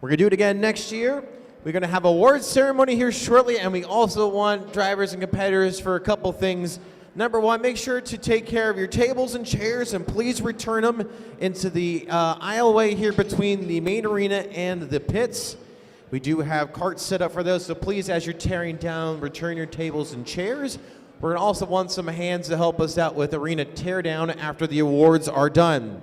We're going to do it again next year. We're going to have an awards ceremony here shortly, and we also want drivers and competitors for a couple things. Number one, make sure to take care of your tables and chairs, and please return them into the aisleway here between the main arena and the pits. We do have carts set up for those, so please, as you're tearing down, return your tables and chairs. We're going to also want some hands to help us out with arena teardown after the awards are done.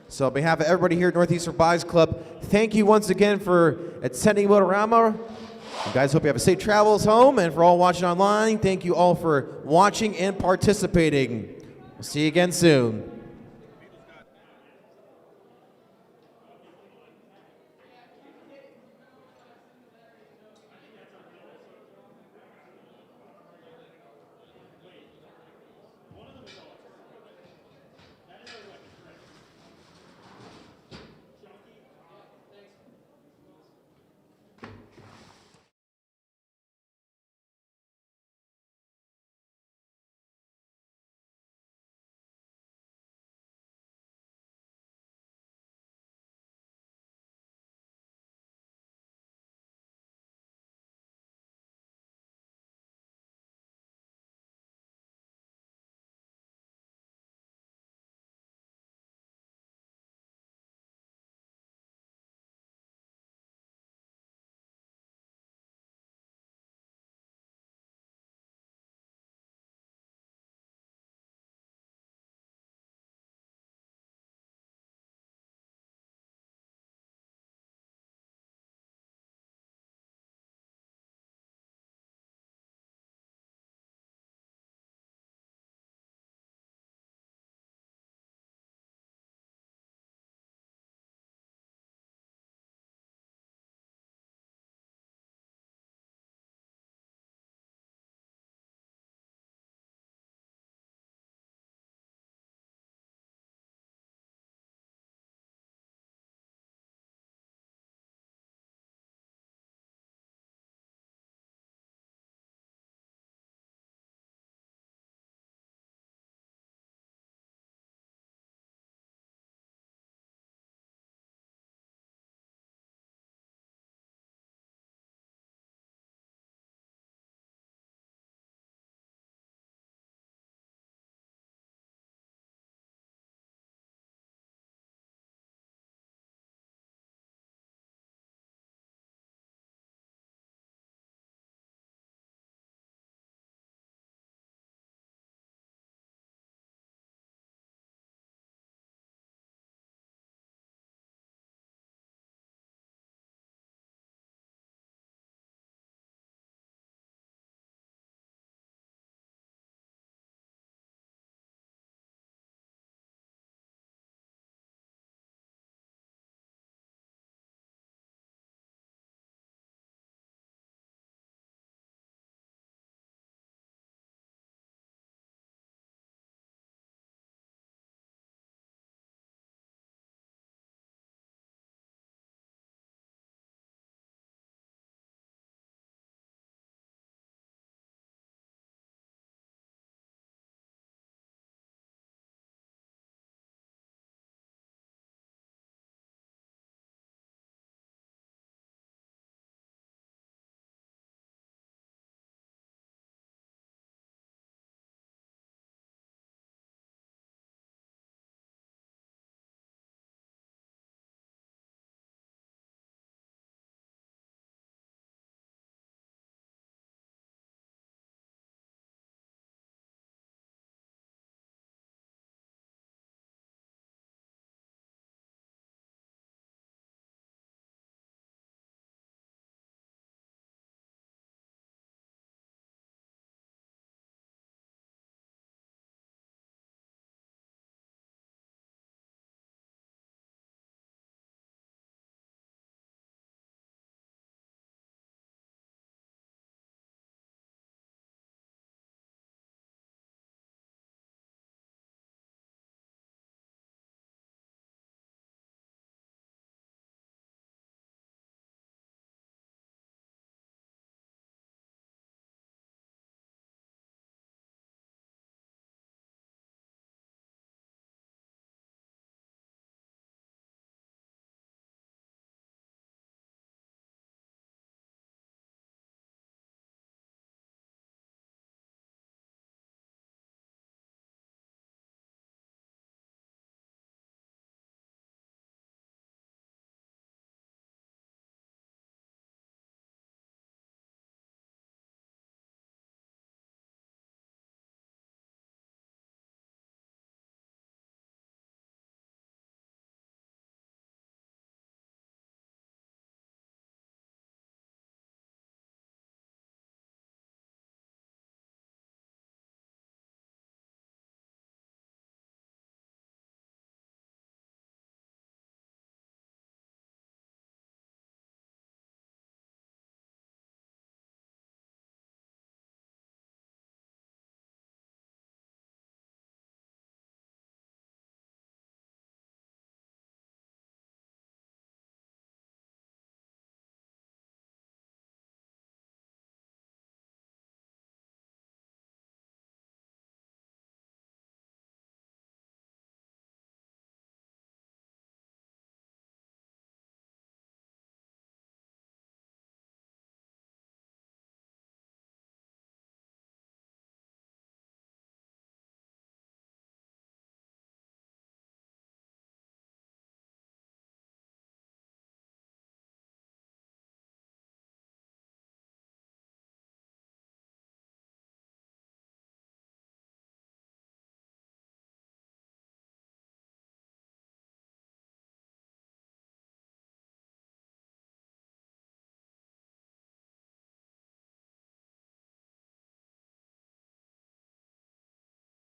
So on behalf of everybody here at Northeast Robotics Club, thank you once again for attending Motorama. You guys, hope you have a safe travels home, and for all watching online, thank you all for watching and participating. We'll see you again soon.